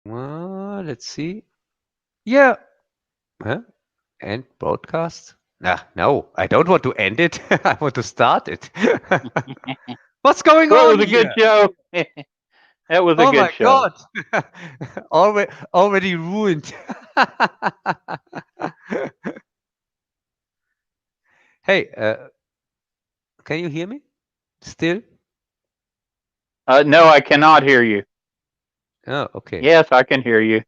Well, let's see. Yeah. Huh? End broadcast? No, I don't want to end it. I want to start it. What's going Well, it on was a good here? show. That was a Oh good my show. God. Already ruined. Hey, can you hear me still? No, I cannot hear you. Oh, okay. Yes, I can hear you.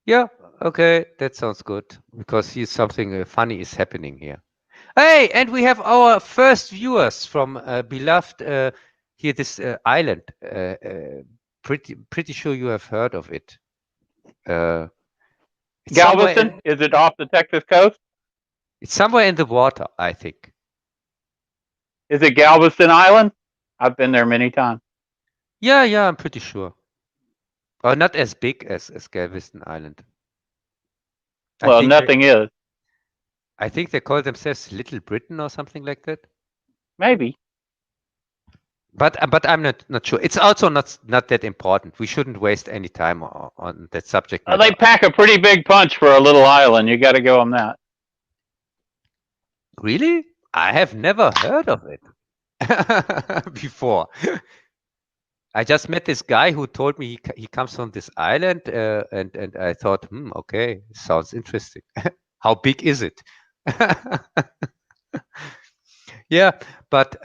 Yeah, okay, that sounds good because here something funny is happening here. Hey, and we have our first viewers from beloved here this island. Pretty sure you have heard of it. Uh, it's somewhere Galveston? in Is it off the Texas coast? it's somewhere in the water, I think. Is it Galveston Island? I've been there many times. Yeah, I'm pretty sure. Or not as big as Galveston Island. I Well, think they nothing is. I think they call themselves Little Britain or something like that. Maybe. But I'm not sure. It's also not that important. We shouldn't waste any time on that subject They matter. pack a pretty big punch for a little island. You got to go on that. Really? I have never heard of it before. I just met this guy who told me he comes from this island, and I thought, okay, sounds interesting. How big is it? Yeah, but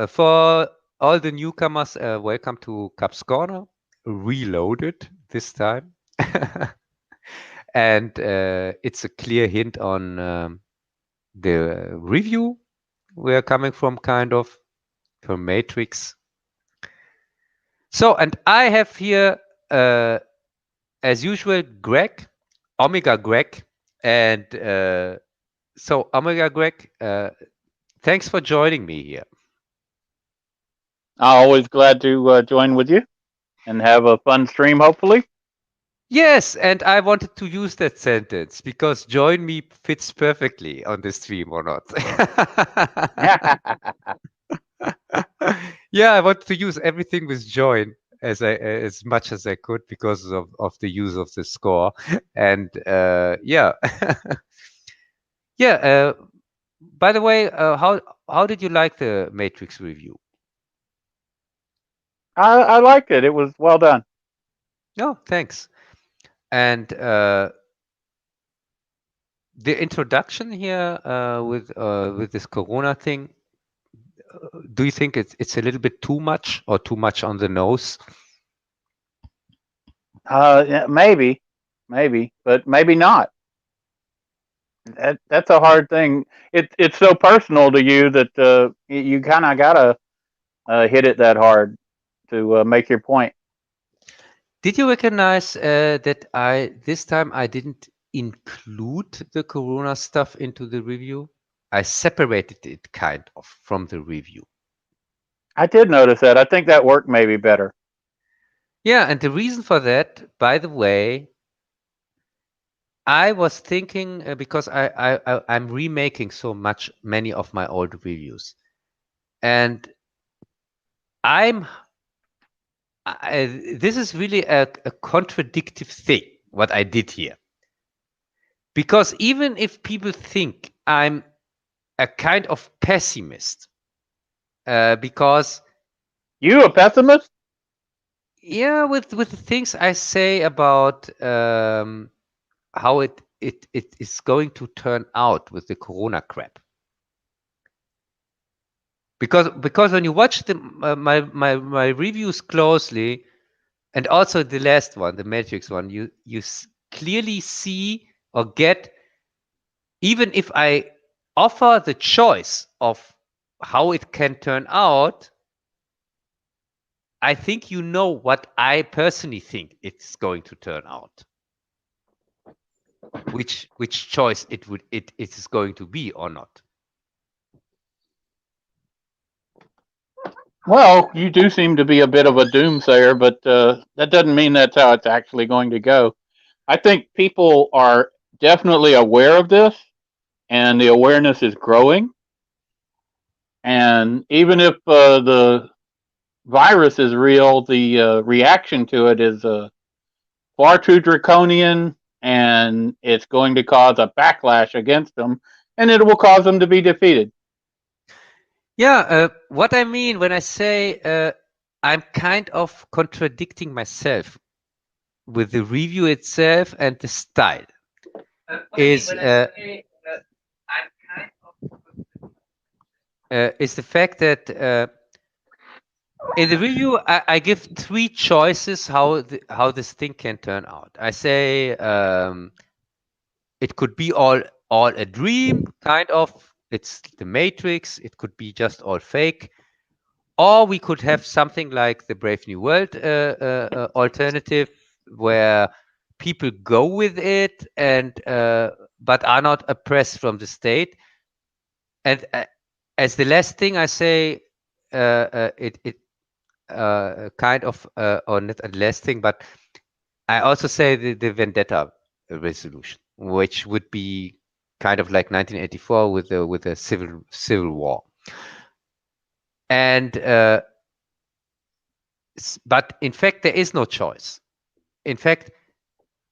for all the newcomers, welcome to Cubs Corner, reloaded this time. And it's a clear hint on the review we're coming from, kind of, from Matrix. So, and I have here, as usual, Greg, Omega Greg. And so, Omega Greg, thanks for joining me here. I'm always glad to join with you and have a fun stream, hopefully. Yes, and I wanted to use that sentence because join me fits perfectly on the stream or not. Yeah, I want to use everything with join as much as I could because of the use of the score. And yeah. Yeah, by the way, how did you like the Matrix review? I liked it. It was well done. Oh, thanks. And the introduction here with this Corona thing, do you think it's a little bit too much or too much on the nose? Yeah, maybe, but maybe not. That's a hard thing. It's so personal to you that you kind of gotta hit it that hard to make your point. Did you recognize that this time I didn't include the Corona stuff into the review? I separated it kind of from the review. I did notice that. I think that worked maybe better. Yeah, and the reason for that, by the way, I was thinking because I'm remaking many of my old reviews, and I'm this is really a contradictive thing what I did here, because even if people think I'm a kind of pessimist, because You a pessimist? yeah, with the things I say about how it is going to turn out with the Corona crap. Because when you watch my reviews closely, and also the last one, the Matrix one, you clearly see or get, even if I offer the choice of how it can turn out, I think you know what I personally think it's going to turn out. Which choice it is going to be or not. Well, you do seem to be a bit of a doomsayer, but that doesn't mean that's how it's actually going to go. I think people are definitely aware of this, and the awareness is growing. And even if the virus is real, the reaction to it is far too draconian, and it's going to cause a backlash against them, and it will cause them to be defeated. Yeah, what I mean when I say I'm kind of contradicting myself with the review itself and the style is the fact that in the review I give three choices how this thing can turn out. I say it could be all a dream, kind of. It's the Matrix. It could be just all fake, or we could have something like the Brave New World alternative, where people go with it and but are not oppressed from the state. And as the last thing I say, it kind of or not a last thing, but I also say the Vendetta resolution, which would be kind of like 1984 with the civil war. And but in fact, there is no choice. In fact,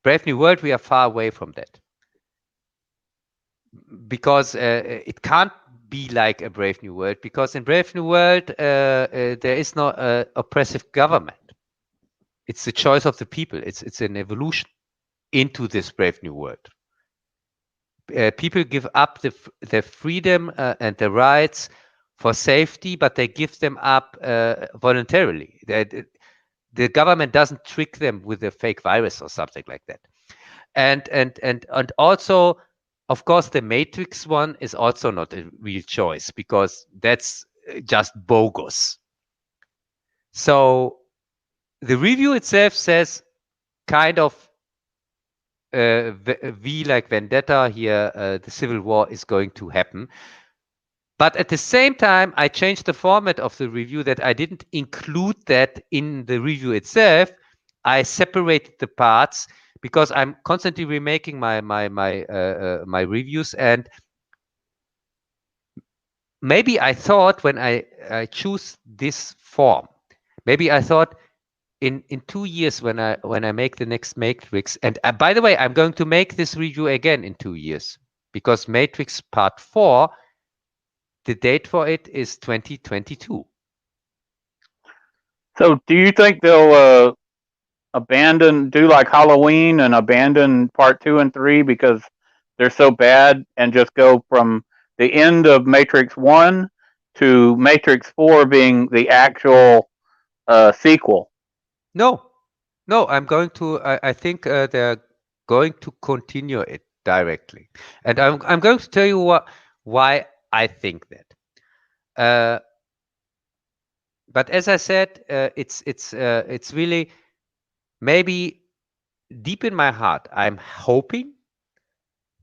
Brave New World, we are far away from that, because it can't be like a Brave New World, because in Brave New World there is no oppressive government. It's the choice of the people. It's an evolution into this Brave New World. People give up their freedom and their rights for safety, but they give them up voluntarily. The government doesn't trick them with a fake virus or something like that. And also, of course, the Matrix one is also not a real choice, because that's just bogus. So the review itself says kind of V like Vendetta here, the civil war is going to happen. But at the same time, I changed the format of the review, that I didn't include that in the review itself. I separated the parts, because I'm constantly remaking my reviews, and maybe I thought when I choose this form, maybe I thought in 2 years when I make the next Matrix, and by the way, I'm going to make this review again in 2 years, because Matrix Part 4, the date for it is 2022. So, do you think they'll do like Halloween and abandon part 2 and 3 because they're so bad, and just go from the end of Matrix 1 to Matrix 4 being the actual sequel? No, no, I think they're going to continue it directly, and I'm going to tell you why I think that. But as I said, it's really, maybe deep in my heart, I'm hoping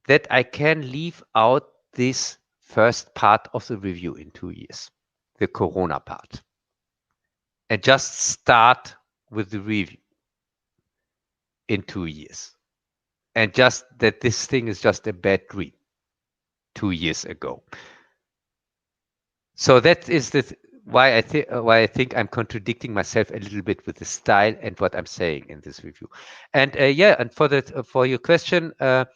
that I can leave out this first part of the review in 2 years, the Corona part, and just start with the review in 2 years. And just that this thing is just a bad dream 2 years ago. So that is why I think I'm contradicting myself a little bit with the style and what I'm saying in this review. And yeah, and for your question, no,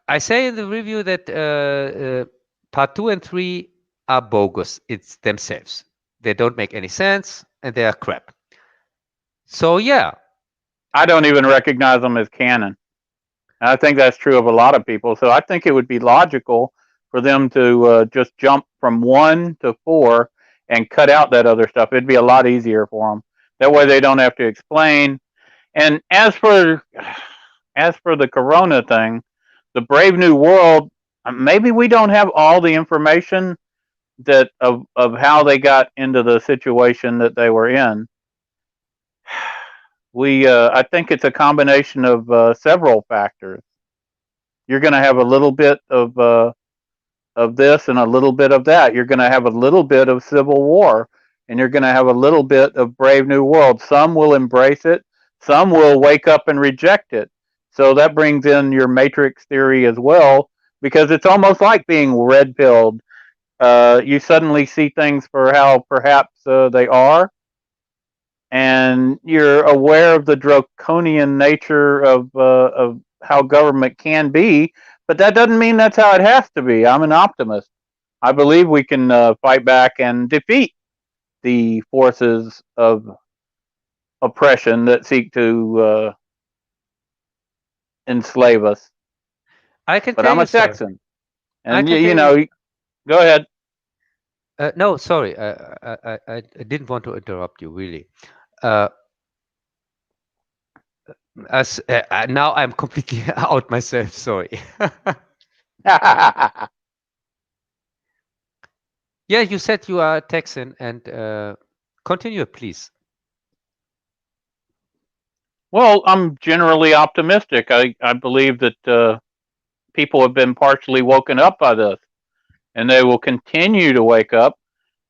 I say in the review that part 2 and 3 are bogus. It's themselves. They don't make any sense, and they are crap. So yeah, I don't even recognize them as canon. And I think that's true of a lot of people. So I think it would be logical for them to just jump from 1 to 4 and cut out that other stuff. It'd be a lot easier for them. That way they don't have to explain. And as for the Corona thing, the Brave New World, maybe we don't have all the information that of how they got into the situation that they were in. I think it's a combination of several factors. You're going to have a little bit of this and a little bit of that. You're going to have a little bit of Civil War, and you're going to have a little bit of Brave New World. Some will embrace it, some will wake up and reject it. So that brings in your Matrix theory as well, because it's almost like being red pilled. You suddenly see things for how perhaps they are, and you're aware of the draconian nature of how government can be. But that doesn't mean that's how it has to be. I'm an optimist. I believe we can fight back and defeat the forces of oppression that seek to enslave us. I can But tell I'm you, a sir. Texan, I and can you tell you. know, go ahead. No, sorry. I didn't want to interrupt you, really. Uh, now I'm completely out myself. Sorry. Yeah, you said you are a Texan, and continue, please. Well, I'm generally optimistic. I believe that people have been partially woken up by this, and they will continue to wake up,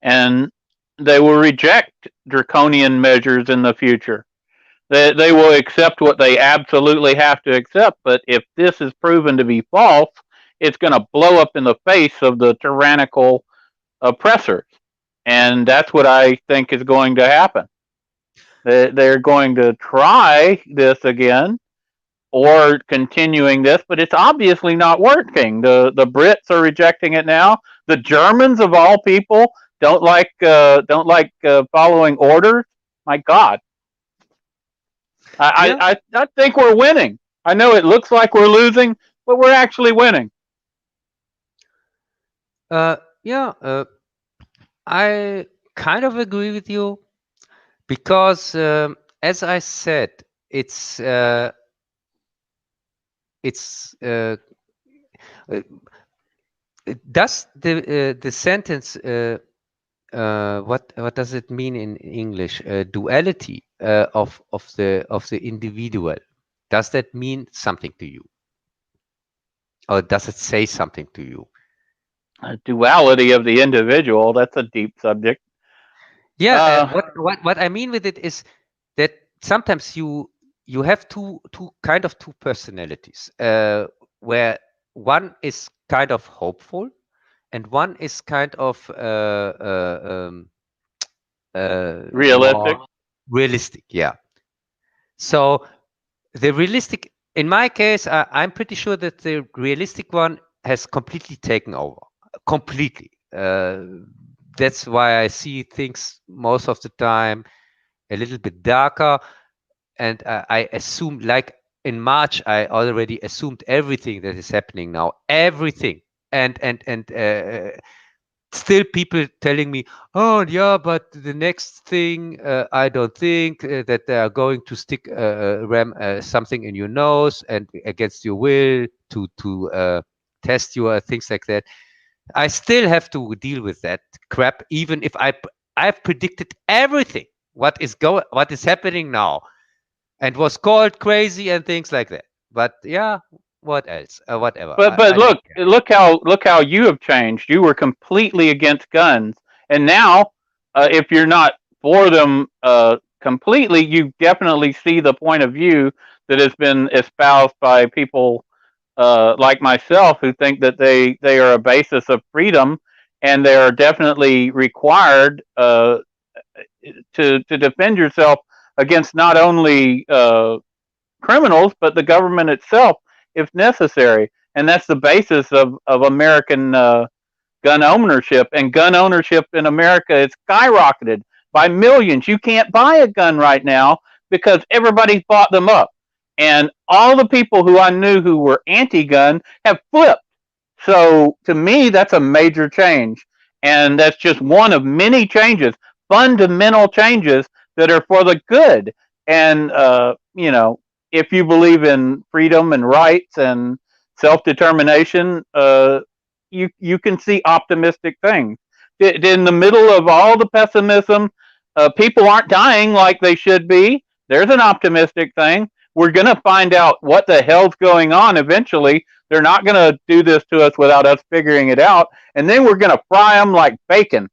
and they will reject draconian measures in the future. They will accept what they absolutely have to accept, but if this is proven to be false, it's going to blow up in the face of the tyrannical oppressors. And that's what I think is going to happen. They're going to try this again or continuing this, but it's obviously not working. The Brits are rejecting it now. The Germans, of all people, don't like following orders. My God, I, Yeah, I I think we're winning. I know it looks like we're losing, but we're actually winning. yeah. I kind of agree with you because, as I said, it's uh, it's uh, does the sentence what does it mean in English? Duality of the individual. Does that mean something to you, or does it say something to you? A duality of the individual. That's a deep subject. Yeah, Uh, what I mean with it is that sometimes you have two personalities, where one is kind of hopeful and one is kind of realistic. more realistic. Yeah. So the realistic, in my case, I'm pretty sure that the realistic one has completely taken over. Completely. That's why I see things most of the time a little bit darker. And I assume, like in March, I already assumed everything that is happening now. Everything. And still people telling me, oh yeah, but the next thing, I don't think that they are going to stick ram something in your nose and against your will to test you or things like that. I still have to deal with that crap, even if I've predicted everything what is happening now, and was called crazy and things like that. But yeah, what else? Whatever. But I don't look care. look how you have changed. You were completely against guns, and now if you're not for them completely, you definitely see the point of view that has been espoused by people like myself who think that they are a basis of freedom, and they are definitely required to defend yourself against not only criminals, but the government itself if necessary. And that's the basis of American gun ownership. And gun ownership in America is skyrocketed by millions. You can't buy a gun right now because everybody's bought them up. And all the people who I knew who were anti gun have flipped. So to me, that's a major change. And that's just one of many changes, fundamental changes that are for the good. And, if you believe in freedom and rights and self determination, you can see optimistic things. In the middle of all the pessimism, people aren't dying like they should be. There's an optimistic thing. We're going to find out what the hell's going on eventually. They're not going to do this to us without us figuring it out. And then we're going to fry them like bacon.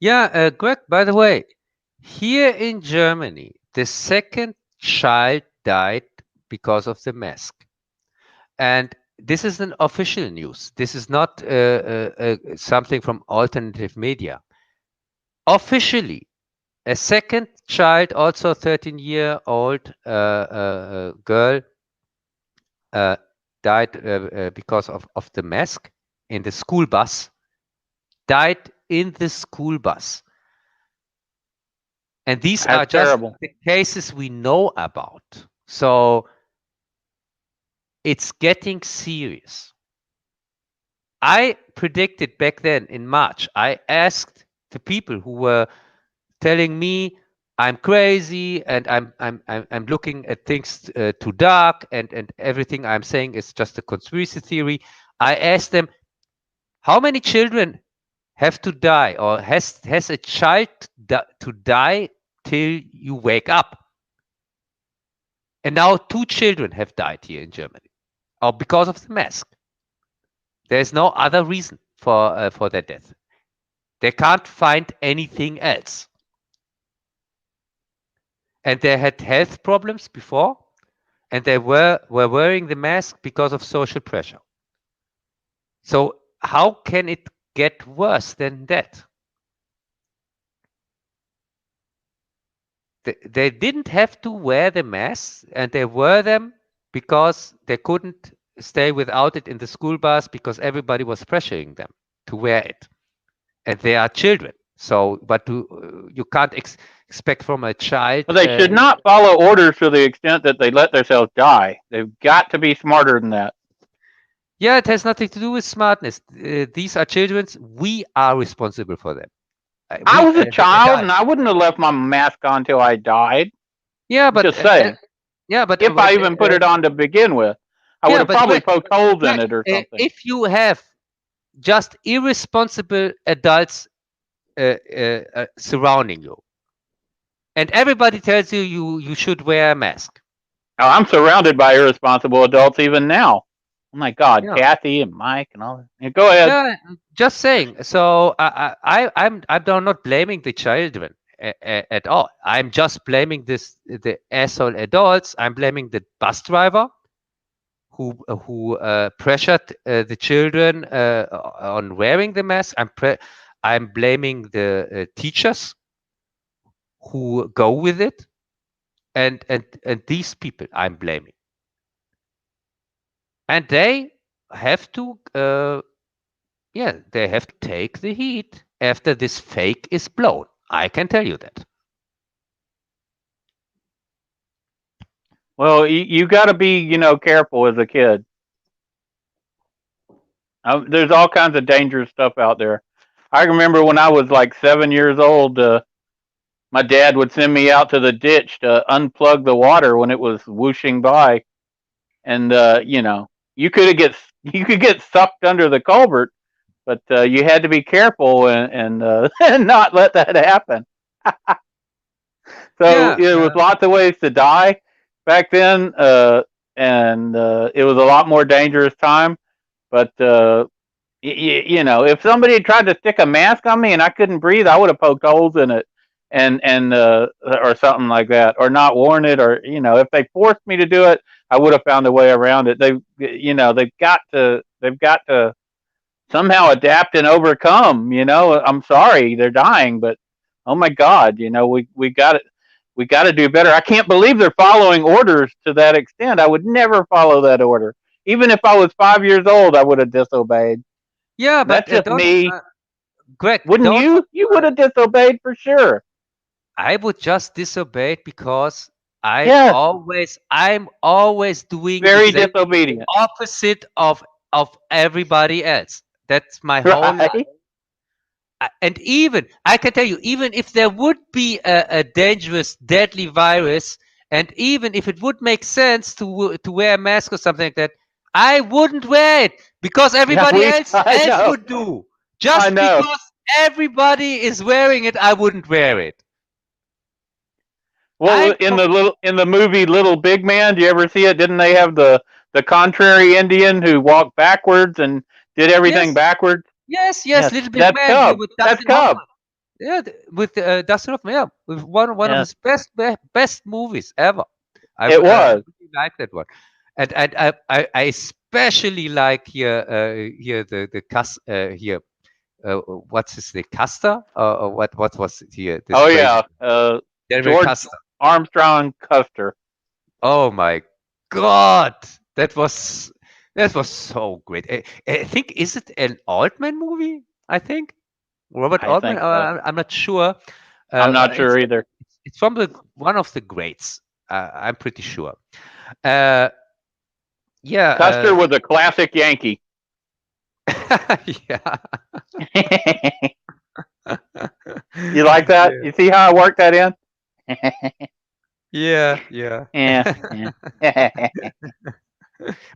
Yeah, Greg, by the way, here in Germany, the second child died because of the mask. And this is an official news. This is not something from alternative media. Officially, a second child, also 13-year-old girl, uh, died because of the mask in the school bus. Died in the school bus. And these are That's just terrible. the cases we know about. So it's getting serious. I predicted back then in March, I asked the people who were telling me I'm crazy and I'm looking at things too dark and everything I'm saying is just a conspiracy theory. I asked them, how many children have to die, or has a child to die till you wake up? And now 2 children have died here in Germany, or because of the mask. There is no other reason for their death. They can't find anything else. And they had health problems before, and they were wearing the mask because of social pressure. So how can it get worse than that? They didn't have to wear the masks, and they wore them because they couldn't stay without it in the school bus because everybody was pressuring them to wear it. And they are children. So, but you can't expect from a child. Well, they should not follow orders to the extent that they let themselves die. They've got to be smarter than that. Yeah, it has nothing to do with smartness. These are children. We are responsible for them. I We was a the child and adults. I wouldn't have left my mask on until I died. Yeah, I'm but just saying. yeah, but If I even put it on to begin with, I would yeah, have but probably poked holes in Greg, it or something. if you have just irresponsible adults surrounding you, and everybody tells you you should wear a mask. Now, I'm surrounded by irresponsible adults even now. Oh my God, Yeah, Kathy and Mike and all that. Yeah, go ahead. yeah. Just saying. So I'm not blaming the children at all. I'm just blaming the asshole adults. I'm blaming the bus driver who pressured the children on wearing the mask. I'm blaming the teachers who go with it, and these people I'm blaming, and they have to yeah, they have to take the heat after this fake is blown. I can tell you that. Well, you got to be, careful as a kid. There's all kinds of dangerous stuff out there. I remember when I was like 7 years old, my dad would send me out to the ditch to unplug the water when it was whooshing by, and you could get you could get sucked under the culvert, but you had to be careful and and not let that happen. So Yeah, there was lots of ways to die back then, and it was a lot more dangerous time. But if somebody had tried to stick a mask on me and I couldn't breathe, I would have poked holes in it, and or something like that, or not worn it, or if they forced me to do it, I would have found a way around it. They've got to somehow adapt and overcome. I'm sorry they're dying, but oh my God, we got to do better. I can't believe they're following orders to that extent. I would never follow that order. Even if I was 5 years old, I would have disobeyed. yeah, but That's just don't, me. Greg, Wouldn't don't. you? You would have disobeyed for sure. I would just disobey it because Yes, I'm always doing very exactly the disobedient. opposite of everybody else. That's my whole life. Right? And even I can tell you, even if there would be a dangerous, deadly virus, and even if it would make sense to wear a mask or something like that, I wouldn't wear it because Yeah, everybody I else know. would do. I Just know. because everybody is wearing it, I wouldn't wear it. Well, I'm in the movie Little Big Man, do you ever see it? Didn't they have the contrary Indian who walked backwards and did everything yes, backwards? yes, Yes, Little Big that's Man Cub. with That's Dustin Cub. Hoffman. Yeah, with Dustin Hoffman. Yeah, with one of Yes, his best movies ever. I it I was. really like that one, and I especially like here the cus here what's his name, Custer, or what was it here, this Oh crazy yeah, General George Custer. Armstrong Custer. Oh my God, that was that was so great. I think, is it an Altman movie? I think Robert I Altman. think so. I'm not sure. I'm not It's sure either. it's from the one of the greats. I'm pretty sure. Uh, Custer yeah, was a classic Yankee. yeah, You like that? yeah, You see how I worked that in? yeah, yeah. Yeah, yeah.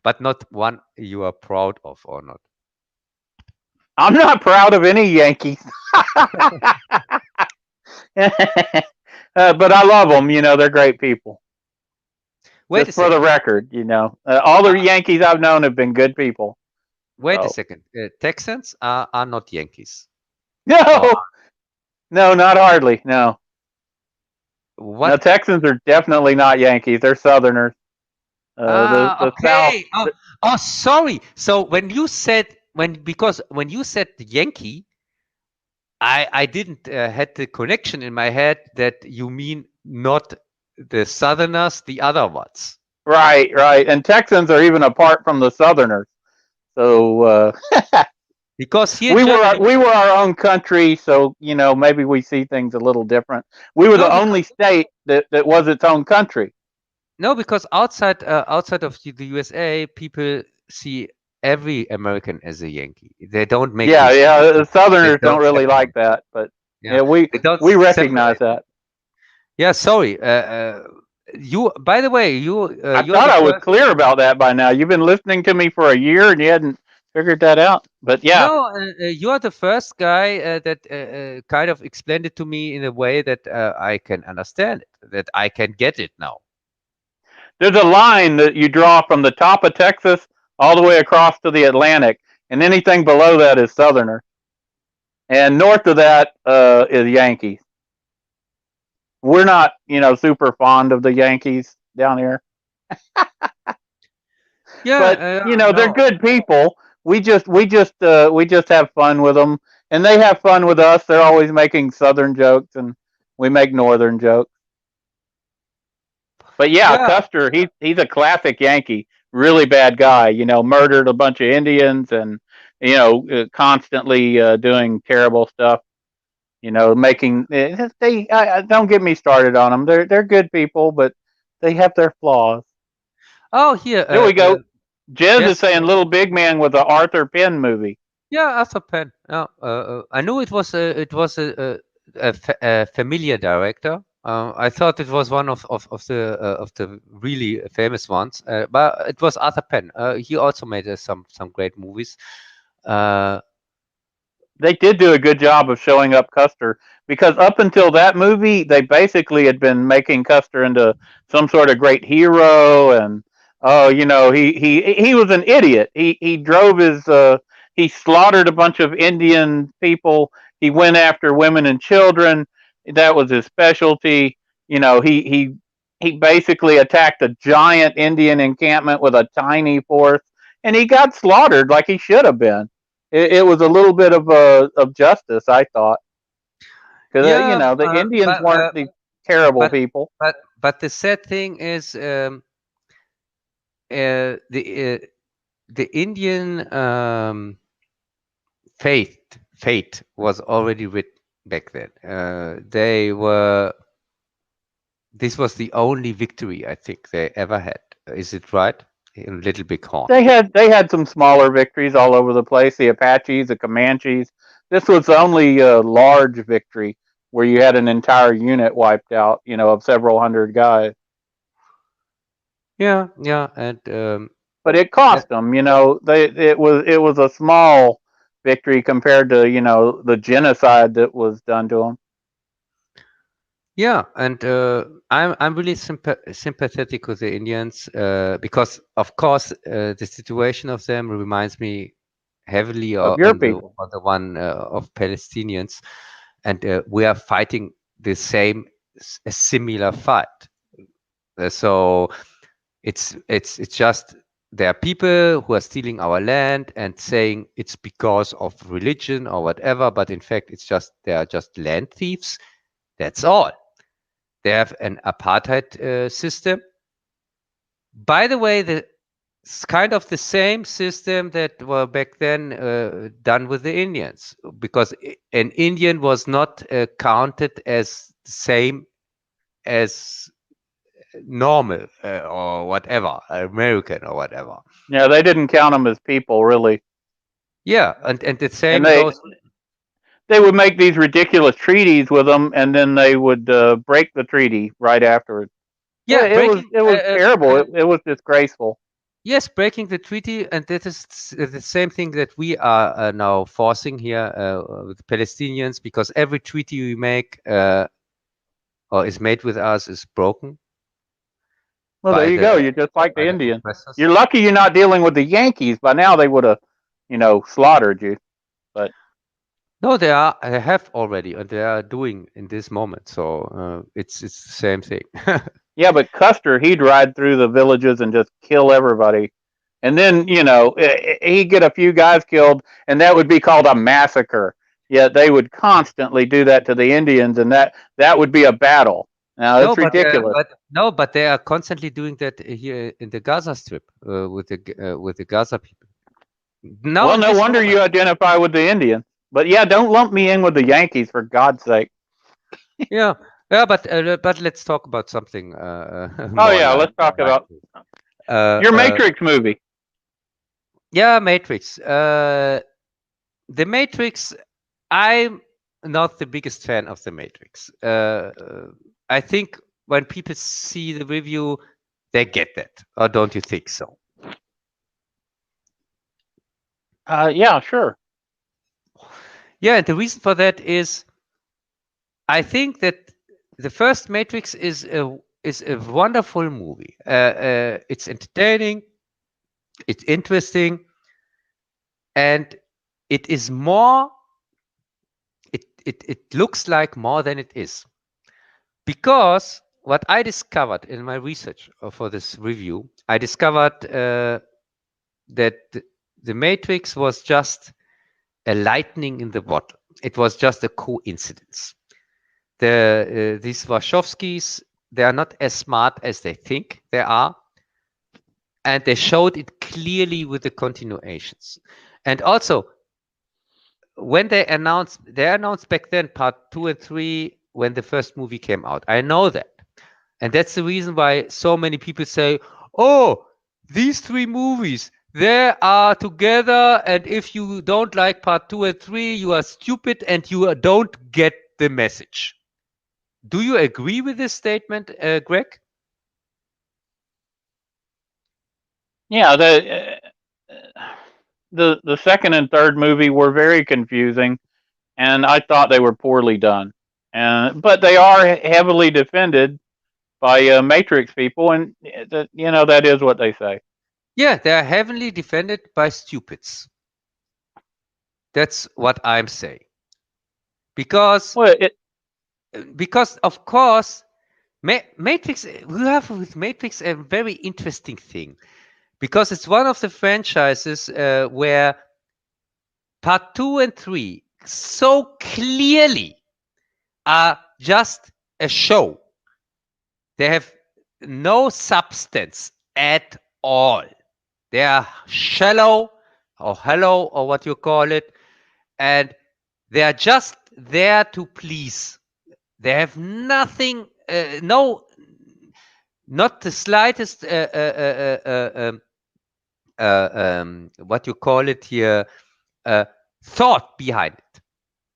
But not one you are proud of or not. I'm not proud of any Yankees, but I love them. They're great people. Wait a Just for the second. record, all the Uh, Yankees I've known have been good people. Wait a So second. Texans are not Yankees. Or no, no, not hardly. No, no. what? Texans are definitely not Yankees. They're Southerners. The South. Okay. Oh, sorry. So when you said, when you said the Yankee, I didn't had the connection in my head that you mean not the Southerners, the other ones. Right, right. And Texans are even apart from the Southerners. So Because here in we were our, Germany, we were our own country. So maybe we see things a little different. We were no, the only state that was its own country. no, because outside of the USA, people see every American as a Yankee. They don't make Yeah, this. yeah. The They Southerners don't don't really like separate. that, but Yeah, yeah, we they don't we recognize separate. that. Yeah, sorry. You, by the way, I you're thought the I was first. clear about that by now. You've been listening to me for a year and you hadn't figured that out. But yeah, No, you are the first guy that kind of explained it to me in a way that I can understand it, that I can get it now. there's a line that you draw from the top of Texas all the way across to the Atlantic, and anything below that is Southerner, and north of that is Yankees. We're not, super fond of the Yankees down here, but they're No. good people. We just have fun with them, and they have fun with us. They're always making Southern jokes, and we make Northern jokes. But yeah, Yeah, Custer, he's a classic Yankee. Really bad guy. Murdered a bunch of Indians and constantly doing terrible stuff. Making they don't get me started on them. They're good people, but they have their flaws. oh, here, There we go. Jez is just saying Little Big Man was a Arthur Penn movie. yeah, Arthur Penn. Yeah, I knew it was a familiar director. I thought it was one of the really famous ones, but it was Arthur Penn. He also made some great movies. Uh, They did do a good job of showing up Custer because up until that movie, they basically had been making Custer into some sort of great hero, and oh, he was an idiot. He drove he slaughtered a bunch of Indian people. He went after women and children. That was his specialty. He basically attacked a giant Indian encampment with a tiny force, and he got slaughtered like he should have been. It was a little bit of justice, I thought, because yeah, the Indians but weren't these terrible but people. but the sad thing is, uh, the uh, the Indian fate was already written back then. They were This was the only victory I think they ever had. Is it right? In Little Big Horn. They had some smaller victories all over the place. The Apaches, the Comanches. This was the only large victory where you had an entire unit wiped out. Of several hundred guys. Yeah, yeah, and But it yeah, cost them. It was a small victory compared to the genocide that was done to them. yeah, and I'm really sympathetic with the Indians because, of course, the situation of them reminds me heavily Of your people. on the one of Palestinians, and we are fighting the same a similar fight. So it's just there are people who are stealing our land and saying it's because of religion or whatever, but in fact, they are just land thieves. That's all. They have an apartheid system. By the way, it's kind of the same system that were back then done with the Indians, because an Indian was not counted as the same as normal or whatever, American or whatever. Yeah, they didn't count them as people really, Yeah, and the and same goes. they would make these ridiculous treaties with them, and then they would break the treaty right afterwards. Yeah, It was terrible. It was disgraceful. yes, breaking the treaty, and that is the same thing that we are now forcing here with the Palestinians, because every treaty we make or is made with us is broken Well, there by you go. You're just like the the Indians. oppressors. You're lucky you're not dealing with the Yankees. By now they would have, slaughtered you. But No, they have already, and they are doing in this moment. So it's the same thing. yeah, but Custer, he'd ride through the villages and just kill everybody. And then, he'd get a few guys killed, and that would be called a massacre. Yet they would constantly do that to the Indians, and that would be a battle. Now, No, it's ridiculous. but they are constantly doing that here in the Gaza Strip with the Gaza people. Now Well, in no this wonder moment. you identify with the Indians. But yeah, don't lump me in with the Yankees, for God's sake. Yeah, yeah, but let's talk about something Oh, more yeah, let's talk about lively. Uh, your uh, Matrix movie. yeah, Matrix. The Matrix. I'm not the biggest fan of the Matrix. I think when people see the review, they get that, or don't you think so? Yeah, sure. Yeah, and the reason for that is I think that the first Matrix is a wonderful movie. It's entertaining, it's interesting, and it is more. It looks like more than it is, because what I discovered in my research for this review, I discovered that the Matrix was just a lightning in the bottle. It was just a coincidence. These Wachowskis, they are not as smart as they think they are, and they showed it clearly with the continuations. And also, when they announced back then part 2 and 3 when the first movie came out. I know that, and that's the reason why so many people say, "Oh, these 3 movies." They are together, and if you don't like part 2 and 3, you are stupid and you don't get the message. Do you agree with this statement, Greg? Yeah, the second and third movie were very confusing, and I thought they were poorly done. And but they are heavily defended by Matrix people, and that is what they say. Yeah, they are heavily defended by stupids. That's what I'm saying. Because Well, of course, Matrix, we have with Matrix a very interesting thing, because it's one of the franchises where part 2 and 3 so clearly are just a show. They have no substance at all. They are shallow or hollow or what you call it, and they are just there to please. They have nothing, not the slightest, what you call it here, thought behind it.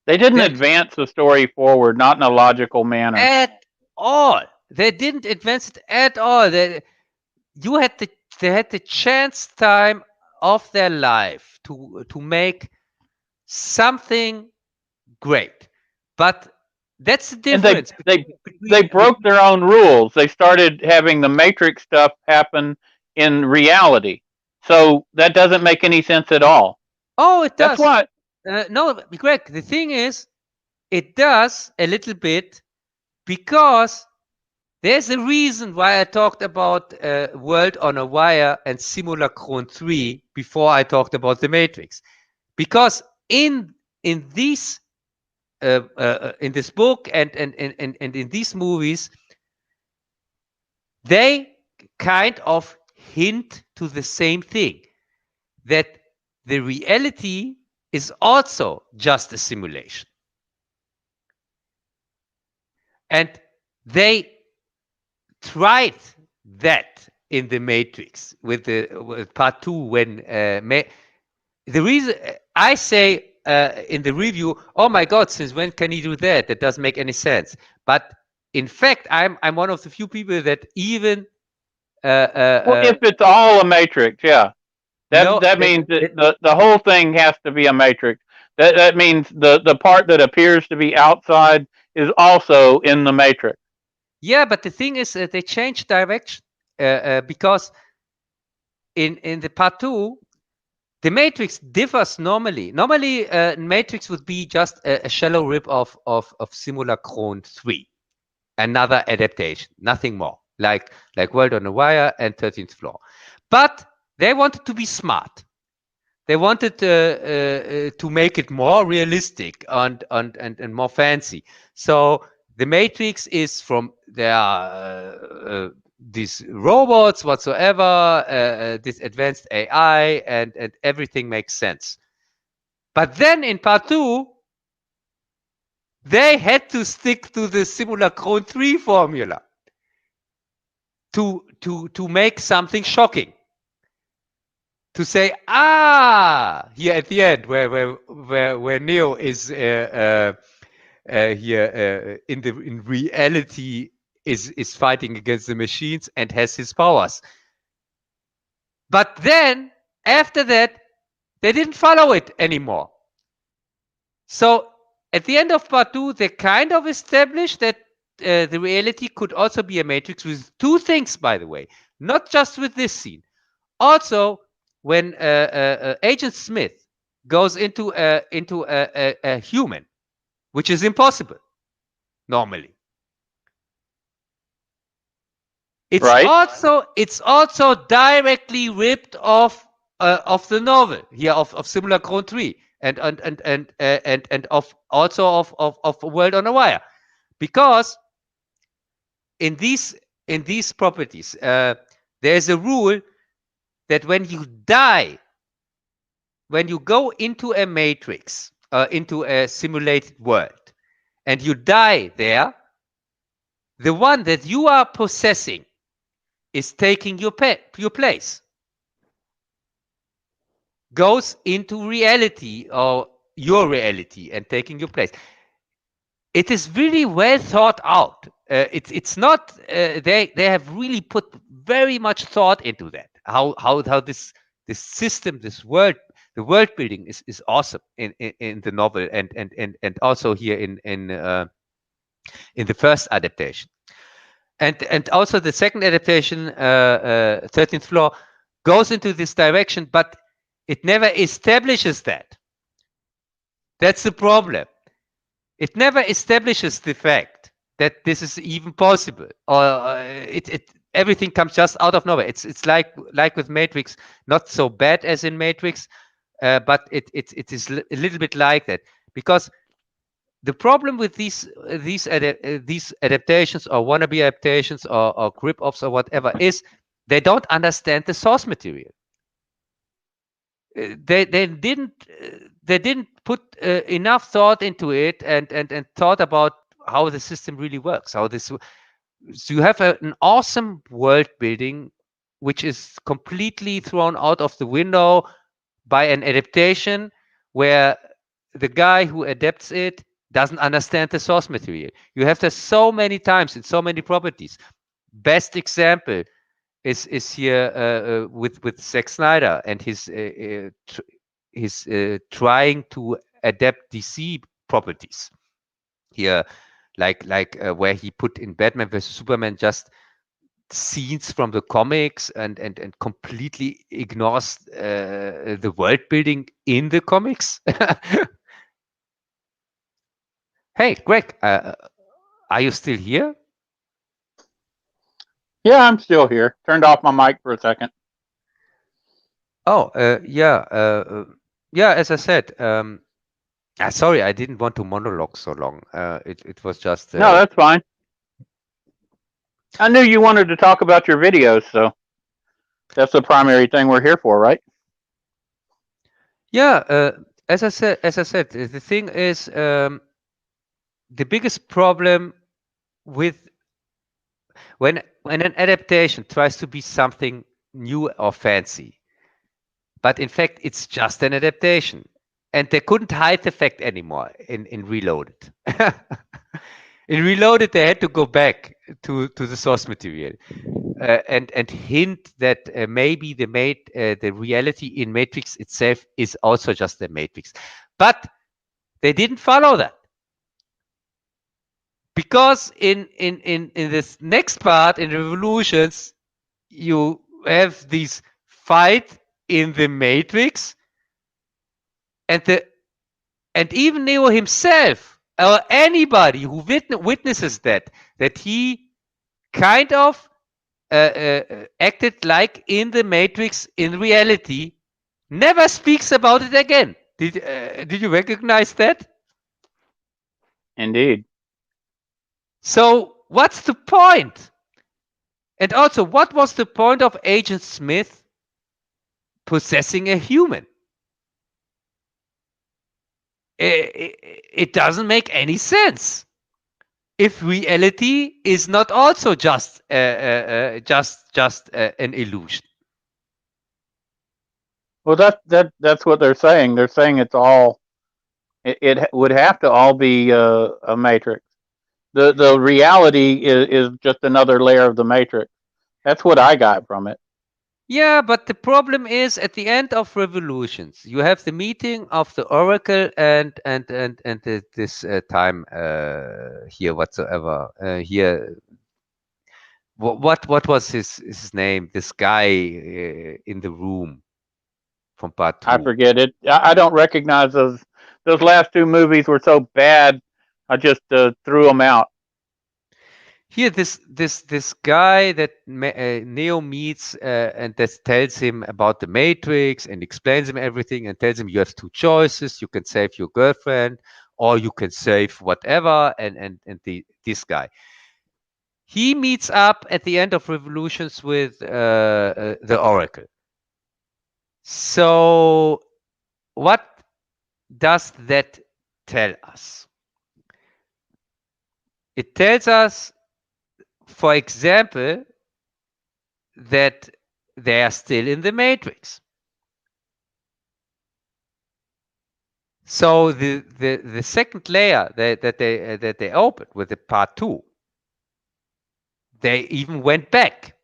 they didn't They, advance the story forward, not in a logical manner. at all. They didn't advance it at all. You had they had the chance time of their life to make something great, but that's the And difference they broke their own rules. They started having the Matrix stuff happen in reality, so that doesn't make any sense at all. Oh, it That's does. why. No, Greg, the thing is, it does a little bit, because There's a reason why I talked about World on a Wire and Simulacron 3 before I talked about the Matrix. Because in these in this book and in these movies, they kind of hint to the same thing, that the reality is also just a simulation. And they tried that in the Matrix with part two when the reason I say in the review, oh my God, since when can he do that? That doesn't make any sense. But in fact, I'm one of the few people that even Well, if it's all a matrix, yeah, no that means that the whole thing has to be a matrix. That means the part that appears to be outside is also in the matrix. yeah, but the thing is they changed direction because in the part two, the Matrix differs normally. Normally, Matrix would be just a shallow rip of Simulacron 3, another adaptation, nothing more, like World on a Wire and 13th Floor. But they wanted to be smart. They wanted to make it more realistic and more fancy. So the Matrix is from there are these robots whatsoever, this advanced AI, and everything makes sense. But then in part two, they had to stick to the Simulacron 3 formula to make something shocking. To say, here at the end, where Neo is here in reality is fighting against the machines and has his powers. But then after that, they didn't follow it anymore. So at the end of part two, they kind of established that the reality could also be a matrix with two things, by the way, not just with this scene. Also, when Agent Smith goes into a human, which is impossible normally. Right. It's also directly ripped off of the novel here of Simulacron 3 and of also of World on a Wire, because in these properties there's a rule that when you die, when you go into a matrix, into a simulated world, and you die there, the one that you are possessing is taking your place, goes into reality or your reality and taking your place. It is really well thought out. It's not they have really put very much thought into that. How this system, this world, the world building is awesome in the novel and also here in the first adaptation. And also the second adaptation, 13th Floor, goes into this direction, but it never establishes that. That's the problem. It never establishes the fact that this is even possible, or everything comes just out of nowhere. It's like with Matrix, not so bad as in Matrix, but it is a little bit like that, because the problem with these adaptations or wannabe adaptations or rip-offs or whatever is they don't understand the source material. They didn't put enough thought into it and thought about how the system really works. So you have an awesome world building which is completely thrown out of the window by an adaptation where the guy who adapts it doesn't understand the source material. You have this so many times in so many properties. Best example is here with Zack Snyder and his trying to adapt DC properties here, like where he put in Batman vs Superman just scenes from the comics and completely ignores the world building in the comics. Hey, Greg, are you still here? Yeah, I'm still here. Turned off my mic for a second. Oh, yeah. As I said, sorry, I didn't want to monologue so long. It was just No, that's fine. I knew you wanted to talk about your videos, so that's the primary thing we're here for, right? yeah. As I said, the thing is, the biggest problem with when an adaptation tries to be something new or fancy, but in fact it's just an adaptation, and they couldn't hide the fact anymore in Reloaded. In Reloaded, they had to go back to the source material and hint that maybe the reality in Matrix itself is also just a Matrix, but they didn't follow that. Because in this next part in Revolutions, you have this fight in the Matrix, and even Neo himself or anybody who witnesses that he kind of acted like in the Matrix in reality, never speaks about it again. Did you recognize that? Indeed. So what's the point? And also, what was the point of Agent Smith possessing a human? It doesn't make any sense if reality is not also just an illusion. Well, that's what they're saying. They're saying it's all. It would have to all be a matrix. The reality is just another layer of the matrix. That's what I got from it. Yeah, but the problem is at the end of Revolutions, you have the meeting of the Oracle and this time here whatsoever here. What was his name? This guy in the room from part I two. forget it. I don't recognize those. Those last two movies were so bad. I just threw them out. Here, this guy that Neo meets and that tells him about the Matrix and explains him everything and tells him you have two choices: you can save your girlfriend or you can save whatever. This guy, he meets up at the end of Revolutions with the Oracle. So, what does that tell us? It tells us, for example, that they are still in the Matrix. So the second layer that they opened with the part two, they even went back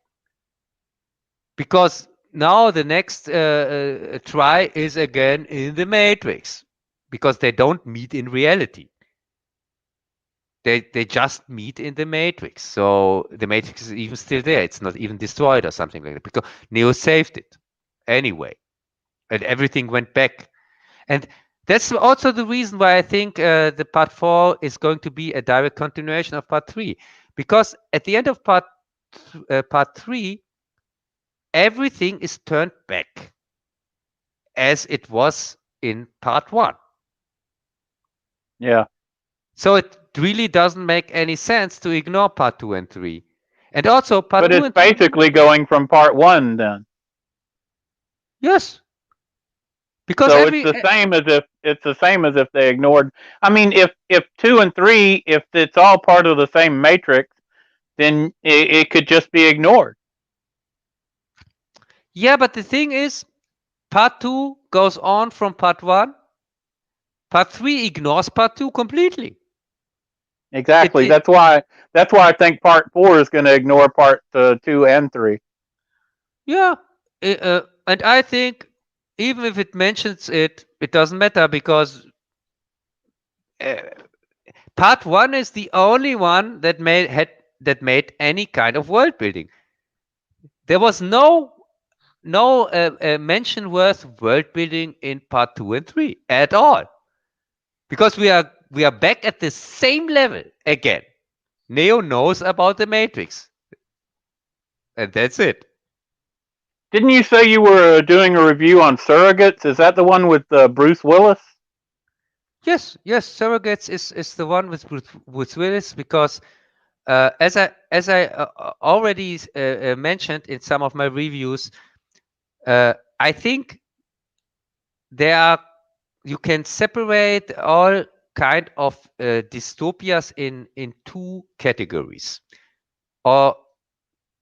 because now the next try is again in the Matrix because they don't meet in reality. They just meet in the Matrix. So the Matrix is even still there. It's not even destroyed or something like that because Neo saved it anyway, and everything went back. And that's also the reason why I think the part 4 is going to be a direct continuation of part 3, because at the end of part 3, everything is turned back as it was in part 1. Yeah. So it really doesn't make any sense to ignore part 2 and 3. And also part But 2 it's and 3, basically going from part one then. yes, because So it's every the same as if they ignored. I mean, if two and three, if it's all part of the same matrix, then it could just be ignored. yeah, but the thing is, part 2 goes on from part 1. Part 3 ignores part 2 completely. It, Exactly. it That's why I think part four is going to ignore part two and three. Yeah, and I think even if it mentions it, it doesn't matter because uh, part 1 is the only one that made any kind of world building. There was no mention worth world building in part 2 and 3 at all, because we are back at the same level again. Neo knows about the Matrix. and that's it. Didn't you say you were doing a review on surrogates? Is that the one with Bruce Willis? Yes, yes, surrogates is the one with Willis because as I already mentioned in some of my reviews, I think there are you can separate all kind of dystopias in two categories, or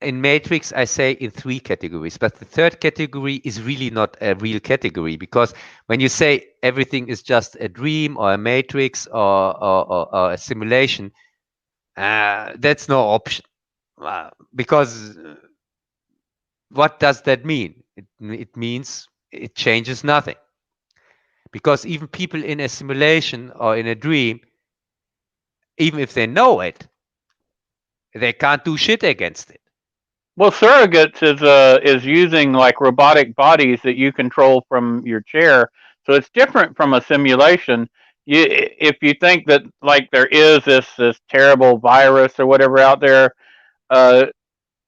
in Matrix I say in three categories. But the third category is really not a real category, because when you say everything is just a dream or a matrix or a simulation, that's no option. Because what does that mean? It means it changes nothing. Because even people in a simulation or in a dream, even if they know it, they can't do shit against it. Well, surrogates is using like robotic bodies that you control from your chair, so it's different from a simulation. If you think that like there is this terrible virus or whatever out there, uh,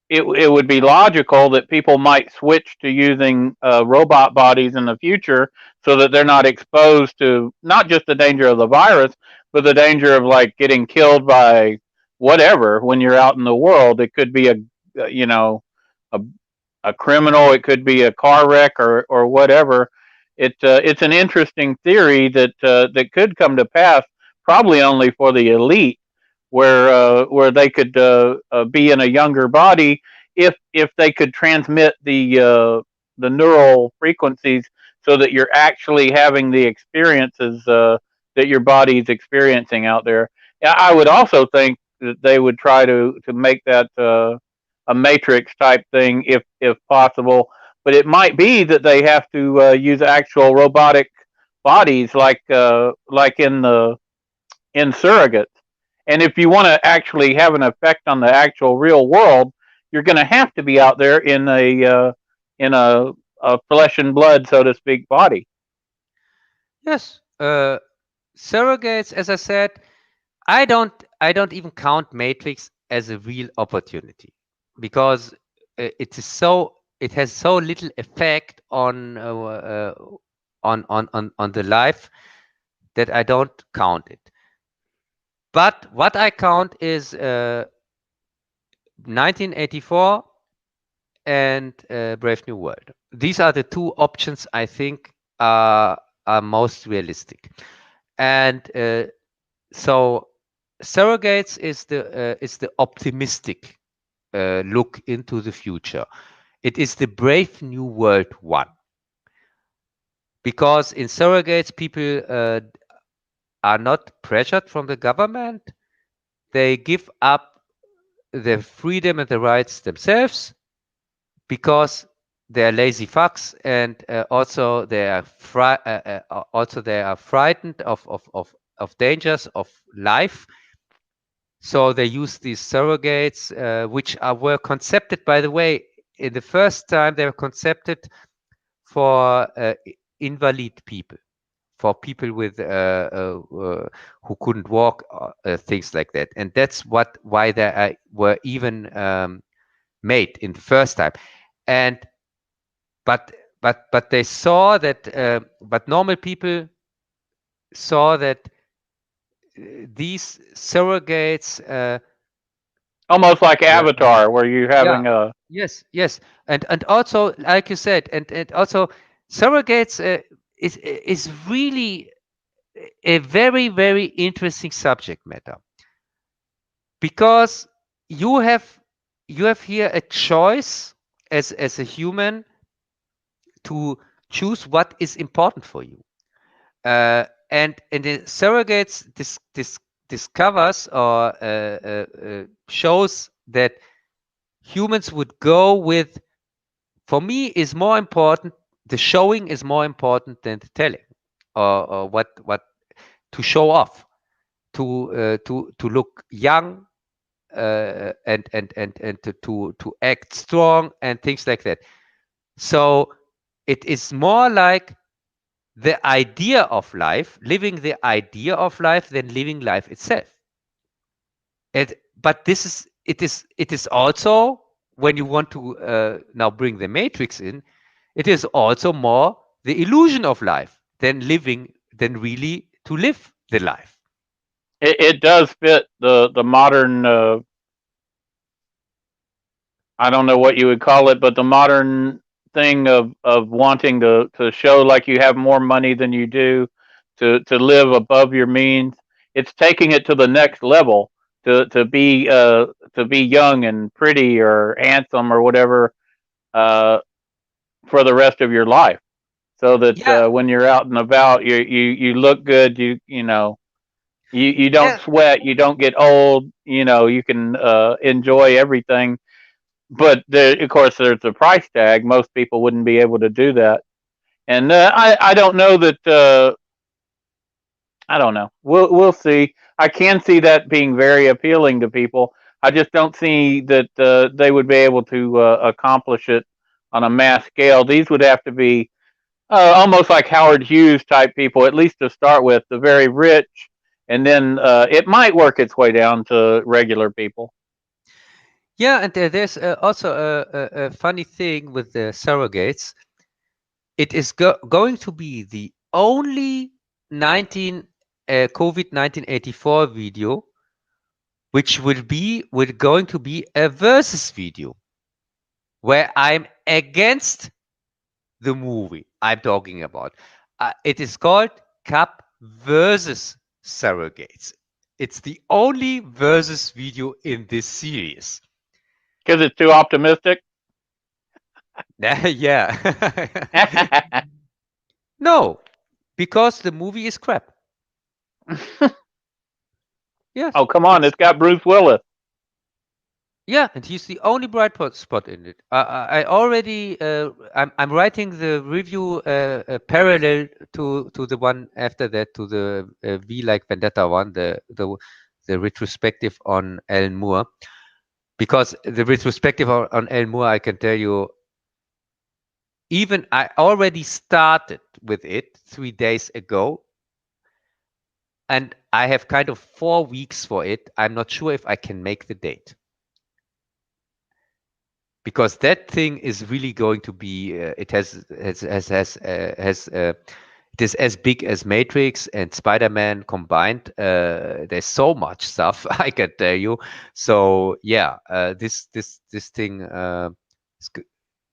it would be logical that people might switch to using robot bodies in the future so that they're not exposed to not just the danger of the virus, but the danger of like getting killed by whatever when you're out in the world. It could be you know a a criminal, it could be a car wreck or whatever. It's an interesting theory that could come to pass, probably only for the elite, where they could be in a younger body if they could transmit the neural frequencies so that you're actually having the experiences that your body is experiencing out there. Yeah, I would also think that they would try to make that a matrix type thing if possible, but it might be that they have to use actual robotic bodies like in surrogates. And if you want to actually have an effect on the actual real world, you're going to have to be out there in a flesh and blood, so to speak, body. Yes, surrogates, as I said, I don't even count Matrix as a real opportunity, because it has so little effect on the life that I don't count it. But what I count is 1984 and Brave New World. These are the two options I think are most realistic. And so surrogates is the optimistic look into the future. It is the Brave New World one, because in surrogates people are not pressured from the government. They give up their freedom and the rights themselves, because they are lazy fucks, and also they are frightened of dangers of life. So they use these surrogates, which were concepted, by the way, in the first time they were concepted for invalid people, for people with who couldn't walk, things like that, and that's why they were even made in the first time. And but but they saw that, but normal people saw that these surrogates, Almost like uh, Avatar, where you're yeah, having a yes, and also, like you said, and also surrogates is really a very, very interesting subject matter, because you have you have here a choice as a human to choose what is important for you. And the surrogates discovers or shows that humans would go with, for me, is more important. The showing is more important than the telling, or what to show off, to look young, and to act strong and things like that. So it is more like the idea of life, living the idea of life, than living life itself. But it is also when you want to now bring the Matrix in, it is also more the illusion of life than really to live the life. It does fit the modern. I don't know what you would call it, but the modern thing of wanting to show like you have more money than you do, to live above your means. It's taking it to the next level to be young and pretty or handsome or whatever uh, for the rest of your life, so that Yeah, when you're out and about, you look good. You don't yeah, sweat. You don't get old. You can enjoy everything, but of course there's a price tag. Most people wouldn't be able to do that, and I don't know that. I don't know. We'll see. I can see that being very appealing to people. I just don't see that they would be able to accomplish it on a mass scale. These would have to be almost like Howard Hughes type people, at least to start with, the very rich, and then it might work its way down to regular people. yeah. And there's also a funny thing with the surrogates. It is going to be the only 19 COVID 1984 video which will going to be a versus video where I'm against the movie I'm talking about. It is called Cup versus Surrogates. It's the only versus video in this series. Because it's too optimistic. Yeah. No, because the movie is crap. Yes, Oh, come on. it's It's got Bruce Willis. yeah, and he's the only bright spot in it. I already I'm writing the review parallel to the one after that, to the V like Vendetta one, the retrospective on Alan Moore, because the retrospective on Alan Moore, I can tell you, even I already started with it 3 days ago, and I have kind of 4 weeks for it. I'm not sure if I can make the date, because that thing is really going to be it it is as big as Matrix and Spider-Man combined. There's so much stuff I can tell you. So yeah, this thing is,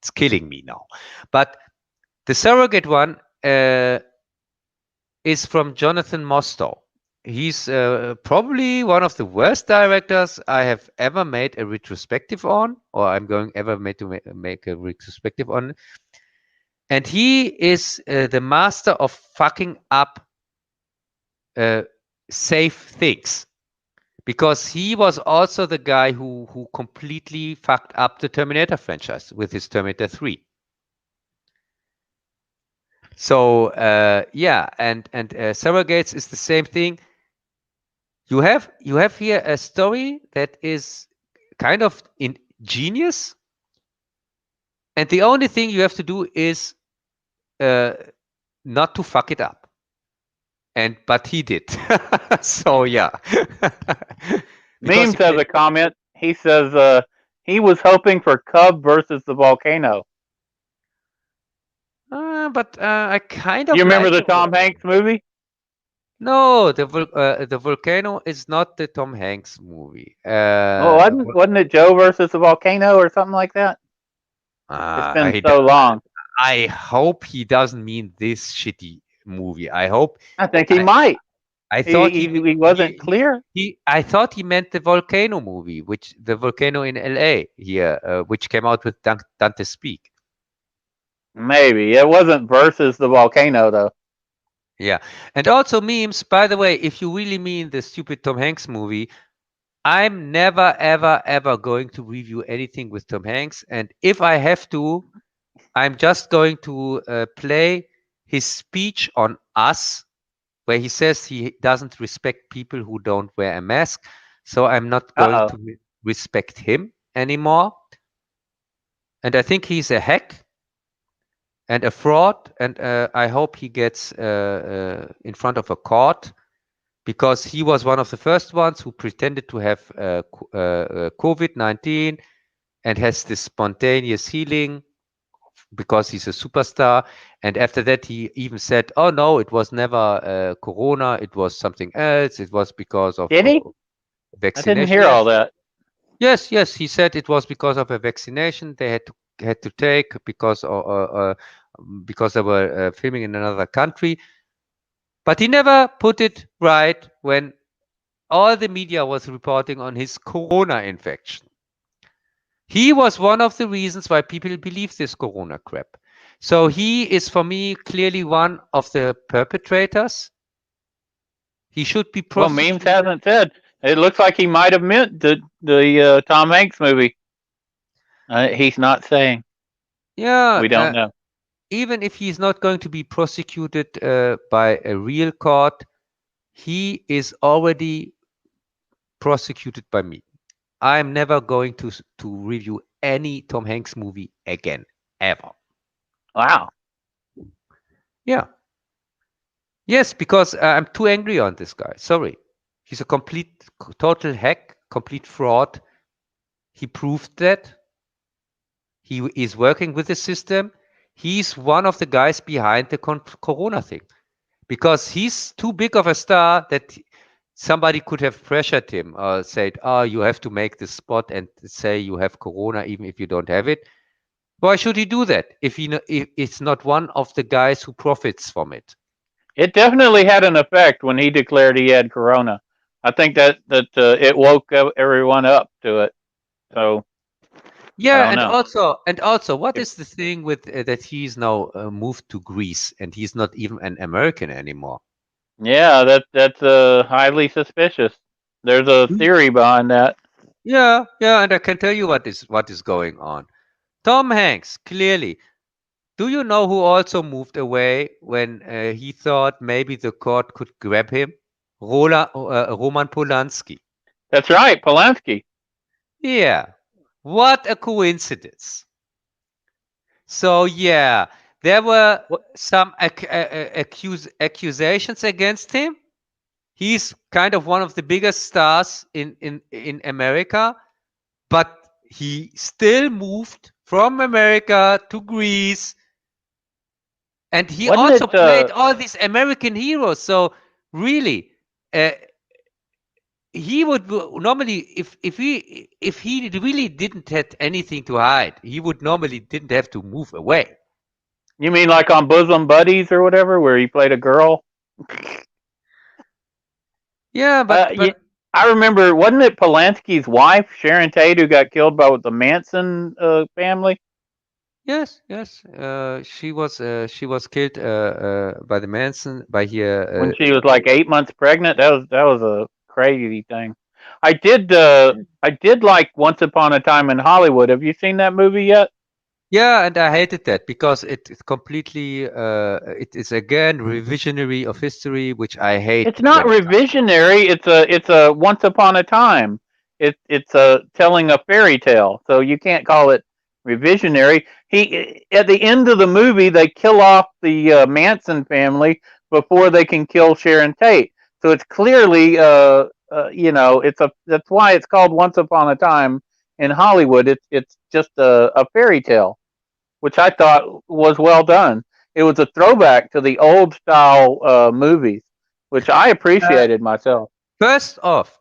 it's killing me now. But the surrogate one is from Jonathan Mostow. He's probably one of the worst directors I have ever made a retrospective on, or I'm going ever made to make a retrospective on. And he is the master of fucking up uh, safe things, because he was also the guy who completely fucked up the Terminator franchise with his Terminator 3. So yeah, and Surrogates is the same thing. You have here a story that is kind of ingenious, and the only thing you have to do is uh, not to fuck it up. And but he did. So yeah, because Meme says a comment. He says he was hoping for Cub versus the volcano. but I kind You of remember like the Tom Hanks movie? no, the volcano is not the Tom Hanks movie. Well, wasn't it Joe versus the volcano or something like that? It's been I so long. I hope he doesn't mean this shitty movie. I hope I think he I might. I He thought he, he wasn't clear. I thought he meant the volcano movie, which the volcano in LA here, which came out with Dante Speak. Maybe it wasn't versus the volcano though. Yeah, and also memes. By the way, if you really mean the stupid Tom Hanks movie, I'm never ever ever going to review anything with Tom Hanks, and if I have to, I'm just going to play his speech on Us, where he says he doesn't respect people who don't wear a mask. So I'm not Uh going oh. to respect him anymore. And I think he's a hack and a fraud. And I hope he gets in front of a court, because he was one of the first ones who pretended to have COVID-19 and has this spontaneous healing because he's a superstar. And after that, he even said, "Oh no, it was never Corona. It was something else. It was because Did he? of I didn't vaccination." hear all Yes, that. yes, yes. He said it was because of a vaccination they had to take because they were filming in another country. But he never put it right when all the media was reporting on his Corona infection. He was one of the reasons why people believe this Corona crap. So he is, for me, clearly one of the perpetrators. He should be Well, memes prosecuted. hasn't said. It looks like he might have meant the Tom Hanks movie. He's not saying. Yeah, We don't know. even if he's not going to be prosecuted by a real court, he is already prosecuted by me. I'm never going to review any Tom Hanks movie again, ever. Wow. Yeah. Yes, because I'm too angry on this guy. Sorry. He's a complete, total hack, complete fraud. He proved that. He is working with the system. He's one of the guys behind the Corona thing because he's too big of a star that somebody could have pressured him or said, "Oh, you have to make this spot and say you have Corona even if you don't have it." Why should he do that if it's not one of the guys who profits from it? It definitely had an effect when he declared he had corona. I think that it woke everyone up to it. So I Yeah, don't know. and also, what If, is the thing with that he's now moved to Greece and he's not even an American anymore? yeah, that's highly suspicious. There's a Mm. theory behind that. Yeah, yeah, and I can tell you what is going on. Tom Hanks, clearly. Do you know who also moved away when he thought maybe the court could grab him? Roman Polanski. That's right, Polanski. Yeah, what a coincidence. So yeah, there were What? some accusations against him. He's kind of one of the biggest stars in America, but he still moved from America to Greece, and he Wasn't also it? played all these American heroes. So really, uh, he would normally, if he really didn't have anything to hide, he would normally didn't have to move away. You mean like on Bosom Buddies or whatever, where he played a girl? Yeah, Uh, but you, I remember, wasn't it Polanski's wife, Sharon Tate, who got killed by the Manson family yes, yes, she was killed by the Manson by when here. she was like 8 months pregnant? That was a crazy thing. I did like Once Upon a Time in Hollywood. Have you seen that movie yet? Yeah, and I hated that because it completely it is again revisionary of history, which I hate It's not when it comes. revisionary. It's a Once Upon a Time. It's a telling a fairy tale. So you can't call it revisionary. He at the end of the movie they kill off the Manson family before they can kill Sharon Tate. So it's clearly it's a that's why it's called Once Upon a Time in Hollywood. It's just a fairy tale, which I thought was well done. It was a throwback to the old style movies, which I Uh, appreciated myself. First off,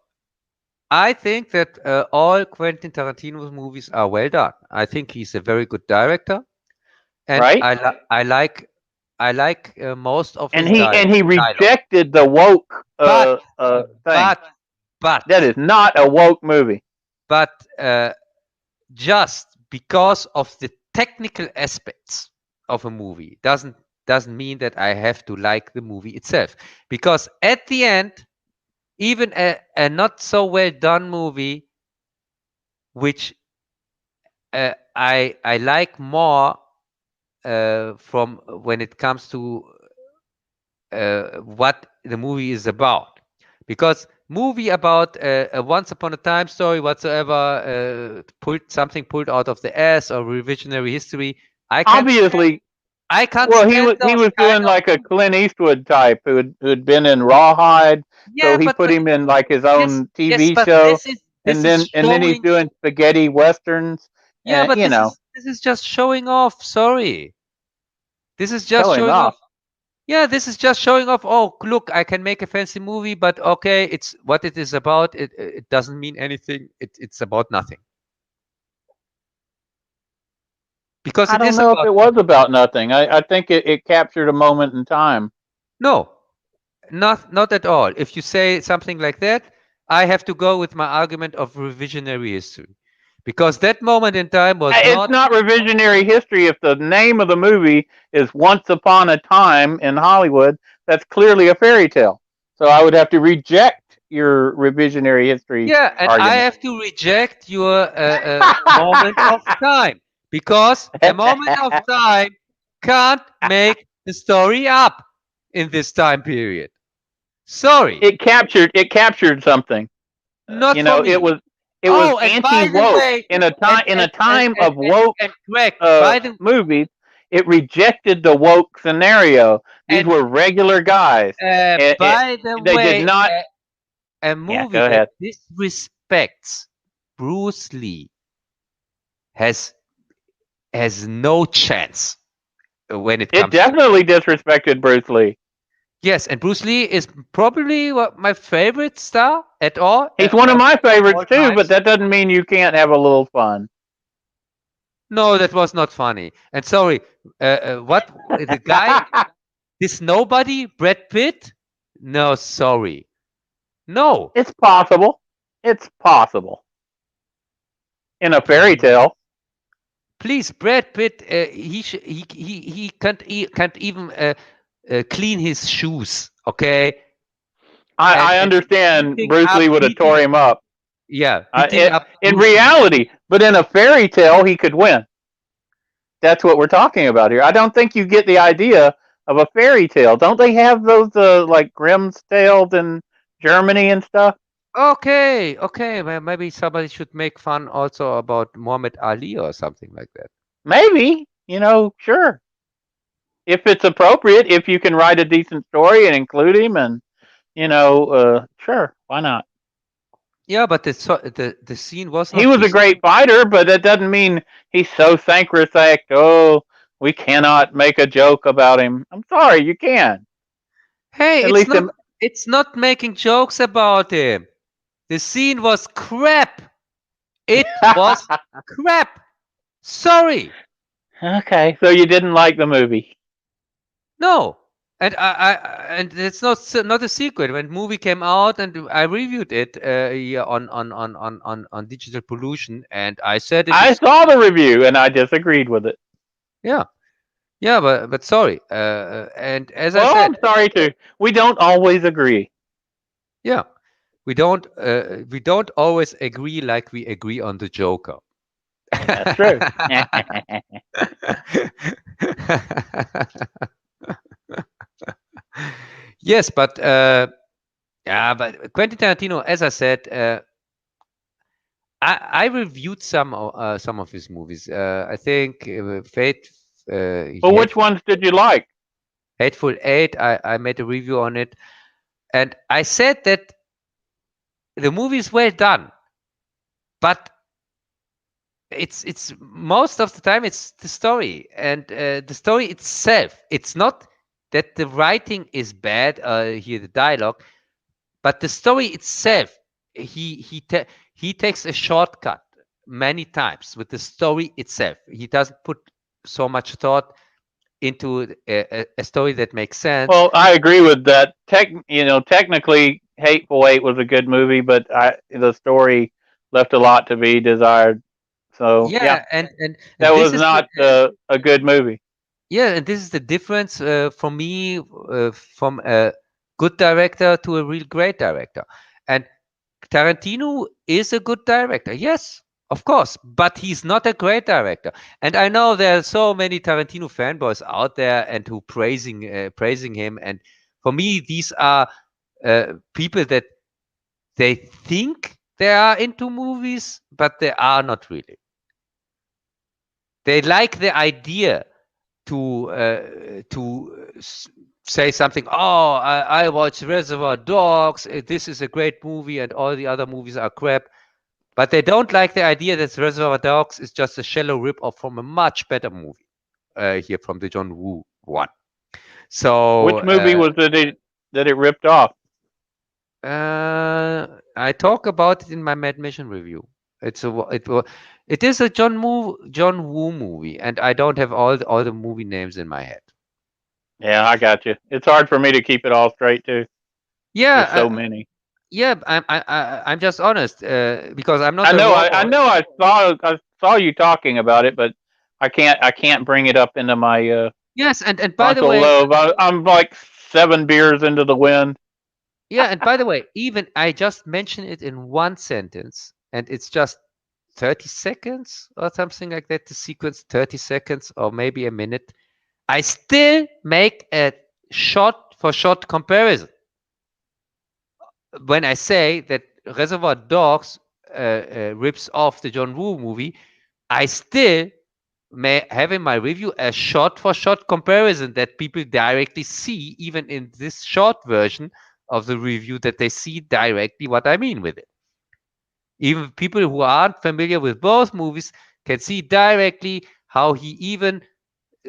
I think that all Quentin Tarantino's movies are well done. I think he's a very good director, and Right? I like most of And his he dialogue. rejected the woke But thing. but but That is not a woke movie. but just because of the technical aspects of a movie doesn't mean that I have to like the movie itself. Because at the end, even a not so well done movie, which I like more from when it comes to what the movie is about. Because movie about a once upon a time story whatsoever, pulled out of the ass or revisionary history, I can't stand. Obviously, I can't well, stand he those was kind doing of like a movies. Clint Eastwood type who'd been in Rawhide, so Yeah, he put but him in like his yes, own yes, TV but show, this is and this is then he's showing. doing spaghetti westerns. Yeah, but You know, this is just showing off. Sorry, this is just showing showing off. off. Yeah, this is just showing off. Oh, look, I can make a fancy movie, but okay, it's what it is about. It doesn't mean anything. It's about nothing because I it don't is know if about it was about nothing. I think it captured a moment in time. no, not at all. If you say something like that, I have to go with my argument of revisionary history, because that moment in time was It's not. not revisionary history if the name of the movie is Once Upon a Time in Hollywood. That's clearly a fairy tale. So I would have to reject your revisionary history Yeah, and I argument. have to reject your moment of time, because a moment of time can't make the story up in this time period. Sorry, it captured something. not You for know, me. it was Oh, and anti by the woke way, in a time in a time of woke and Greg, by the movies. It rejected the woke scenario. These and were regular guys. by the They did way, not. a Yeah, movie go that ahead. disrespects Bruce Lee has no chance when it It comes to. definitely disrespected Bruce Lee. Yes, and Bruce Lee is probably my favorite star at all He's one of my of all favorites too, but times. that doesn't mean you can't have a little fun. No, that was not funny. And sorry, what the guy, this nobody, Brad Pitt? No, sorry, no. It's possible. It's possible. In a fairy Please, tale. please, Brad Pitt. He can't even clean his shoes. Okay, I and understand Bruce Lee would have tore him up. beating up In Bruce Lee. reality, but in a fairy tale, he could win. That's what we're talking about here. I don't think you get the idea of a fairy tale. Don't they have those like Grimm's tales in Germany and stuff? Okay, okay. Maybe somebody should make fun also about Muhammad Ali or something like that. Maybe, sure. If it's appropriate, if you can write a decent story and include him, and sure, why not? Yeah, but the scene was He not was a this. great fighter, but that doesn't mean he's so sacrosanct. Oh, we cannot make a joke about him. I'm sorry, you can. Hey, At least in, it's not making jokes about him. The scene was crap. It was crap. Sorry. okay, so you didn't like the movie. No. And and it's not a secret. When the movie came out and I reviewed it here on digital pollution, and I said it I is. saw the review and I disagreed with it. Yeah. Yeah, but sorry. And as I Well, said, I'm sorry too. We don't always agree. yeah, we don't always agree like we agree on the Joker. That's true. Yes, but yeah, but Quentin Tarantino, as I said, I reviewed some of his movies. I think Well, which ones did you like? Hateful Eight. I made a review on it, and I said that the movie is well done, but it's most of the time it's the story, and the story itself. It's not that the writing is bad, here the dialogue, but the story itself. He takes a shortcut many times with the story itself. He doesn't put so much thought into a story that makes sense. Well, I agree with that. Technically, Hateful Eight was a good movie, but the story left a lot to be desired. So, yeah, Yeah, and that this was is the not a good movie. yeah, and this is the difference for me from a good director to a real great director. And Tarantino is a good director, yes, of course, but he's not a great director. And I know there are so many Tarantino fanboys out there and who praising him. And for me, these are people that they think they are into movies, but they are not really. They like the idea to say something. Oh, I watched Reservoir Dogs. This is a great movie, and all the other movies are crap. But they don't like the idea that Reservoir Dogs is just a shallow rip-off from a much better movie here from the John Woo one. So Which movie was it ripped off? I talk about it in my Mad Mission review. It is a John Woo movie, and I don't have all the movie names in my head. Yeah, I got you. It's hard for me to keep it all straight too. Yeah, There's so many. yeah. I'm just honest because I'm not I a know. I robot. know. I saw you talking about it, but I can't bring it up into my Yes, and by the frontal way, lobe. I'm like 7 beers into the wind. yeah, and by the way, even I just mentioned it in one sentence, and it's just 30 seconds or something like that. The sequence 30 seconds or maybe a minute. I still make a shot for shot comparison when I say that Reservoir Dogs rips off the John Woo movie. I still may have in my review a shot for shot comparison that people directly see, even in this short version of the review, that they see directly what I mean with it. Even people who aren't familiar with both movies can see directly how he even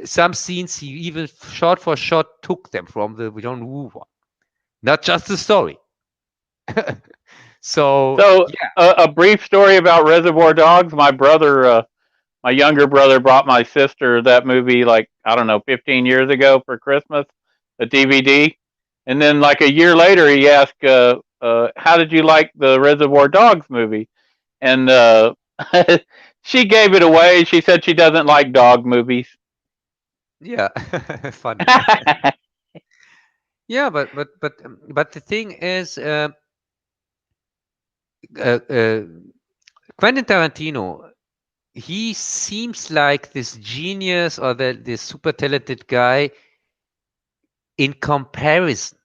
some scenes he even shot for shot took them from the John Woo one, not just the story. So So yeah, a brief story about Reservoir Dogs. My younger brother brought my sister that movie like I don't know 15 years ago for Christmas, a DVD, and then like a year later he asked, "How did you like the Reservoir Dogs movie?" And she gave it away. She said she doesn't like dog movies. yeah, funny. Yeah, but the thing is, uh, Quentin Tarantino, he seems like this genius or this super talented guy in comparison.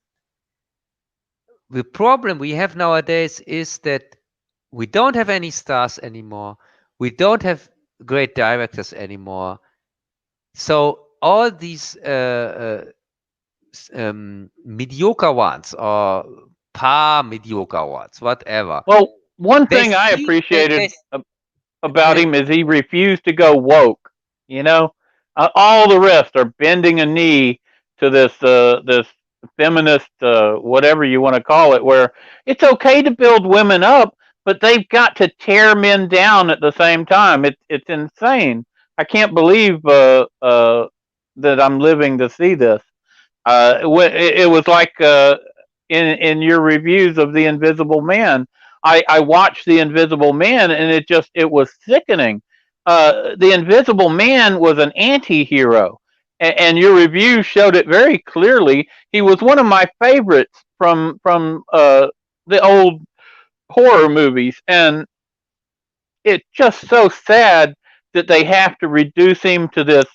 The problem we have nowadays is that we don't have any stars anymore. We don't have great directors anymore. So all these mediocre ones or par mediocre ones, whatever, Well, one they thing I see appreciated about they him is he refused to go woke. You know, all the rest are bending a knee to this feminist whatever you want to call it, where it's okay to build women up, but they've got to tear men down at the same time. It's insane. I can't believe that I'm living to see this. It was like in your reviews of the Invisible Man. I watched the Invisible Man, and it was sickening. The Invisible Man was an anti-hero, and your review showed it very clearly. He was one of my favorites from the old horror movies, and it's just so sad that they have to reduce him to this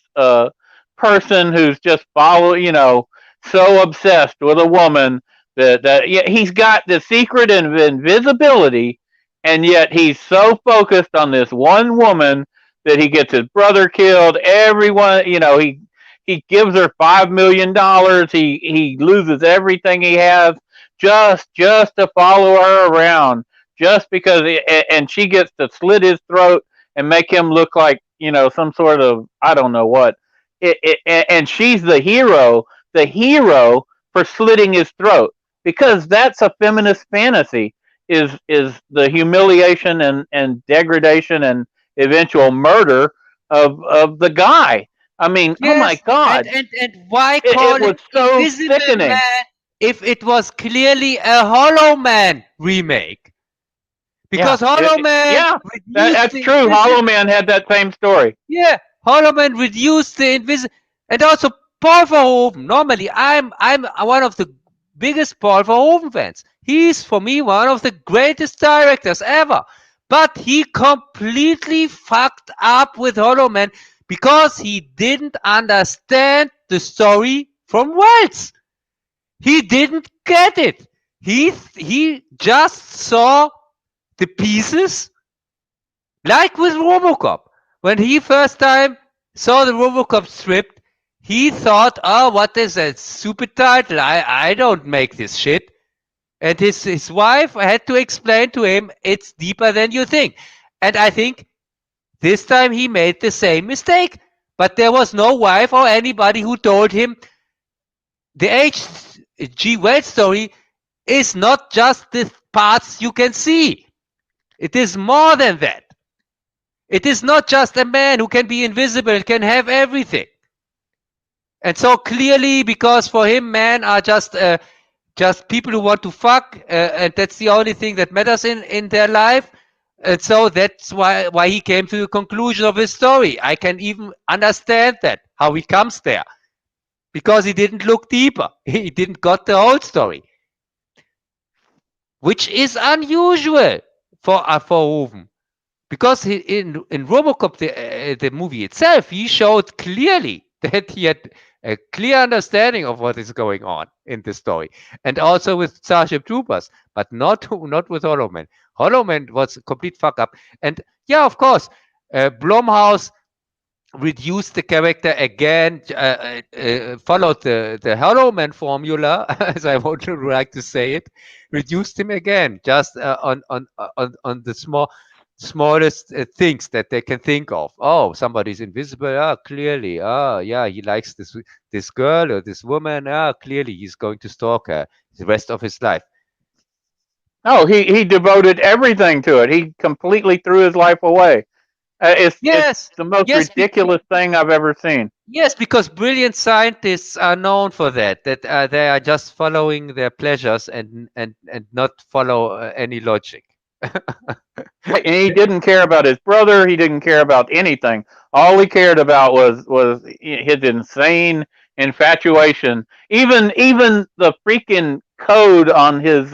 person who's just so obsessed with a woman that yeah, he's got the secret of invisibility, and yet he's so focused on this one woman that he gets his brother killed. Everyone, he gives her $5 million. He loses everything he has just to follow her around, just because, and she gets to slit his throat and make him look like some sort of I don't know what. And she's the hero for slitting his throat, because that's a feminist fantasy. Is the humiliation and degradation and eventual murder of the guy. I mean, oh my yes, and God, and and why it call it was so Invisible sickening. Man if it was clearly a Hollow Man remake? Yeah, Because Hollow Man yeah, reduced that's the true. Hollow Man had that same story. yeah, Hollow Man reduced the invisible, and also Paul Verhoeven. Normally, I'm one of the biggest Paul Verhoeven fans. He's for me one of the greatest directors ever. But he completely fucked up with Hollow Man because he didn't understand the story from Wells. He didn't get it. He just saw the pieces like with RoboCop. When he first time saw the RoboCop script, he thought, "Oh, what is that stupid title? I don't make this shit." And his wife had to explain to him it's deeper than you think. And I think this time he made the same mistake. But there was no wife or anybody who told him the H.G. Wells story is not just the parts you can see. It is more than that. It is not just a man who can be invisible, can have everything. And so clearly, because for him, men are just people who want to fuck, and that's the only thing that matters in their life. And so that's why he came to the conclusion of his story. I can even understand that how he comes there because he didn't look deeper. He didn't got the whole story, which is unusual for Hoven. Because in RoboCop, the movie itself, he showed clearly that he had a clear understanding of what is going on in the story, and also with Starship Troopers, but not with Hollow Man. Hollow Man was a complete fuck up, and yeah, of course, Blumhouse reduced the character again, followed the Hollow Man formula, as I would like to say it, reduced him again, just on the smallest things that they can think of. Oh, somebody's invisible. Ah, clearly. Ah, yeah, he likes this girl or this woman. Ah, clearly, he's going to stalk her the rest of his life. No, he devoted everything to it. He completely threw his life away. It's Yes, the most yes, ridiculous thing I've ever seen. yes, because brilliant scientists are known for that. That they are just following their pleasures and not follow any logic. Right, and he didn't care about his brother. He didn't care about anything. All he cared about was his insane infatuation. Even the freaking code on his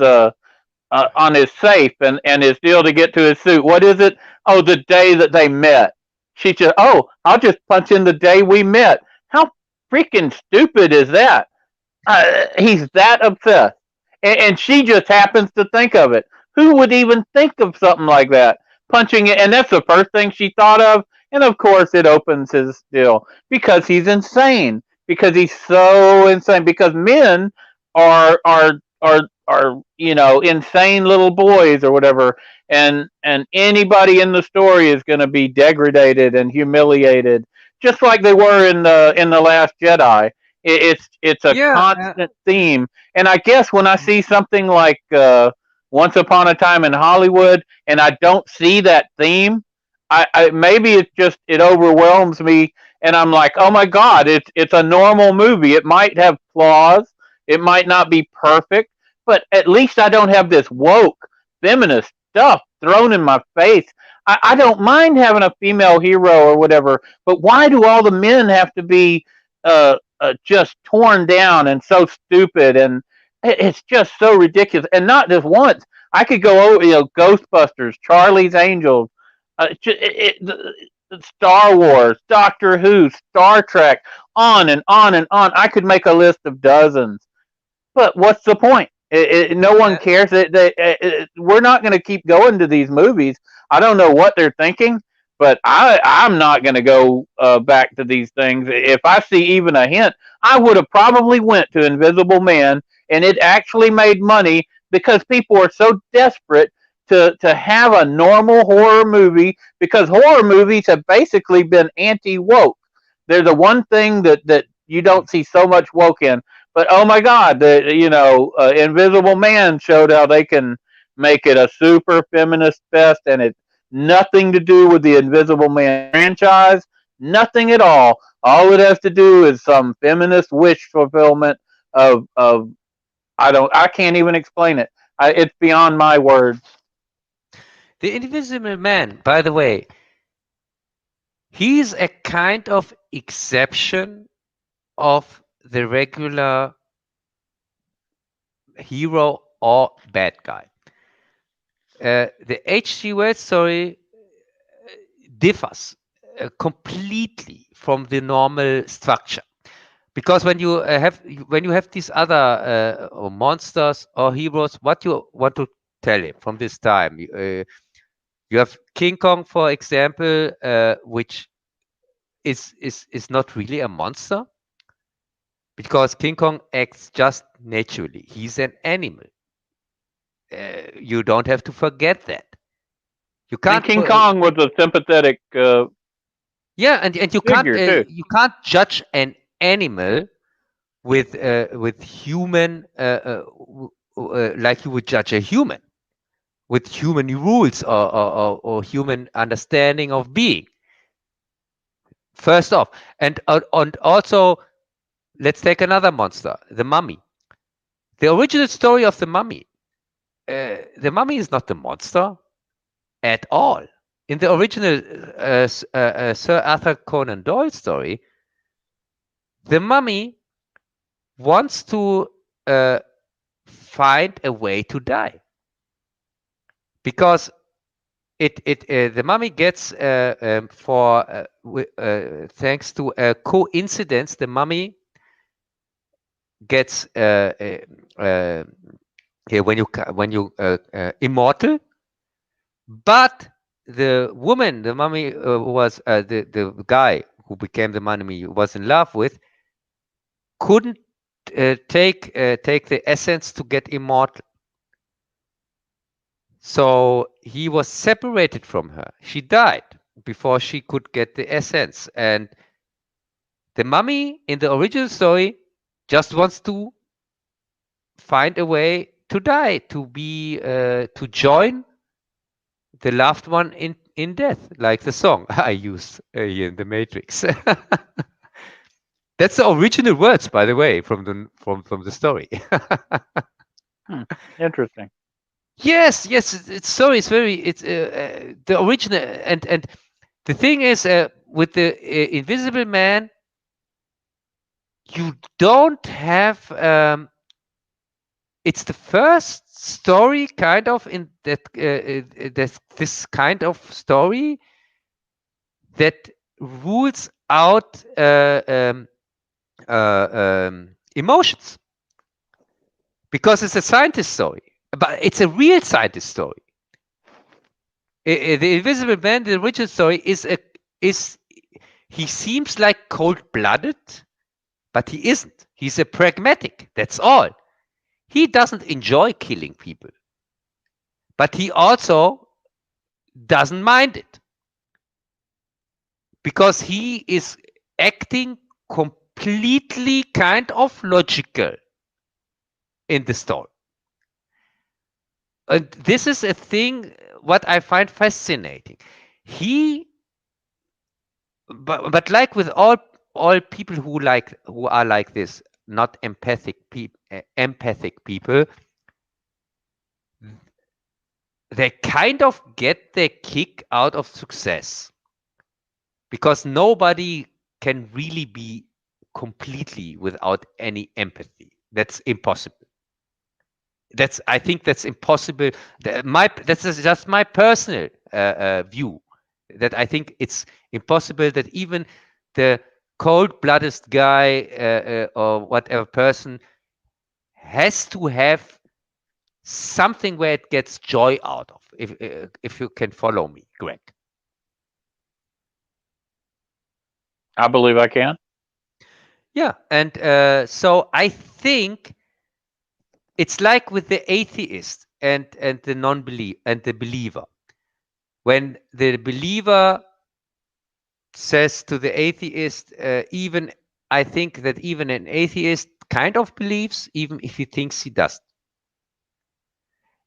safe and his deal to get to his suit. What is it? Oh, the day that they met. She just, oh, I'll just punch in the day we met. How freaking stupid is that? He's that obsessed, and she just happens to think of it. Who would even think of something like that? Punching it, and that's the first thing she thought of. And of course, it opens his deal because he's insane. Because he's so insane. Because men are insane little boys or whatever, and anybody in the story is going to be degraded and humiliated, just like they were in the Last Jedi. It's a Yeah, constant theme, and I guess when I see something like Once Upon a Time in Hollywood, and I don't see that theme, I maybe it overwhelms me, and I'm like, oh my god, it's a normal movie. It might have flaws, it might not be perfect, but at least I don't have this woke feminist stuff thrown in my face. I don't mind having a female hero or whatever, but why do all the men have to be just torn down and so stupid, and it's just so ridiculous. And not just once. I could go over, Ghostbusters, Charlie's Angels, Star Wars, Doctor Who, Star Trek, on and on and on. I could make a list of dozens. But what's the point? No one yeah, cares. We're not going to keep going to these movies. I don't know what they're thinking, but I'm not going to go back to these things. If I see even a hint, I would have probably went to Invisible Man, and it actually made money because people are so desperate to have a normal horror movie, because horror movies have basically been anti woke. They're the one thing that you don't see so much woke in. But oh my God, Invisible Man showed how they can make it a super feminist fest, and it's nothing to do with the Invisible Man franchise, nothing at all. All it has to do is some feminist wish fulfillment of I can't even explain it. It's beyond my words. the Invisible Man. By the way, he's a kind of exception of the regular hero or bad guy. The H.G. Wells story differs completely from the normal structure, because when you have these other or monsters or heroes, what you want to tell him from this time, you have King Kong, for example, which is not really a monster because King Kong acts just naturally. He's an animal. You don't have to forget that. You And can't King put, Kong was a sympathetic yeah, and figure too. you can't judge an animal with human like you would judge a human with human rules or human understanding of being. First off, and also let's take another monster, the mummy. The original story of the mummy is not the monster at all. In the original Sir Arthur Conan Doyle story, the mummy wants to uh, find a way to die because the mummy gets for thanks to a coincidence, the mummy gets here when you immortal, but the woman, the mummy was the guy who became the mummy was in love with, couldn't take the essence to get immortal. So he was separated from her. She died before she could get the essence. And the mummy in the original story just wants to find a way to die, to join the loved one in death, like the song I use here in the Matrix. That's the original words, by the way, from the story. Hmm. Interesting. Yes, yes, it's sorry, it's very it's the original, and the thing is with the Invisible Man, you don't have it's the first story kind of in that this kind of story that rules out emotions because it's a scientist story, but it's a real scientist story. The Invisible Man, the original story, is he seems like cold-blooded, but he isn't. He's a pragmatic. That's all. He doesn't enjoy killing people, but he also doesn't mind it because he is acting completely kind of logical in the story. And this is a thing what I find fascinating. He but like with all people who are like this, not empathic people, they kind of get their kick out of success because nobody can really be completely without any empathy. That's impossible. I think that's impossible. That's just my personal view, that I think it's impossible that even the cold-blooded guy or whatever person has to have something where it gets joy out of. If you can follow me, Greg. I believe I can. Yeah, and so I think it's like with the atheist and the non-believer and the believer. When the believer says to the atheist, even I think that even an atheist kind of believes, even if he thinks he doesn't.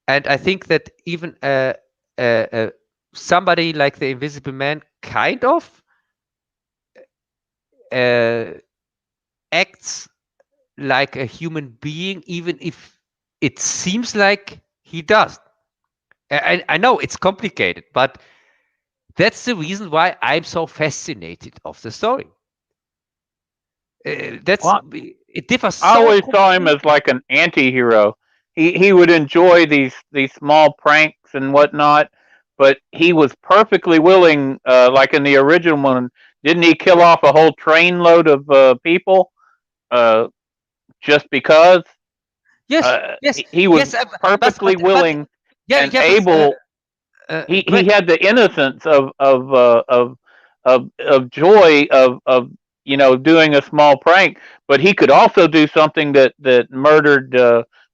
And I think that even somebody like the Invisible Man kind of uh, acts like a human being, even if it seems like he does. I know it's complicated, but that's the reason why I'm so fascinated of the story. That's Well, it differs I so always saw him as completely. like an anti-hero. He would enjoy these small pranks and whatnot, but he was perfectly willing. Like in the original one, didn't he kill off a whole trainload of people uh, just because? Yes, yes, He was yes, perfectly but willing yeah, and yeah, but able. He Greg, had the innocence of joy of doing a small prank, but he could also do something that murdered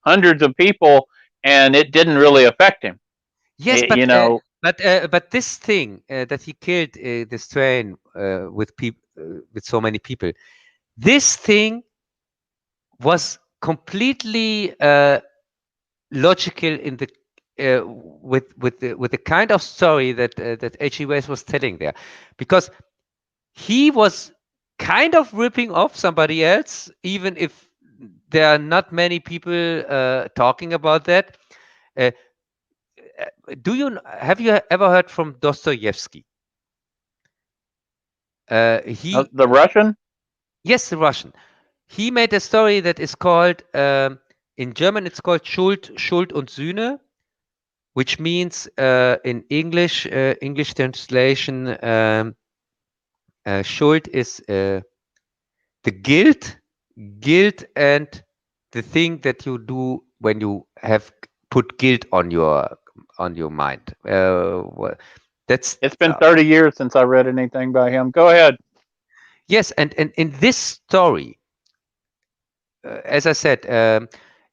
hundreds of people, and it didn't really affect him. Yes, You know, but this thing that he killed this train with so many people, this thing was completely logical in the with the kind of story that H.G. Wells was telling there, because he was kind of ripping off somebody else, even if there are not many people talking about that. Uh, have you ever heard from Dostoevsky? He the Russian. Yes, the Russian. He made a story that is called in German it's called Schuld und Sühne, which means in English translation, Schuld is the guilt and the thing that you do when you have put guilt on your mind. That's It's been 30 years since I read anything by him. Go ahead. yes, and in this story, as I said,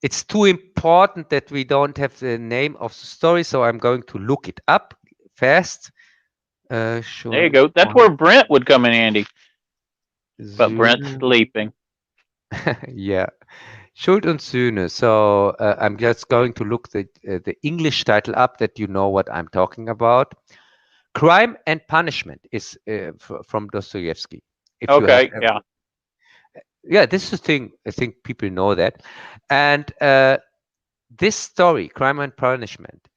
it's too important that we don't have the name of the story, so I'm going to look it up fast. There you Schuld go. That's und where Brent would come in handy, but Brent's Sühne. sleeping. Yeah, Schuld und Sühne. So I'm just going to look the English title up that you know what I'm talking about. Crime and Punishment is from Dostoevsky. If you have Okay, ever, yeah. yeah, this is the thing. I think people know that, and this story, Crime and Punishment.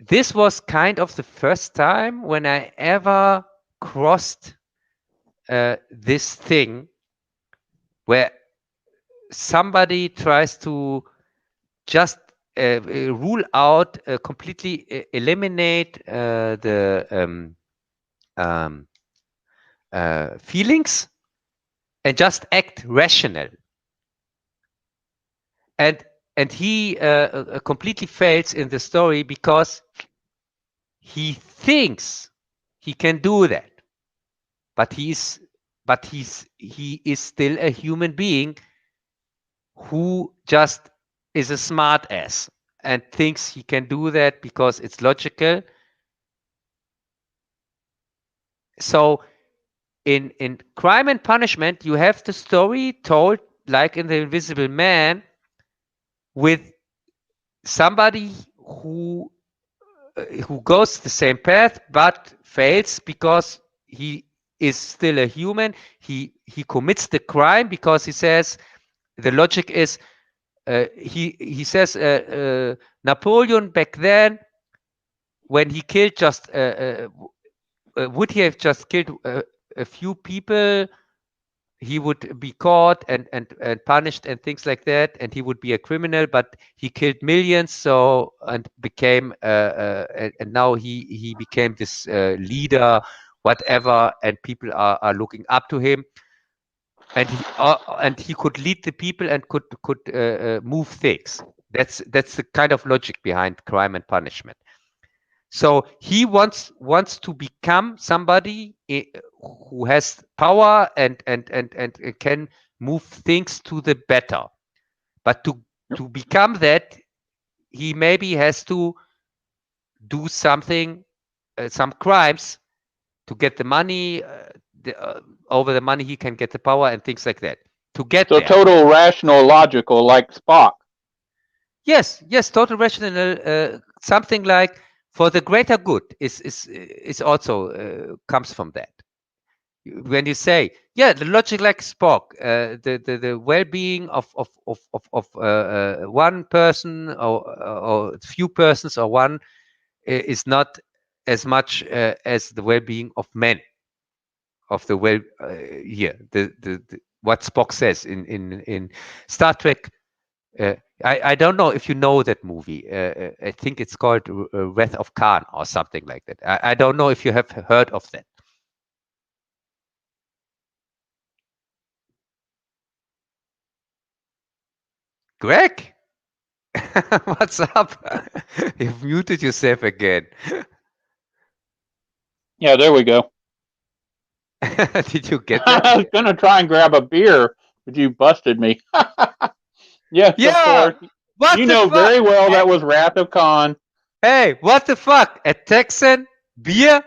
This was kind of the first time when I ever crossed this thing where somebody tries to just rule out, completely eliminate the um, feelings and just act rational. And and he completely fails in the story because he thinks he can do that, but he is still a human being who just is a smart ass and thinks he can do that because it's logical. So in Crime and Punishment, you have the story told like in The Invisible Man with somebody who goes the same path but fails because he is still a human. He commits the crime because he says the logic is he says Napoleon back then when he killed just would he have just killed a few people, he would be caught and punished and things like that, and he would be a criminal, but he killed millions, so and became and now he became this leader, whatever, and people are looking up to him, and he could lead the people and could move things. That's the kind of logic behind Crime and Punishment. So he wants to become somebody who has power and can move things to the better. But to become that, he maybe has to do something, some crimes to get the money. Over the money, he can get the power and things like that. To get So there, total rational logical like Spock. yes, total rational. Something like for the greater good is also comes from that. When you say, yeah, the logic like Spock, the well-being of one person or few persons or one is not as much as the well-being of men, of the well here the what Spock says in Star Trek. uh, I don't know if you know that movie. I think it's called Wrath of Khan or something like that. I don't know if you have heard of that. Greg, what's up? You've muted yourself again. Yeah, there we go. Did you get that? I was gonna try and grab a beer, but you busted me. Yes, of Yeah, course. What You the know fuck? very well that was Wrath of Khan. Hey, what the fuck? A Texan beer?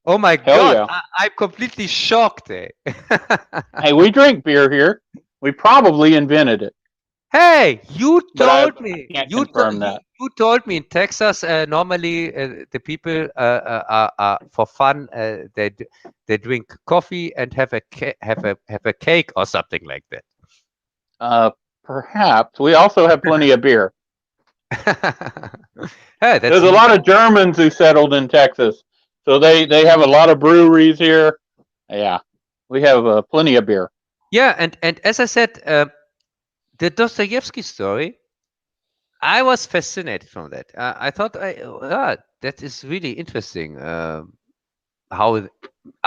Oh my Hell god, yeah. I'm completely shocked. Eh? Hey, we drink beer here. We probably invented it, Hey, you but I told me. can't confirm that. You told me in Texas normally the people for fun they drink coffee and have a cake or something like Uh, Perhaps we also have plenty of beer. that. Hey, that's There's a lot of Germans who settled in Texas, so they have a lot of breweries here. Yeah, we have plenty of beer. yeah, and as I said, the Dostoevsky story. I was fascinated from that. I thought that is really interesting. How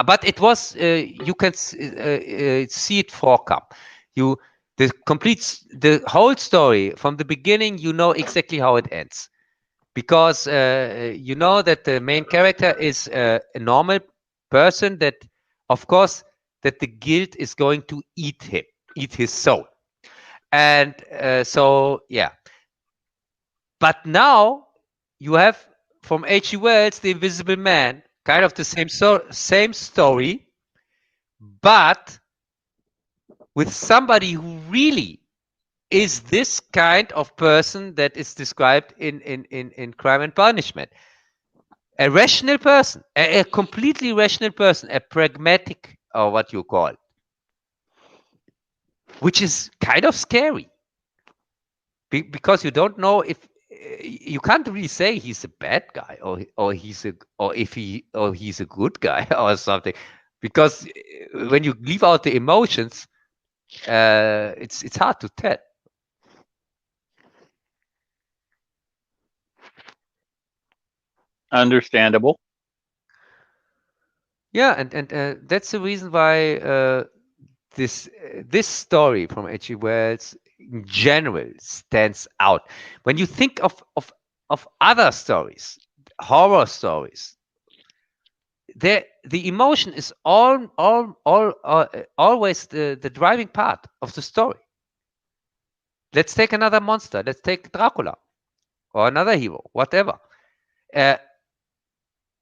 but it was you can see it forecome you the whole story from the beginning, you know exactly how it ends, because you know that the main character is a normal person, that of course that the guilt is going to eat his soul, and so yeah, but now you have from H.G. Wells the Invisible Man, kind of the same story, but with somebody who really is this kind of person that is described in Crime and Punishment. A rational person, a completely rational person, a pragmatic, or what you call, which is kind of scary because you don't know if you can't really say he's a bad guy or he's a or if he or he's a good guy or something, because when you leave out the emotions, it's hard to tell. Understandable. Yeah, and that's the reason why this story from H.G. Wells in general stands out. When you think of other stories, horror stories, the emotion is always the driving part of the story. Let's take another monster. Let's take Dracula or another hero, whatever. Uh,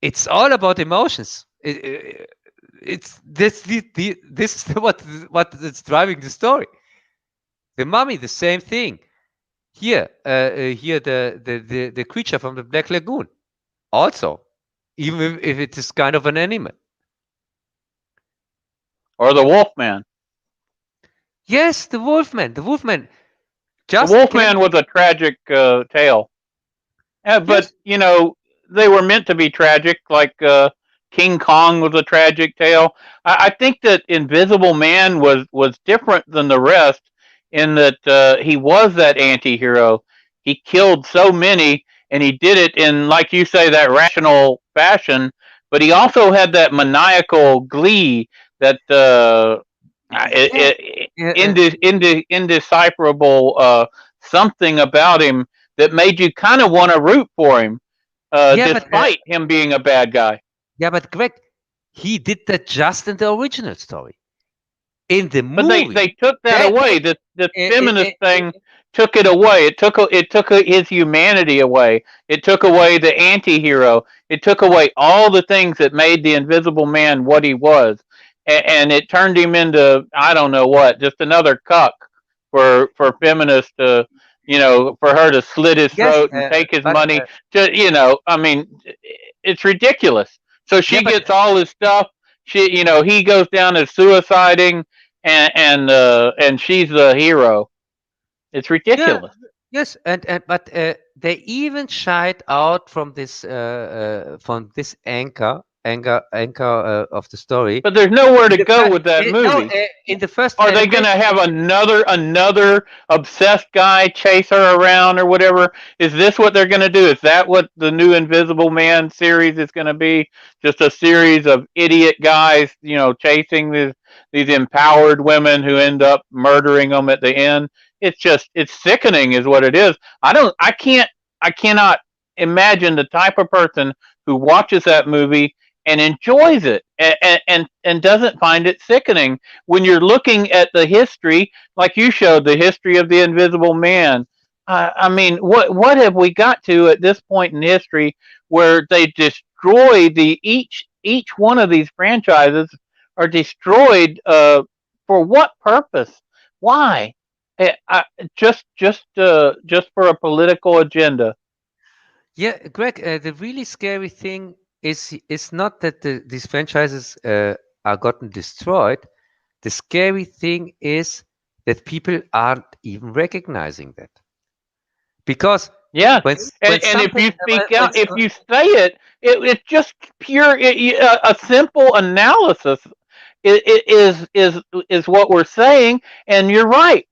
it's all about emotions. It's this is what is driving the story. The mummy, the same thing. Here the creature from the Black Lagoon, also, even if it is kind of an animal. Or the Wolfman. Yes, the Wolfman. The Wolfman The just came. Wolfman was a tragic tale. But Yes, they were meant to be tragic. Like King Kong was a tragic tale. I think that Invisible Man was different than the rest in that he was that anti-hero. He killed so many, and he did it in, like you say, that rational fashion. But he also had that maniacal glee, that yeah, indecipherable something about him that made you kind of want to root for him, yeah, despite him being a bad guy. Greg, he did that just in the original story. In the But movie, they took that away. The eh, eh, feminist eh, thing took it away. It took his humanity away. It took away the anti-hero. It took away all the things that made the Invisible Man what he was, and it turned him into, I don't know what, just another cuck for feminists to, for her to slit his yes, throat and take his but money. To, I mean, it's ridiculous. So yeah, she gets all his stuff. He goes down as suiciding, and she's the hero. It's yeah, ridiculous. yes, and but they even shied out from this anchor of the story. But there's nowhere In to the go first, with that no, movie. in the first Are they going to animation. have another obsessed guy chase her around or whatever? Is this what they're going to do? Is that what the new Invisible Man series is going to be? Just a series of idiot guys, chasing these empowered women who end up murdering them at the end? It's sickening, is what it is. I cannot imagine the type of person who watches that movie and enjoys it, and doesn't find it sickening when you're looking at the history, like you showed the history of the Invisible Man. I mean, what have we got to at this point in history where they destroy each one of these franchises are destroyed for what purpose? Why? Just for a political agenda. Yeah, Greg, the really scary thing is not that these franchises are gotten destroyed. The scary thing is that people aren't even recognizing that. Because Yes, when and if something you speak when, out, if you say it's just pure. A simple analysis is what we're saying, and you're right.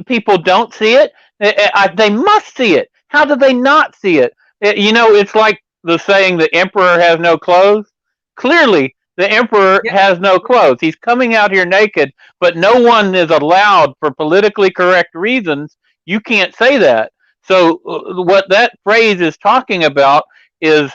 People don't see it. They must see it. How do they not see it? It's like the saying, "The emperor has no clothes." Clearly, the emperor yeah, has no clothes. He's coming out here naked, but no one is allowed for politically correct reasons. You can't say that. So what that phrase is talking about is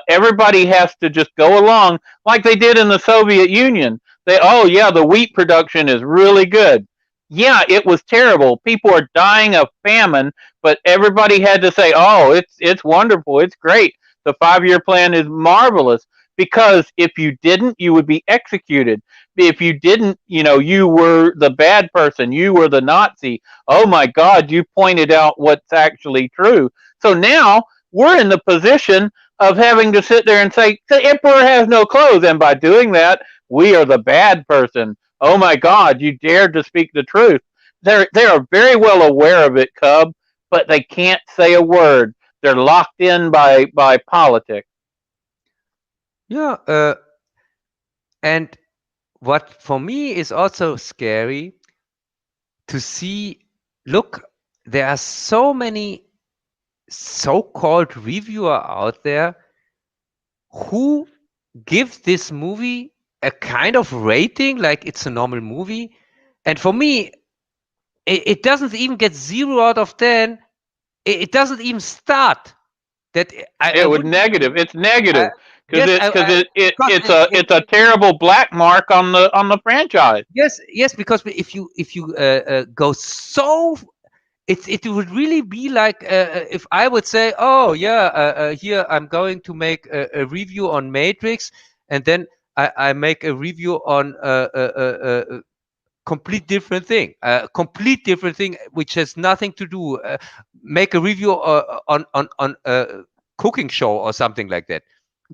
everybody has to just go along like they did in the Soviet Union. Oh yeah, the wheat production is really good. Yeah, it was terrible. People are dying of famine, but everybody had to say, "Oh, it's wonderful. It's great. The 5-year plan is marvelous." Because if you didn't, you would be executed. If you didn't, you were the bad person. You were the Nazi. Oh my God, you pointed out what's actually true. So now we're in the position of having to sit there and say, the emperor has no clothes. And by doing that, we are the bad person. Oh my God, you dared to speak the truth. They are very well aware of it, Cub, but they can't say a word. They're locked in by politics. yeah, and what for me is also scary to see. Look, there are so many so-called reviewer out there who give this movie a kind of rating like it's a normal movie, and for me it doesn't even get 0 out of 10. It doesn't even start that. I It was wouldn't even negative. It's negative because yes because it's a terrible black mark on the franchise. yes, because if you go so, it would really be like if I would say, oh yeah, here I'm going to make a review on Matrix, and then I make a review on a complete different thing which has nothing to do. Make a review on a cooking show or something like that.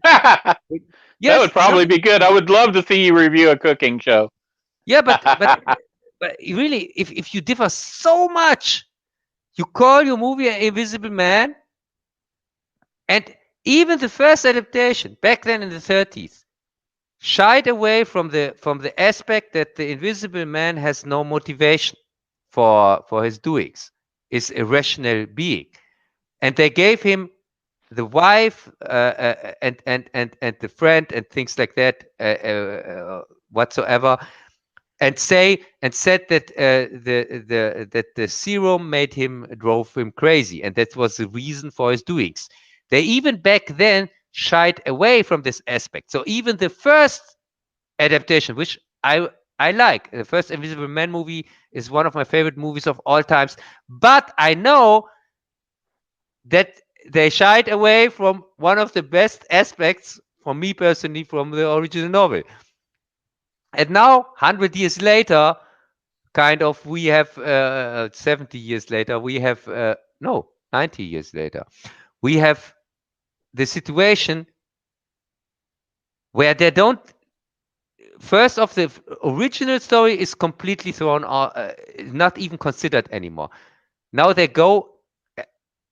That would Yes, probably be good. I would love to see you review a cooking show. yeah, but really, if you differ so much, you call your movie Invisible Man. And even the first adaptation back then in the 30s shied away from the aspect that the Invisible Man has no motivation for his doings, is a rational being, and they gave him the wife and the friend and things like that whatsoever, and said that the serum made him drove him crazy, and that was the reason for his doings. They even back then shied away from this aspect. So even the first adaptation, which I like, the first Invisible Man movie is one of my favorite movies of all times, but I know that they shied away from one of the best aspects for me personally from the original novel. And now 100 years later, kind of, we have 70 years later, we have no 90 years later, we have the situation where they don't, first of the original story is completely thrown out, not even considered anymore. Now they go,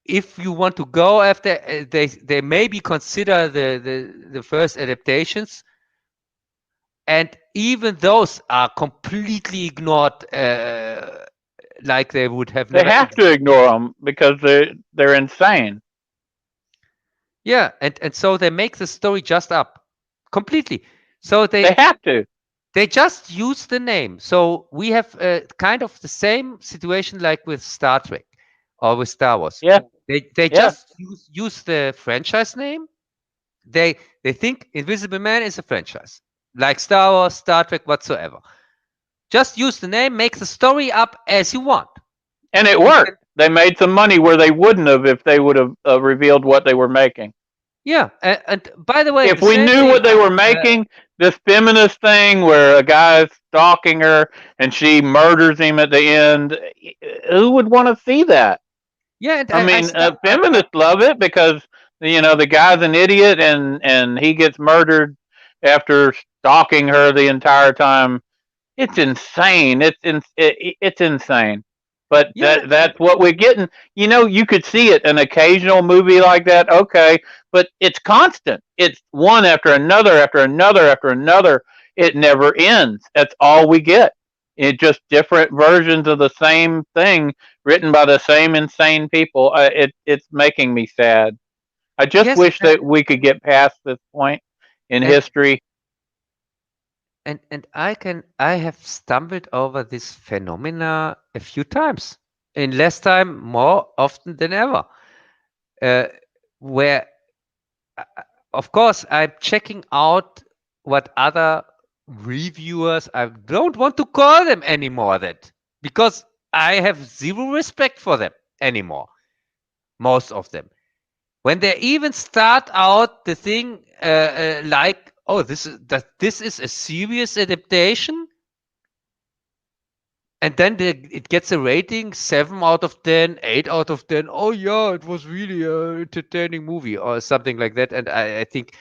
if you want to go after, they maybe consider the first adaptations, and even those are completely ignored, like they would have They never have to ignore them because they're insane. yeah, and so they make the story just up completely. So They have to. they just use the name. So we have kind of the same situation like with Star Trek or with Star Wars. Yeah, They yeah. just use the franchise name. They think Invisible Man is a franchise, like Star Wars, Star Trek, whatsoever. Just use the name, make the story up as you want. And it You can worked. They made some money where they wouldn't have if they would have revealed what they were making. Yeah, and by the way, If the we same knew thing. what they were making, this feminist thing where a guy's stalking her and she murders him at the end, who would want to see that? Yeah, and I mean, feminists love it because the guy's an idiot and he gets murdered after stalking her the entire time. It's insane. It's insane. But yeah, that's what we're getting. You could see it an occasional movie like that, okay, but it's constant. It's one after another after another after another. It never ends. That's all we get. It's just different versions of the same thing written by the same insane people. It's making me sad. I just yes, wish that we could get past this point in and history. I have stumbled over this phenomena a few times, in less time, more often than ever. Uh, where, uh, of course, I'm checking out what other reviewers. I don't want to call them anymore that, because I have zero respect for them anymore. Most of them, when they even start out the thing like, oh, this is a serious adaptation, and then it gets a rating 7 out of 10, 8 out of 10. Oh yeah, it was really a entertaining movie or something like that. And I think,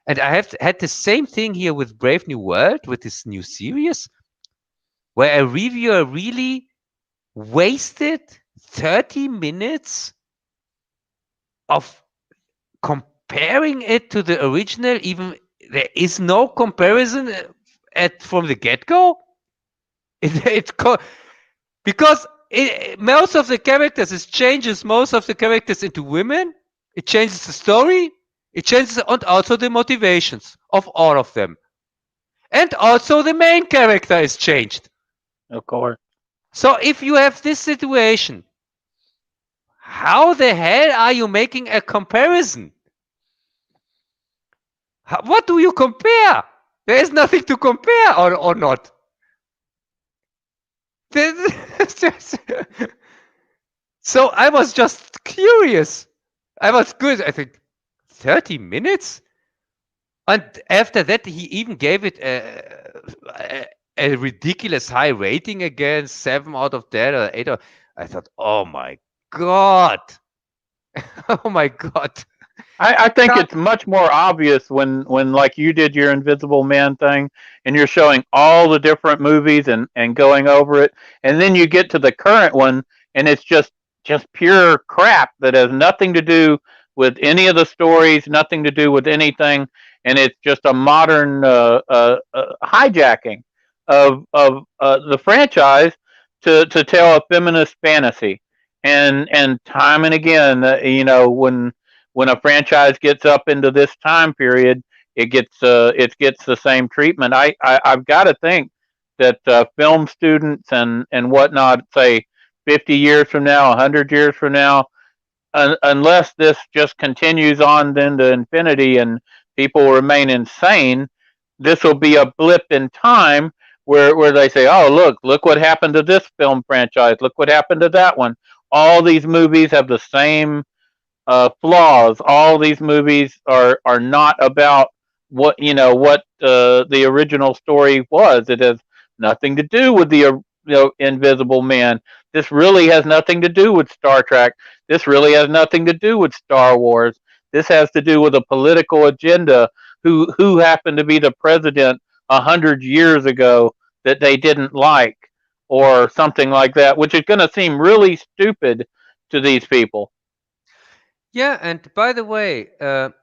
and I have had the same thing here with Brave New World, with this new series, where a reviewer really wasted 30 minutes of comparing it to the original. Even there is no comparison at from the get-go. It because most of the characters, it changes most of the characters into women. It changes the story. It changes, and also the motivations of all of them. And also the main character is changed. Of course. So if you have this situation, how the hell are you making a comparison? What do you compare? There is nothing to compare, or not. So I was just curious. I was good. I think 30 minutes? And after that, he even gave it a ridiculous high rating again, 7 out of 10 or 8. I thought, oh my God. Oh my God. I think Now, it's much more obvious when like you did your Invisible Man thing and you're showing all the different movies and going over it, and then you get to the current one and it's just pure crap that has nothing to do with any of the stories, nothing to do with anything, and it's just a modern hijacking of the franchise to tell a feminist fantasy, and time and again, when a franchise gets up into this time period, it gets the same treatment. I've got to think that film students and whatnot, say 50 years from now, 100 years from now, unless this just continues on into infinity and people remain insane, this will be a blip in time where they say, oh, look what happened to this film franchise, look what happened to that one. All these movies have the same flaws. All these movies are not about what the original story was. It has nothing to do with the Invisible Man. This really has nothing to do with Star Trek. This really has nothing to do with Star Wars. This has to do with a political agenda. Who happened to be the president 100 years ago that they didn't like, or something like that, which is going to seem really stupid to these people. yeah, and by the way, the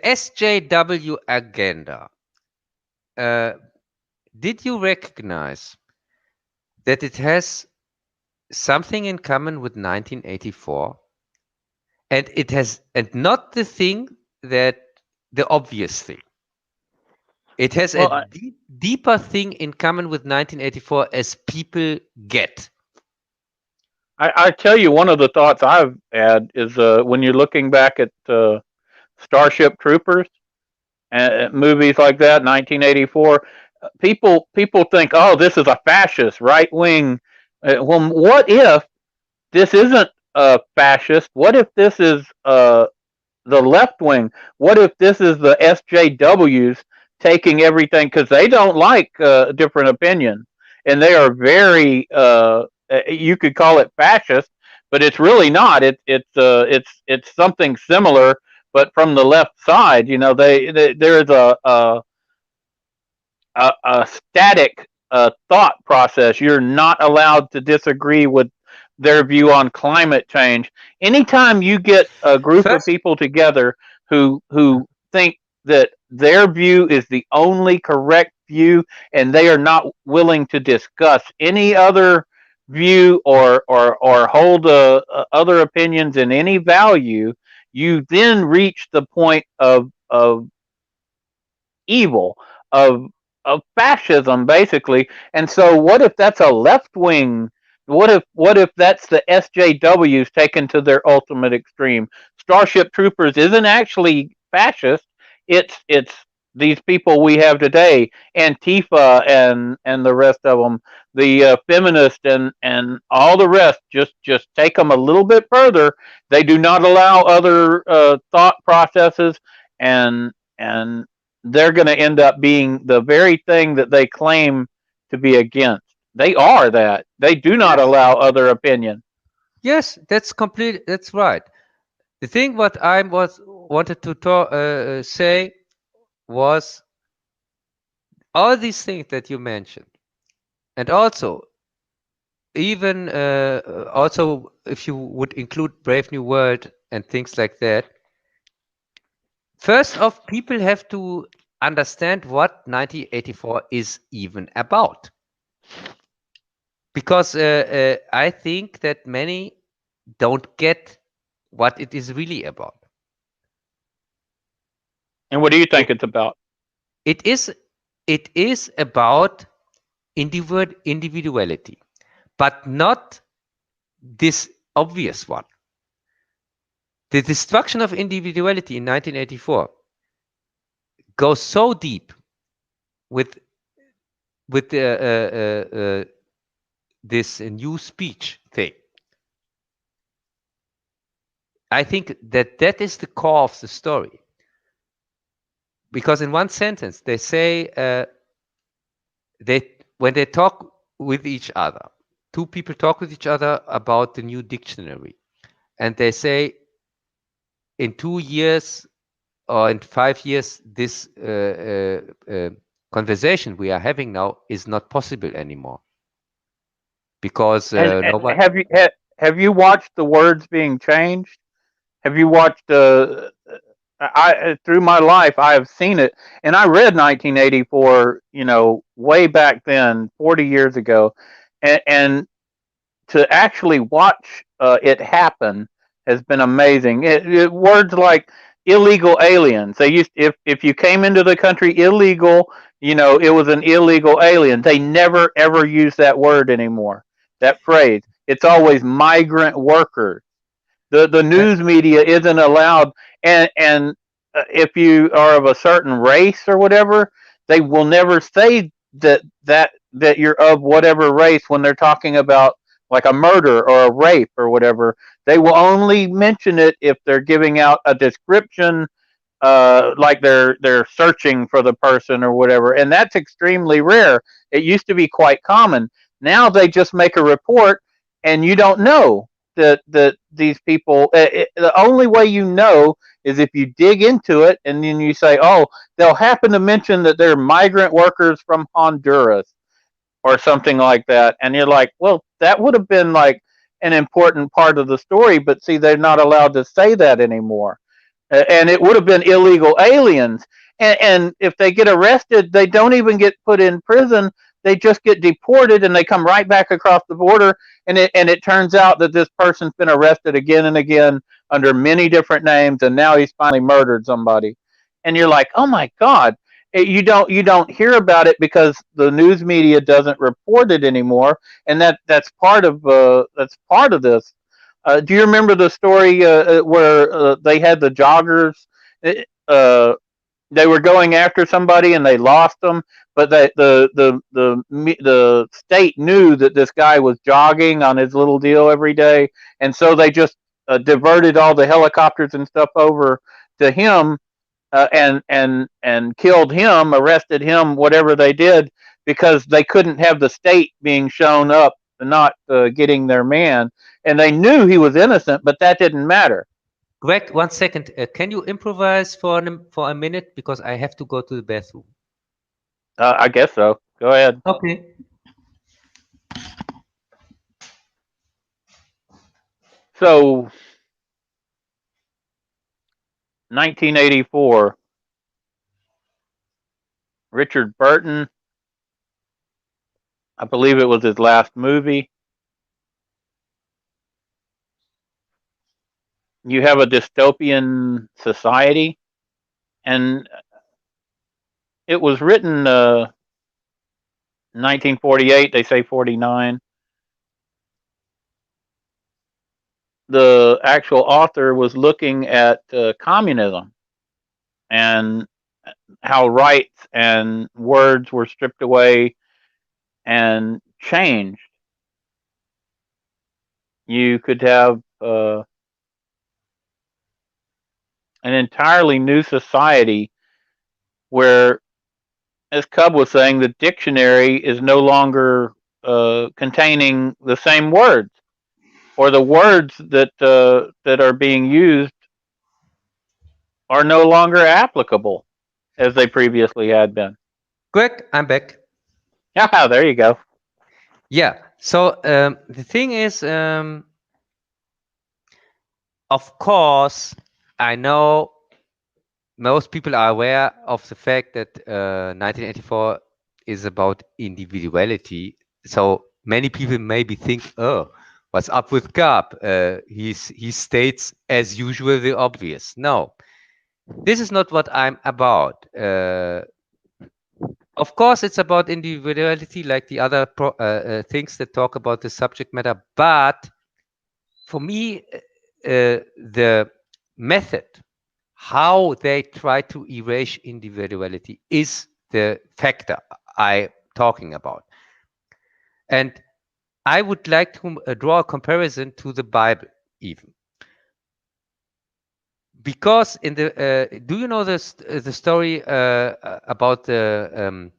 SJW agenda, uh, did you recognize that it has something in common with 1984? And it has, and not the thing that, the obvious thing. It has a Well, deeper thing in common with 1984 as people get. I tell you, one of the thoughts I've had is when you're looking back at Starship Troopers and movies like that, 1984, people think, oh, this is a fascist right wing. Well, what if this isn't fascist? What if this is the left wing? What if this is the SJWs taking everything because they don't like different opinions, and they are very you could call it fascist, but it's really not. It's something similar, but from the left side. You know, there is a static thought process. You're not allowed to disagree with their view on climate change. Anytime you get a group of First, people together who think that their view is the only correct view and they are not willing to discuss any other view or hold other opinions in any value, you then reach the point of evil of of fascism basically. And so what if that's a left wing? What if that's the SJWs taken to their ultimate extreme? Starship Troopers isn't actually fascist. It's these people we have today, Antifa and the rest of them, the feminist and all the rest. Just take them a little bit further. They do not allow other thought processes, and they're going to end up being the very thing that they claim to be against. They are that. They do not yes, allow other opinion. yes, that's complete. That's right. The thing what I was wanted to say was all these things that you mentioned, and also even also if you would include Brave New World and things like that. First off, people have to understand what 1984 is even about, because I think that many don't get what it is really about. And what do you think It it's about? it is it is about individuality, but not this obvious one. The destruction of individuality in 1984 goes so deep with with this new speech thing. I think that that is the core of the story, because in one sentence they say they when they talk with each other, two people talk with each other about the new dictionary, and they say in 2 years or in 5 years this conversation we are having now is not possible anymore because And nobody. have you watched the words being changed? Have you watched? I through my life I have seen it, and I read 1984. You know, way back then, 40 years ago, and to actually watch it happen has been amazing. Words like illegal aliens. They used if you came into the country illegal, you know, it was an illegal alien. They never ever use that word anymore. That phrase. It's always migrant workers. The uh, news media isn't allowed, and if you are of a certain race or whatever, they will never say that you're of whatever race when they're talking about like a murder or a rape or whatever. They will only mention it if they're giving out a description, like they're searching for the person or whatever, and that's extremely rare. It used to be quite common. Now they just make a report, and you don't know that these people. The only way you know is if you dig into it, and then you say, "Oh, they'll happen to mention that they're migrant workers from Honduras." Or something like that, and you're like, well, that would have been like an important part of the story, but see, they're not allowed to say that anymore. And it would have been illegal aliens. And if they get arrested, they don't even get put in prison. They just get deported, and they come right back across the border. And it turns out that this person's been arrested again and again under many different names, and now he's finally murdered somebody. And you're like, oh my god. You don't hear about it because the news media doesn't report it anymore, and that's part of this. Do you remember the story where they had the joggers? Uh, they were going after somebody and they lost them, but the state knew that this guy was jogging on his little deal every day, and so they just diverted all the helicopters and stuff over to him, and killed him, arrested him, whatever they did, because they couldn't have the state being shown up not getting their man, and they knew he was innocent, but that didn't matter. Greg, 1 second. Can you improvise for a minute because I have to go to the bathroom? I guess so. Go ahead. Okay. So, 1984, Richard Burton, I believe it was his last movie. You have a dystopian society, and it was written 1948. They say 49. The actual author was looking at communism and how rights and words were stripped away and changed. You could have an entirely new society where, as Cub was saying, the dictionary is no longer containing the same words, or the words that are being used are no longer applicable as they previously had been. Greg, I'm back. Yeah, there you go. Yeah. So the thing is, of course, I know most people are aware of the fact that 1984 is about individuality. So many people maybe think, oh, what's up with Gab? He states as usual the obvious. No, this is not what I'm about. Of course, it's about individuality, like the other things that talk about the subject matter. But for me, the method, how they try to erase individuality, is the factor I'm talking about. And I would like to draw a comparison to the Bible, even. Because in the do you know this the story about the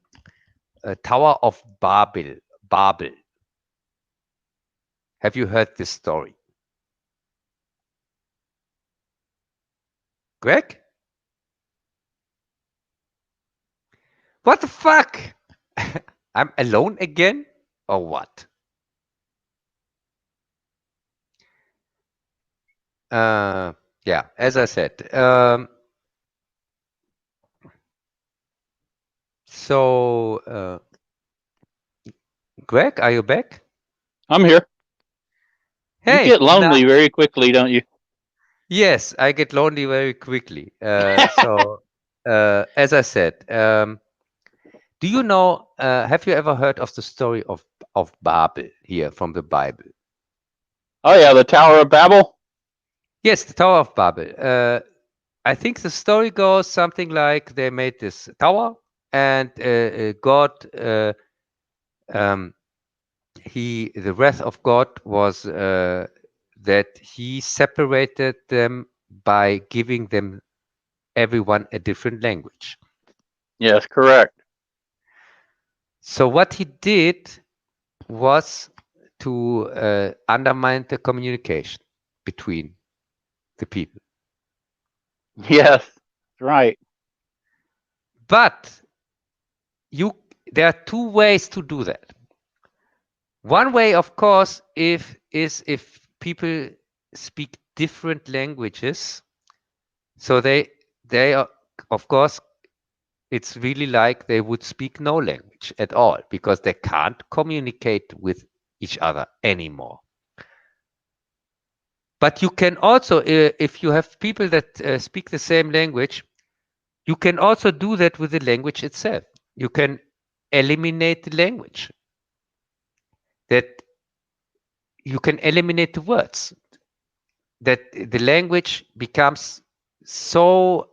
Tower of Babel? Babel. Have you heard this story, Greg? What the fuck? I'm alone again, or what? Yeah, as I said. So, Greg, are you back? I'm here. You Hey, get lonely very quickly, don't you? yes, I get lonely very quickly. As I said, do you know? Have you ever heard of the story of Babel here from the Bible? Oh yeah, the Tower of Babel. Yes, the Tower of Babel. I think the story goes something like they made this tower, and God, um, the wrath of God was that He separated them by giving them everyone a different language. Yes, correct. So what He did was to undermine the communication between the people. Yes, right. But there are two ways to do that. One way, of course, is if people speak different languages, so they are, of course, it's really like they would speak no language at all because they can't communicate with each other anymore. But you can also, if you have people that speak the same language, you can also do that with the language itself. You can eliminate the language. That you can eliminate the words. That the language becomes so.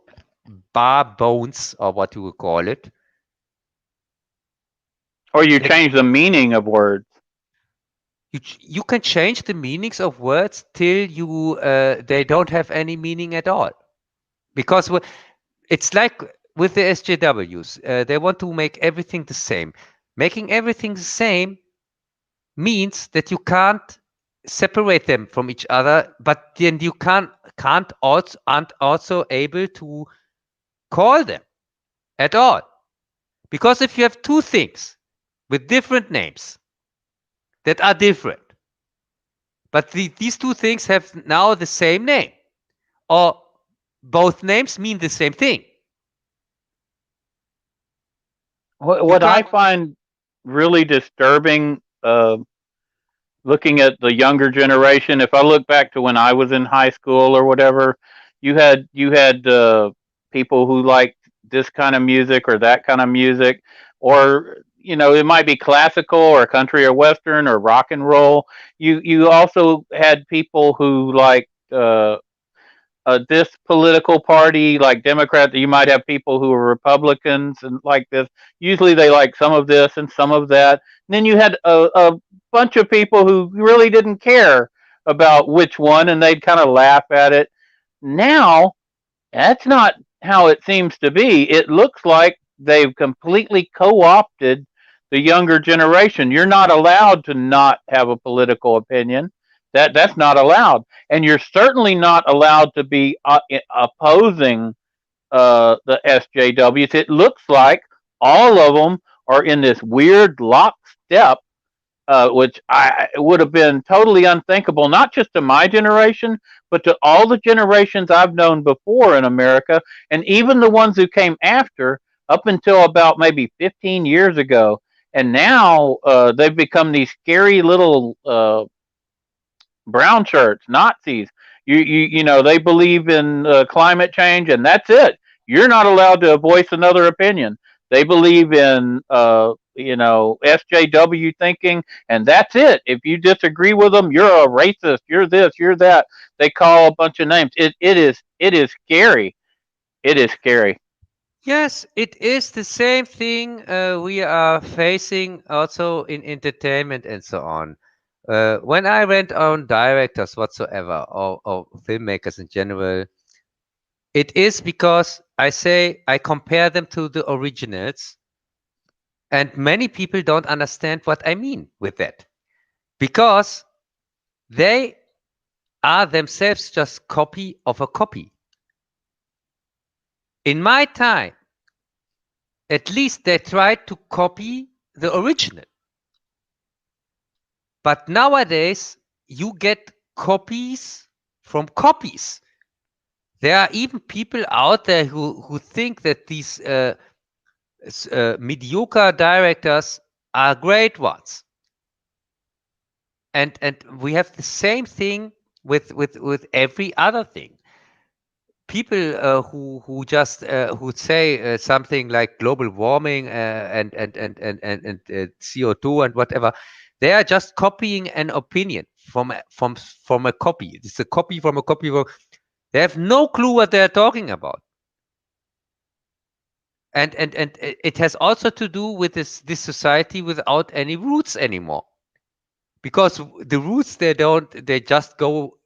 bare bones, or what you would call it. Or you That change the meaning of words. you can change the meanings of words till they don't have any meaning at all. Because it's like with the SJWs, they want to make everything the same. Making everything the same means that you can't separate them from each other, but then you can't also aren't also able to call them at all. Because if you have two things with different names that are different, but these two things have now the same name, or both names mean the same thing. You What I can't. find really disturbing, looking at the younger generation, if I look back to when I was in high school or whatever, you had people who liked this kind of music or that kind of music, or it might be classical or country or western or rock and roll. You also had people who liked this political party, like Democrat. You might have people who are Republicans and like this. Usually they like some of this and some of that. And then you had a bunch of people who really didn't care about which one, and they'd kind of laugh at it. Now, that's not how it seems to be. It looks like they've completely co opted the younger generation. You're not allowed to not have a political opinion. That's not allowed, and you're certainly not allowed to be opposing the SJWs. It looks like all of them are in this weird lockstep, which I would have been totally unthinkable, not just to my generation, but to all the generations I've known before in America, and even the ones who came after, up until about maybe 15 years ago. And now they've become these scary little brown shirts, Nazis. They believe in climate change, and that's it. You're not allowed to voice another opinion. They believe in SJW thinking, and that's it. If you disagree with them, you're a racist. You're this. You're that. They call a bunch of names. It is scary. It is scary. Yes, it is the same thing we are facing also in entertainment and so on. When I went on directors whatsoever, or filmmakers in general, it is because I compare them to the originals, and many people don't understand what I mean with that, because they are themselves just copy of a copy. In my time, at least they tried to copy the original. But nowadays, you get copies from copies. There are even people out there who think that these mediocre directors are great ones. And we have the same thing with every other thing. People who just who say something like global warming and CO2 and whatever, they are just copying an opinion from a copy. It's a copy from a copy. They have no clue what they are talking about. And it has also to do with this society without any roots anymore, because the roots they just go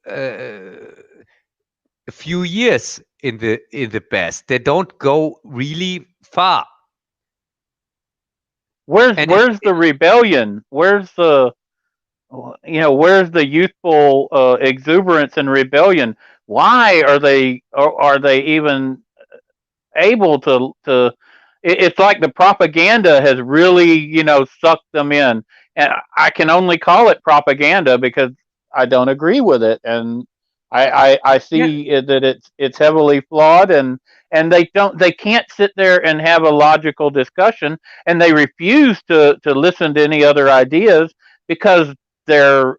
a few years in the past. They don't go really far. Where's And where's the rebellion? Where's the youthful exuberance and rebellion? Why are they even able to it's like the propaganda has really sucked them in, and I can only call it propaganda because I don't agree with it, and I yeah, see that it's heavily flawed, and they can't sit there and have a logical discussion, and they refuse to listen to any other ideas because I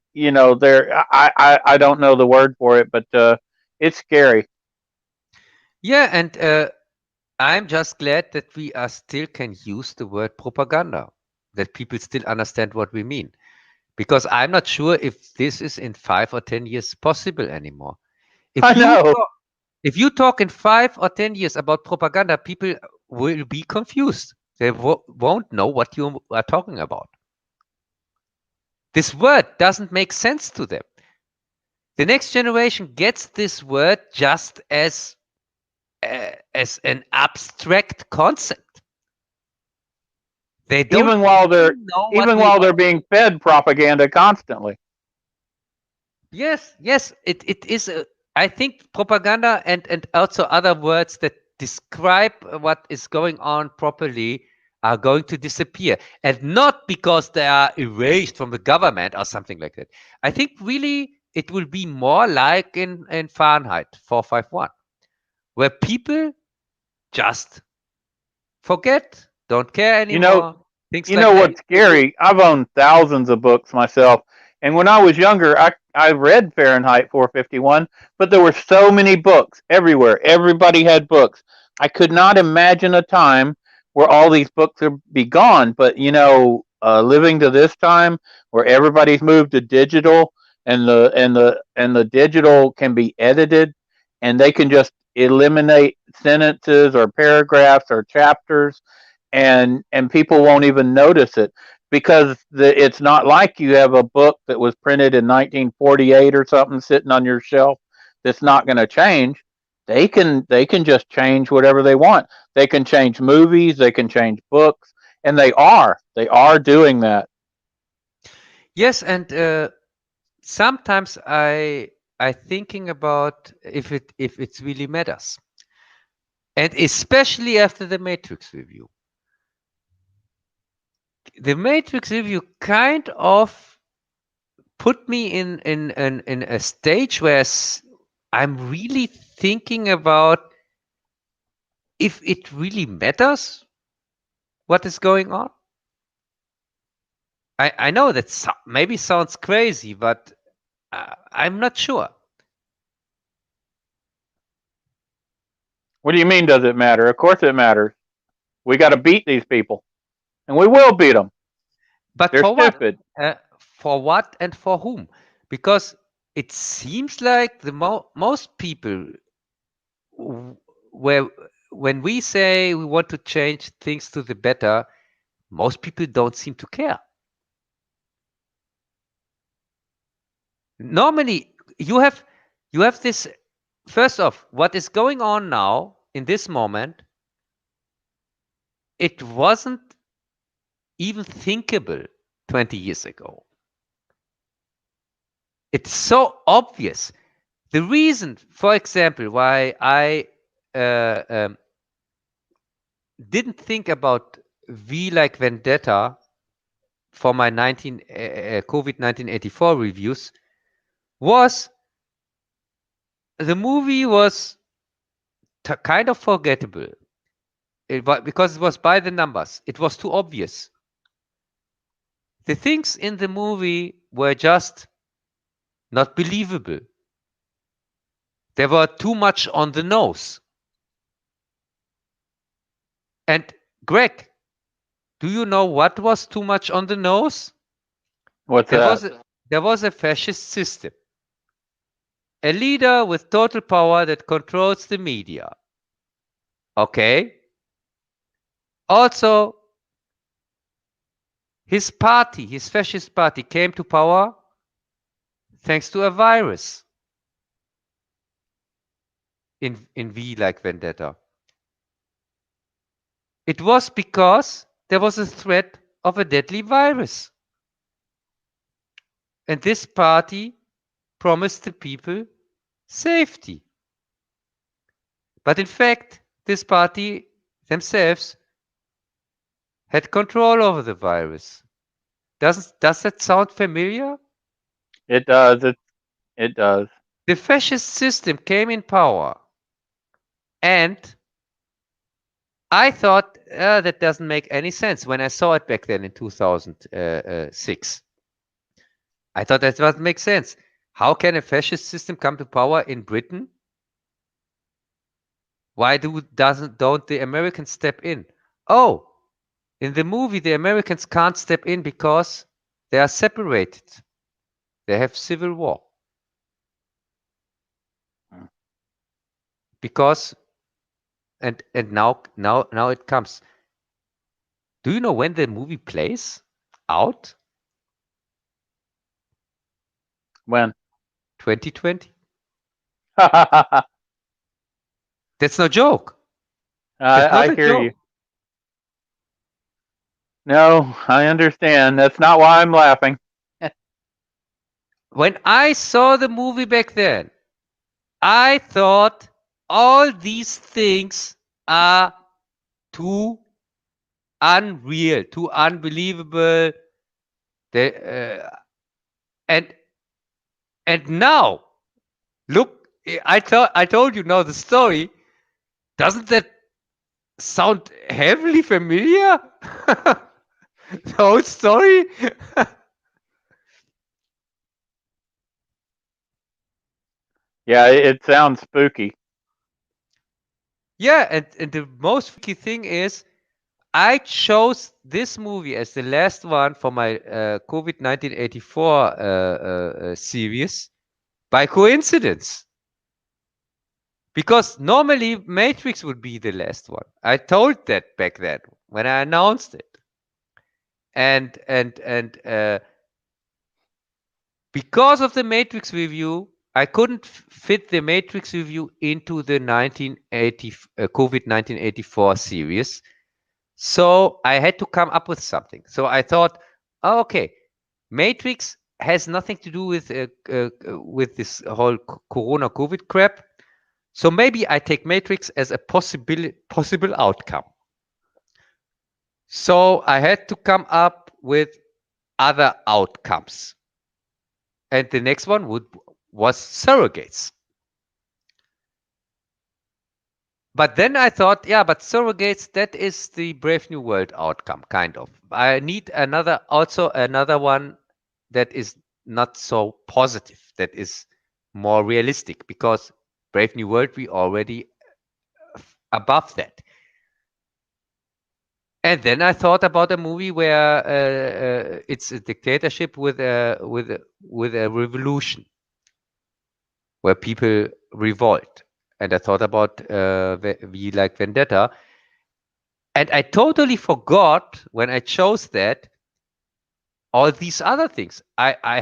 don't know the word for it, but it's scary. yeah, and I'm just glad that we are still can use the word propaganda, that people still understand what we mean. Because I'm not sure if this is in 5 or 10 years possible anymore. I If you know. If you talk in 5 or 10 years about propaganda, people will be confused. They won't know what you are talking about. This word doesn't make sense to them. The next generation gets this word just as an abstract concept. They don't even while they're really know what even we while want. they're being fed propaganda constantly. Yes, yes, it is. I think propaganda and also other words that describe what is going on properly are going to disappear, and not because they are erased from the government or something like that. I think really it will be more like in Fahrenheit 451, where people just forget, don't care You know, anymore, things You like know that. what's scary? I've owned thousands of books myself, and when I was younger, I read Fahrenheit 451, but there were so many books everywhere. Everybody had books. I could not imagine a time where all these books would be gone. But living to this time where everybody's moved to digital, and the digital can be edited, and they can just eliminate sentences or paragraphs or chapters, and people won't even notice it because it's not like you have a book that was printed in 1948 or something sitting on your shelf that's not going to change. They can just change whatever they want. They can change movies, they can change books, and they are doing that. Yes, and sometimes I thinking about if it really matters, and especially after the Matrix review. The Matrix review kind of put me in a stage where I'm really thinking about if it really matters what is going on. I know that maybe sounds crazy, but I'm not sure. What do you mean, does it matter? Of course it matters. We got to beat these people, and we will beat them. But They're for what? stupid. For what and for whom? Because it seems like the most people, w- where when we say we want to change things to the better, most people don't seem to care. Normally, you have this. First off, what is going on now in this moment? It wasn't even thinkable 20 years ago. It's so obvious. The reason, for example, why I uh, um, didn't think about V like Vendetta for my COVID 1984 reviews was the movie was kind of forgettable. Because it was by the numbers. It was too obvious. The things in the movie were just not believable. They were too much on the nose. And Greg, do you know what was too much on the nose? What's There that? was there was a fascist system, a leader with total power that controls the media. Okay. Also, his fascist party, came to power thanks to a virus in V like Vendetta. It was because there was a threat of a deadly virus. And this party promised the people safety. But in fact, this party themselves had control over the virus. Does that sound familiar? It does. It does. The fascist system came in power, and I thought that doesn't make any sense when I saw it back then in 2006. I thought that doesn't make sense. How can a fascist system come to power in Britain? Why don't the Americans step in? Oh, in the movie, the Americans can't step in because they are separated. They have civil war. because and now it comes. Do you know when the movie plays out? When? 2020. I That's no joke. That's not I a hear you. joke. No, I understand. That's not why I'm laughing. When I saw the movie back then, I thought all these things are too unreal, too unbelievable. They, and and now look, I told you now the story. Doesn't that sound heavily familiar? The whole story. Yeah, it sounds spooky. Yeah, and the most freaky thing is I chose this movie as the last one for my COVID 1984 series by coincidence. Because normally Matrix would be the last one. I told that back then when I announced it. And because of the Matrix review, I couldn't fit the Matrix review into the 1980 COVID 1984 series. So I had to come up with something. So I thought, oh, okay, Matrix has nothing to do with this whole Corona COVID crap. So maybe I take Matrix as a possible outcome. So I had to come up with other outcomes, and the next one was surrogates. But then I thought, yeah, but surrogates, that is the Brave New World outcome, kind of. I need another one that is not so positive, that is more realistic, because Brave New World, we already above that. And then I thought about a movie where it's a dictatorship with a revolution, where people revolt. And I thought about V like Vendetta. And I totally forgot when I chose that all these other things. I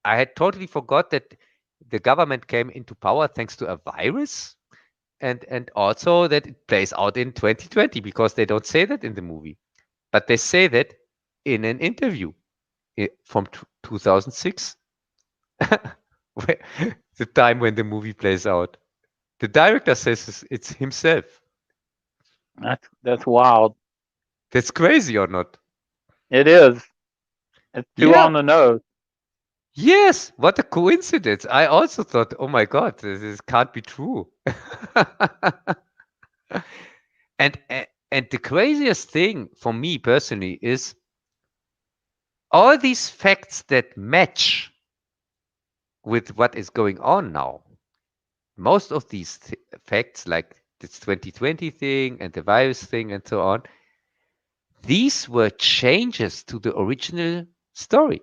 had totally forgot that the government came into power thanks to a virus, and also that it plays out in 2020, because they don't say that in the movie, but they say that in an interview from 2006, the time when the movie plays out. The director says it's himself. That's wild. That's crazy or not? It is. It's too Yeah. on the nose. Yes. What a coincidence. I also thought, oh my God, this can't be true. And the craziest thing for me personally is all these facts that match with what is going on now. Most of these facts, like this 2020 thing and the virus thing and so on, these were changes to the original story.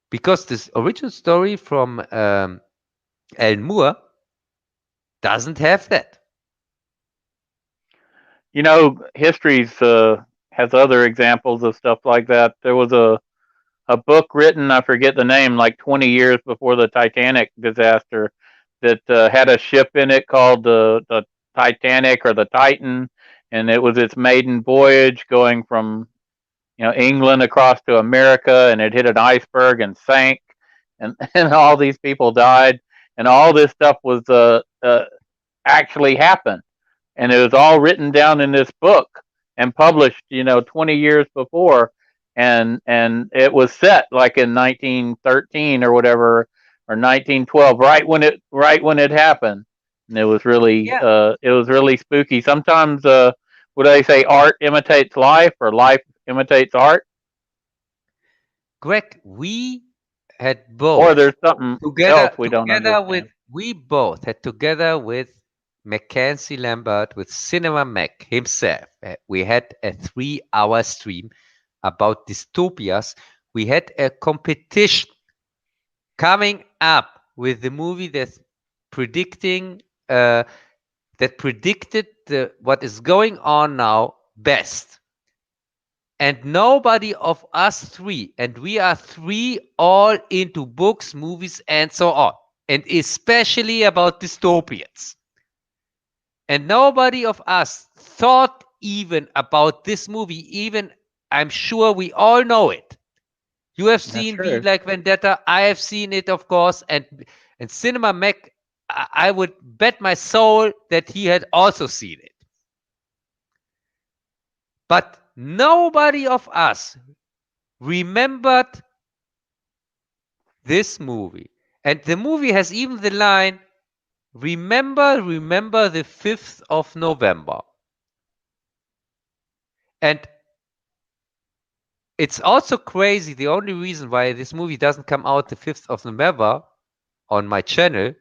Because this original story from Alan Moore doesn't have that. You know, history's has other examples of stuff like that. There was a book written, I forget the name, like 20 years before the Titanic disaster, that had a ship in it called the Titanic or the Titan, and it was its maiden voyage going from England across to America, and it hit an iceberg and sank, and and all these people died, and all this stuff was actually happened, and it was all written down in this book and published 20 years before, and it was set like in 1913 or whatever, or 1912, right when it happened. And Yeah. it was really spooky. Sometimes what do they say, art imitates life, or life imitates art, Greg, we had or both there's something else together we don't together with understand. we both had together with Mackenzie Lambert, with Cinema Mac himself. We had a 3 hour stream about dystopias. We had a competition coming up with the movie that's predicting that predicted what is going on now best. And nobody of us three, and we are three all into books, movies, and so on, and especially about dystopians. And nobody of us thought even about this movie, even I'm sure we all know it. You have That's seen V true. like Vendetta. I have seen it, of course, and Cinema Mac. I would bet my soul that he had also seen it. But nobody of us remembered this movie. And the movie has even the line, remember, remember the 5th of November. And it's also crazy. The only reason why this movie doesn't come out the 5th of November on my channel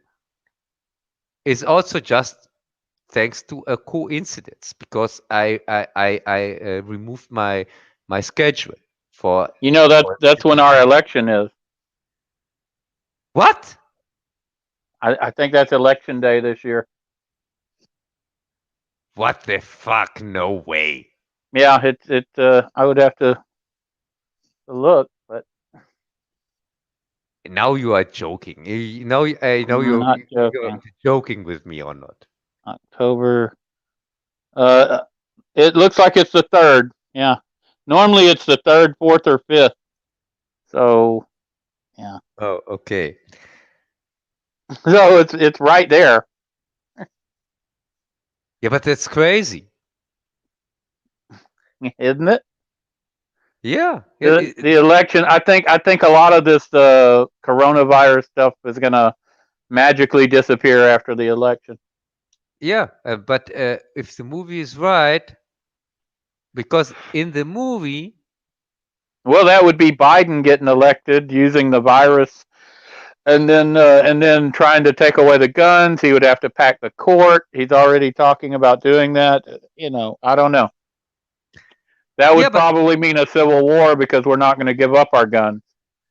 is also just thanks to a coincidence, because I removed my schedule for You know, for that's when our election is. what? I think that's election day this year. What the fuck? No way. Yeah, I would have to look, but Now you are joking. I know I'm not you're joking. joking with me or not. October. Uh, it looks like it's the third. Yeah. Normally it's the third, fourth, or fifth. So yeah. Oh, okay. So it's right there, Yeah, but that's crazy. isn't it? Yeah. The election. I think a lot of this coronavirus stuff is gonna magically disappear after the election. Yeah. But if the movie is right, because in the movie, Well, that would be Biden getting elected using the virus, and then trying to take away the guns. He would have to pack the court. He's already talking about doing that. I don't know. That yeah, would but probably mean a civil war because we're not going to give up our guns.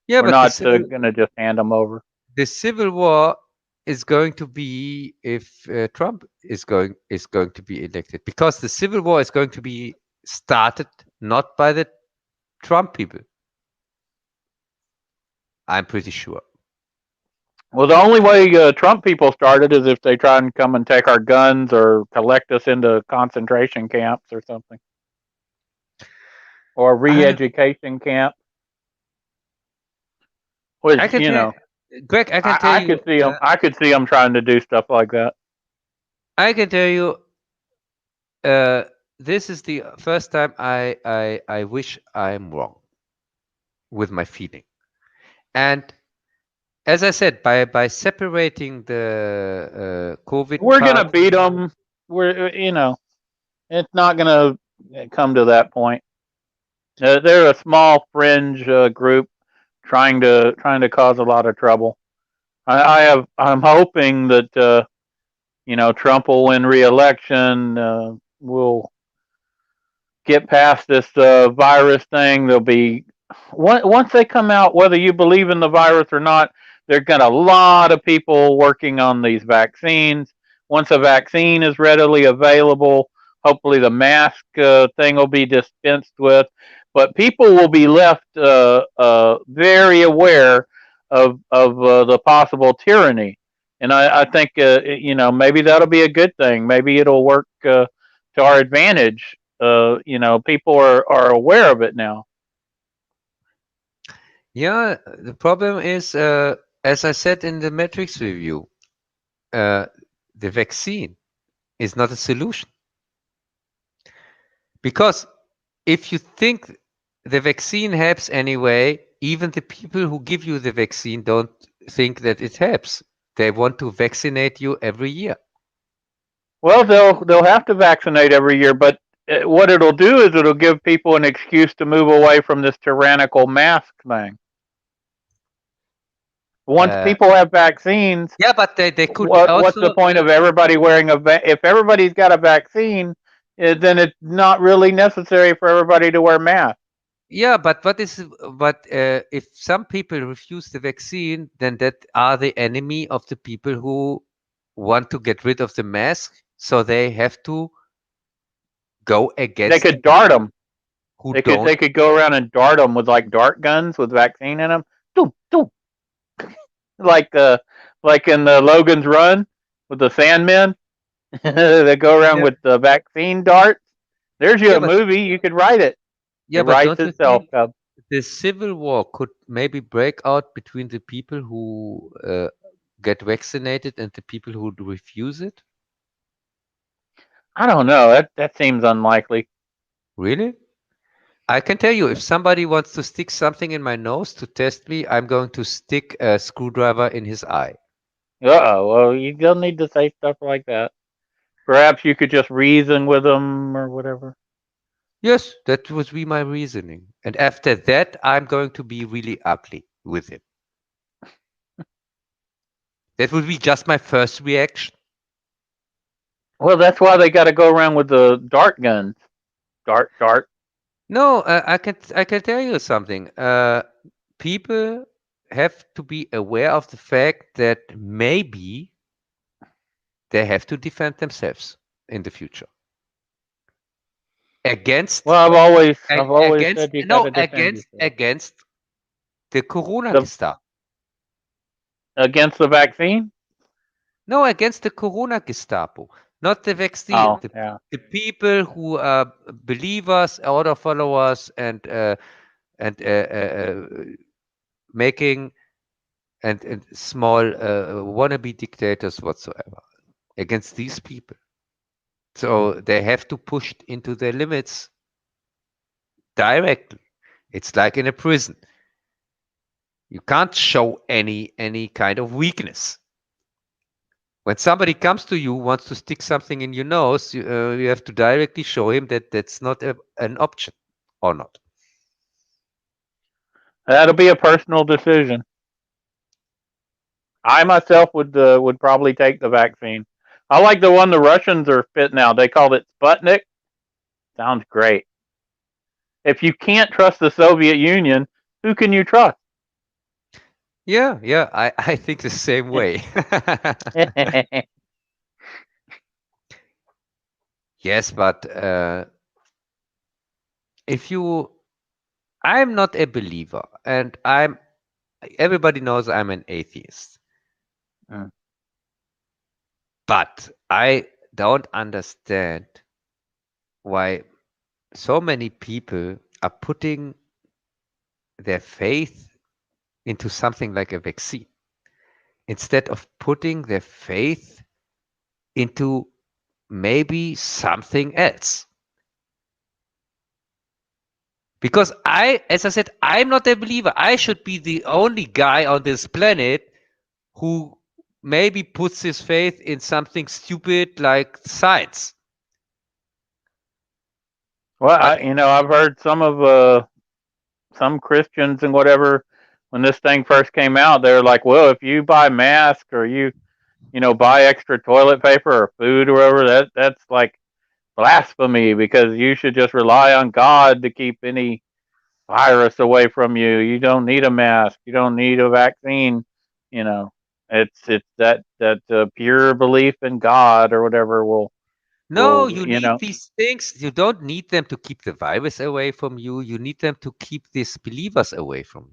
yeah, We're but not going to just hand them over. the civil war is going to be if Trump is going to be elected, because the civil war is going to be started not by the Trump people. I'm pretty sure. Well, the only way Trump people started is if they try and come and take our guns or collect us into concentration camps or something, or I re-education camp. I Which can tell Greg, I can tell I you, could see them. I could see them trying to do stuff like that. I can tell you, uh, this is the first time I wish I'm wrong with my feeling. And as I said, by separating the COVID We're part, gonna beat them. It's not gonna come to that point. They're a small fringe group trying to cause a lot of trouble. I'm hoping that Trump will win re-election. We'll get past this virus thing. There'll be once they come out, whether you believe in the virus or not, there's got a lot of people working on these vaccines. Once a vaccine is readily available, hopefully the mask thing will be dispensed with. But people will be left very aware of the possible tyranny, and I think maybe that'll be a good thing. Maybe it'll work to our advantage. People are aware of it now. yeah, the problem is, as I said in the Matrix review, uh, the vaccine is not a solution. Because if you think the vaccine helps anyway, even the people who give you the vaccine don't think that it helps. They want to vaccinate you every year. Well, they'll have to vaccinate every year, but what it'll do is it'll give people an excuse to move away from this tyrannical mask thing. Once Uh, people have vaccines, yeah, but they could what's the also. point of everybody wearing if everybody's got a vaccine, then it's not really necessary for everybody to wear masks. Yeah, but if some people refuse the vaccine, then that are the enemy of the people who want to get rid of the mask. So they have to go They against the could dart people them. who They don't. could go around and dart them with like dart guns with vaccine in them. Doo, doo. Like like in the Logan's Run with the Sandmen. They go around Yeah, with the vaccine darts. There's you yeah, a but movie. You could write it. It yeah, but writes don't you itself, think Cub. the civil war could maybe break out between the people who get vaccinated and the people who refuse it? I don't know. That seems unlikely. Really? I can tell you, if somebody wants to stick something in my nose to test me, I'm going to stick a screwdriver in his eye. Uh-oh. Well, you don't need to say stuff like that. Perhaps you could just reason with them or whatever. Yes, that would be my reasoning. And after that, I'm going to be really ugly with him. That would be just my first reaction. Well, that's why they got to go around with the dart guns. Dart, dart. No, I can tell you something. People have to be aware of the fact that maybe they have to defend themselves in the future against Well, I've always against said you got no to defend against yourself against the corona the Gestapo. against the vaccine. No, against the corona Gestapo, not the vaccine. Oh, yeah. The people who are believers, order followers, and making and small wannabe dictators whatsoever against these people. So they have to push it into their limits directly. It's like in a prison. You can't show any kind of weakness. When somebody comes to you, wants to stick something in your nose, you have to directly show him that that's not an option or not. That'll be a personal decision. I myself would probably take the vaccine. I like the one the Russians are spitting out. They called it Sputnik. Sounds great. If you can't trust the Soviet Union, who can you trust? Yeah, yeah, I think the same way. Yes, but if you, I'm not a believer, and everybody knows I'm an atheist, Mm. but I don't understand why so many people are putting their faith into something like a vaccine instead of putting their faith into maybe something else. Because as I said, I'm not a believer. I should be the only guy on this planet who maybe puts his faith in something stupid like science. Well, But I've heard some Christians and whatever when this thing first came out, they were like, "Well, if you buy masks or you buy extra toilet paper or food or whatever, that's like blasphemy because you should just rely on God to keep any virus away from you. You don't need a mask. You don't need a vaccine. You know, it's that pure belief in God or whatever no, will you need these things. You don't need them to keep the virus away from you. You need them to keep these believers away from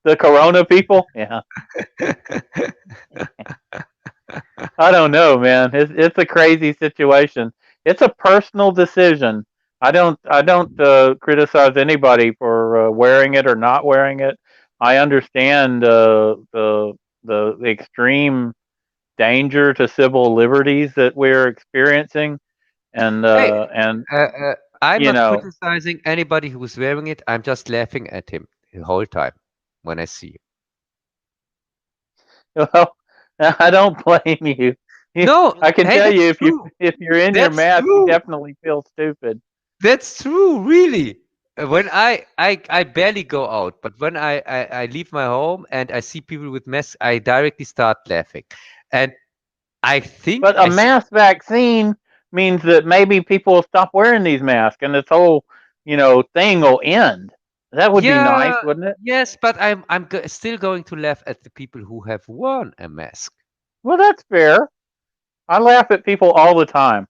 the Corona people. Yeah, you. I don't know, man. It's a crazy situation. It's a personal decision. I don't criticize anybody for wearing it or not wearing it. I understand the extreme danger to civil liberties that we're experiencing, Hey, and uh, uh, I'm you not know, criticizing anybody who's wearing it. I'm just laughing at him the whole time when I see him. well, I don't blame you. No, I can hey, tell that's you true. if you're in your That's mask, you true. definitely feel stupid. That's true, really. When I barely go out, but when I leave my home and I see people with masks, I directly start laughing. And I think But a mass vaccine means that maybe people will stop wearing these masks and this whole, thing will end. That would be nice, yeah, wouldn't it? yes, but still going to laugh at the people who have worn a mask. Well, that's fair. I laugh at people all the time.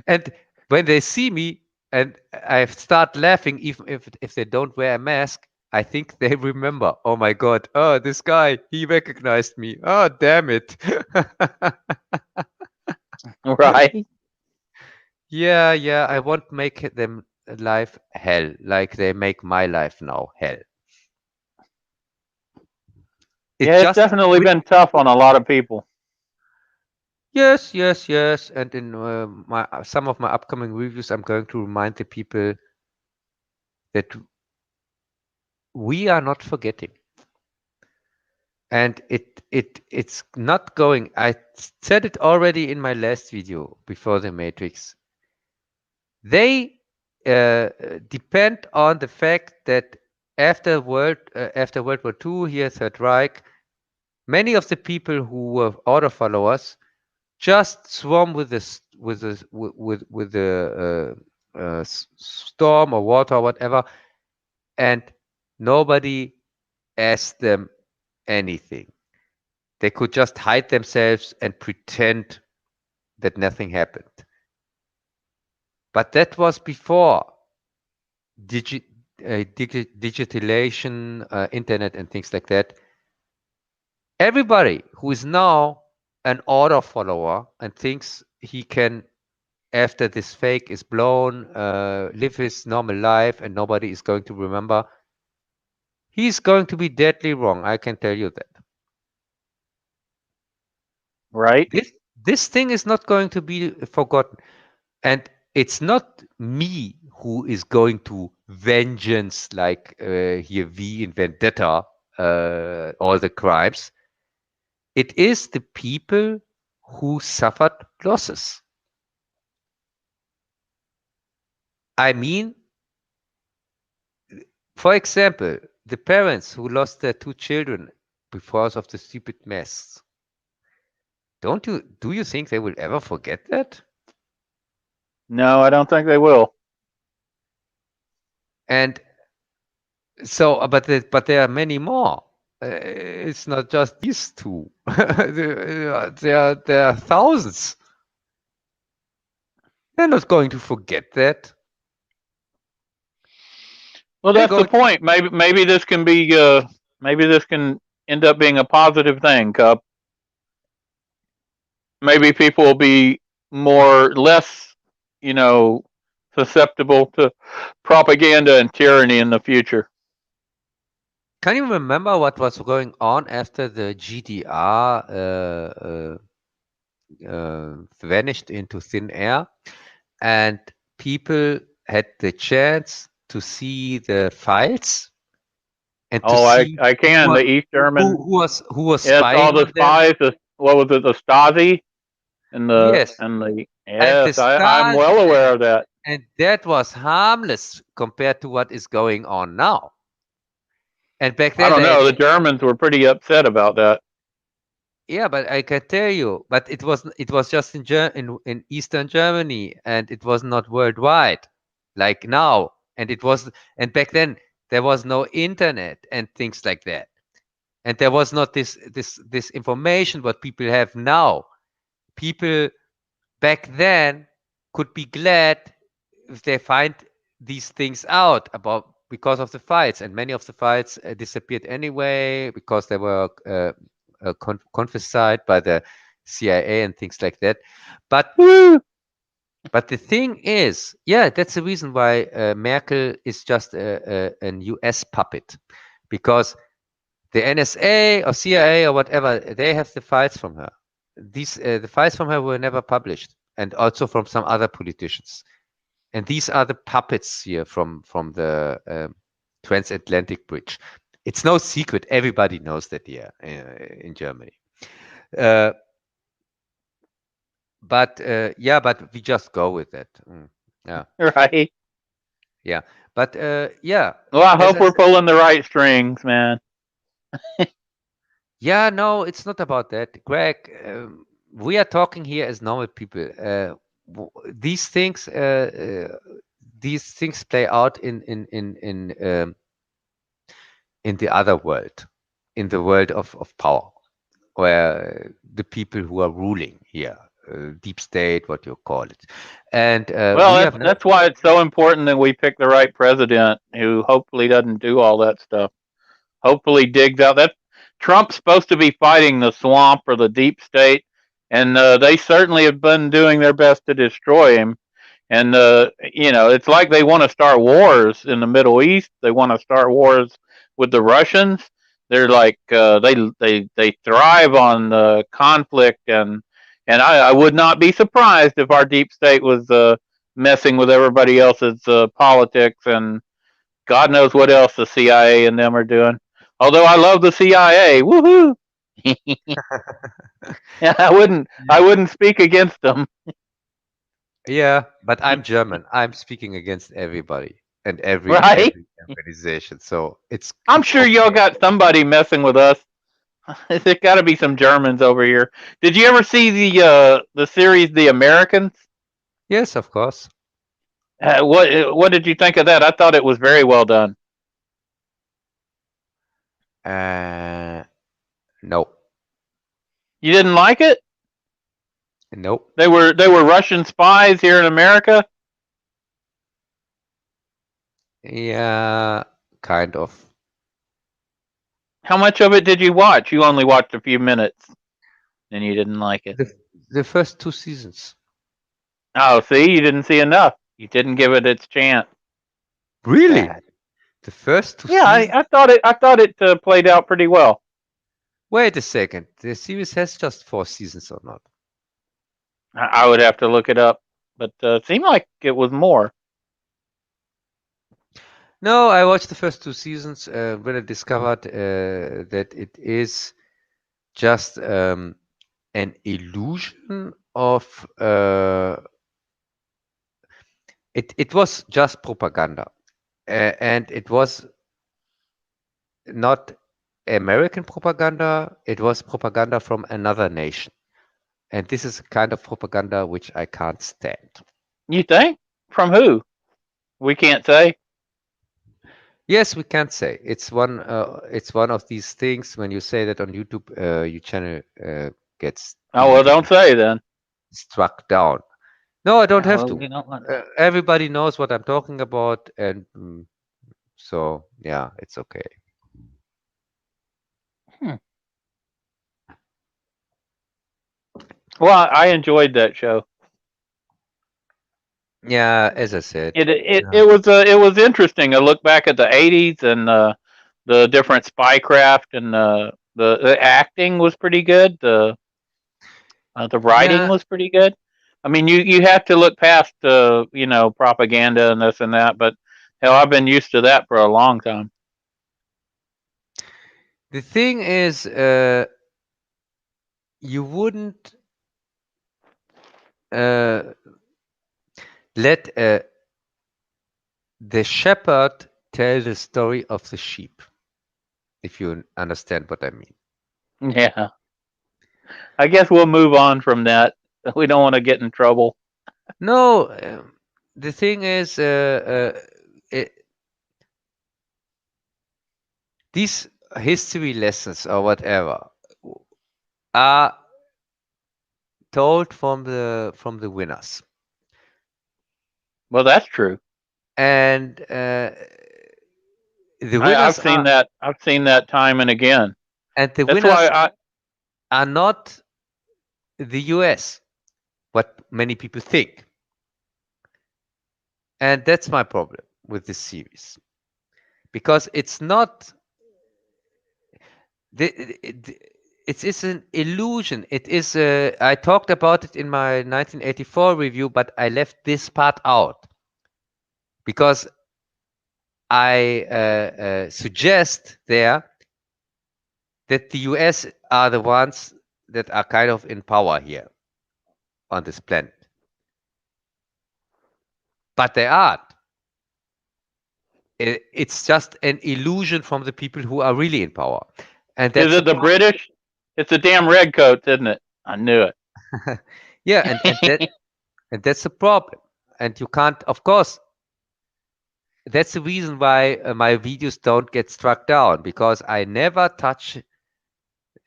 And when they see me and I start laughing, even if they don't wear a mask, I think they remember. Oh my God! Oh, this guy, he recognized me. Oh, damn it! Right? Yeah, yeah. I won't make them life hell like they make my life now hell. It Yeah, it's just definitely been tough on a lot of people. yes, yes, yes. And in my some of my upcoming reviews, I'm going to remind the people that we are not forgetting. And it's not going. I said it already in my last video before the Matrix. They depend on the fact that after World War II, here Third Reich, many of the people who were order followers just swam with this with the storm or water or whatever, and nobody asked them anything. They could just hide themselves and pretend that nothing happened. But that was before digi digitalization, internet, and things like that. Everybody who is now an order follower and thinks he can, after this fake is blown, live his normal life and nobody is going to remember, he's going to be deadly wrong. I can tell you that. Right? This thing is not going to be forgotten. And it's not me who is going to vengeance like here V in Vendetta all the crimes. It is the people who suffered losses. I mean, for example, the parents who lost their two children because of the stupid masks. Do you think they will ever forget that? No, I don't think they will. And so, but there are many more. It's not just these two. There are thousands. They're not going to forget that. Well, They're that's the going to. point. Maybe this can be maybe this can end up being a positive thing, Cup. Maybe people will be more less, you know, susceptible to propaganda and tyranny in the future. Can you remember what was going on after the GDR vanished into thin air, and people had the chance to see the files and to Oh, see I can. The East German. who was Yes, all spying the on them. spies. What was it? The Stasi and Yes, the. and the Yes, I'm Stasi, well aware of that. and that was harmless compared to what is going on now. And back I then don't they know. had, The Germans were pretty upset about that. yeah, but I can tell you, but it was just in Eastern Germany, and it was not worldwide like now. And back then there was no internet and things like that, and there was not this information what people have now. People back then could be glad if they find these things out about because of the fights, and many of the fights disappeared anyway because they were confiscated by the CIA and things like that. But Woo! but the thing is, yeah, that's the reason why Merkel is just an US puppet, because the NSA or CIA or whatever, they have the files from her. The files from her were never published, and also from some other politicians. And these are the puppets here from the transatlantic bridge. It's no secret; everybody knows that here in Germany. Uh, but yeah, but we just go with it. Yeah, Right. yeah. But yeah, Well, I as hope I we're said, pulling the right strings, man. yeah, no, it's not about that, Greg. We are talking here as normal people. These things play out in the other world, in the world of power. where the people who are ruling here, deep state, what you call it, and Well, we have no. that's why it's so important that we pick the right president who hopefully doesn't do all that stuff. Hopefully digs out that Trump's supposed to be fighting the swamp or the deep state, and they certainly have been doing their best to destroy him. And it's like they want to start wars in the Middle East. They want to start wars with the Russians. They're like they thrive on conflict, and I would not be surprised if our deep state was messing with everybody else's politics, and God knows what else the CIA and them are doing. Although I love the CIA, woohoo! Yeah, I wouldn't speak against them, Yeah, but I'm German. I'm speaking against everybody and every right? every organization. So I'm it's sure y'all okay. got somebody messing with us. There's got to be some Germans over here. Did you ever see the series The Americans? Yes, of course. What did you think of that? I thought it was very well done. Uh, no, You didn't like it? nope. They were Russian spies here in America. Yeah, kind of. How much of it did you watch? You only watched a few minutes, and you didn't like it. The the first two seasons. Oh, see, you didn't see enough. You didn't give it its chance. Really? Bad. The first two Yeah, seasons? I thought it played out pretty well. Wait a second. The series has just four seasons or not? I would have to look it up, but it seemed like it was more. No, I watched the first two seasons when I discovered that it is just an illusion of it was just propaganda, and it was not American propaganda. It was propaganda from another nation, and this is a kind of propaganda which I can't stand. You think? From who? We can't say. Yes, we can't say it's one of these things when you say that on YouTube, your channel gets Oh well, deleted, don't say then. struck down. No, I don't Yeah, have well, to. we don't want. Everybody knows what I'm talking about, and so yeah, it's okay. Hmm. Well, I enjoyed that show. Yeah, as I said, It it yeah, it was it was interesting. I look back at the '80s and the different spycraft and the acting was pretty good. The writing yeah. was pretty good. I mean, you have to look past propaganda and this and that, but hell, I've been used to that for a long time. The thing is, you wouldn't uh, let the shepherd tell the story of the sheep, if you understand what I mean. Yeah, I guess we'll move on from that. We don't want to get in trouble. No, the thing is, it, these history lessons or whatever are told from the winners, Well, that's true. and the I've winners seen are that. I've seen that time and again. and the That's why winners I. are not the US, what many people think, and that's my problem with this series because it's not it's an illusion. It is. I talked about it in my 1984 review, but I left this part out because I suggest there that the US are the ones that are kind of in power here on this planet, but they aren't. It's just an illusion from the people who are really in power, and Is that's the it the problem. British? It's the damn redcoats, isn't it? I knew Yeah, it. and that's the problem. And you can't, of course, that's the reason why my videos don't get struck down because I never touch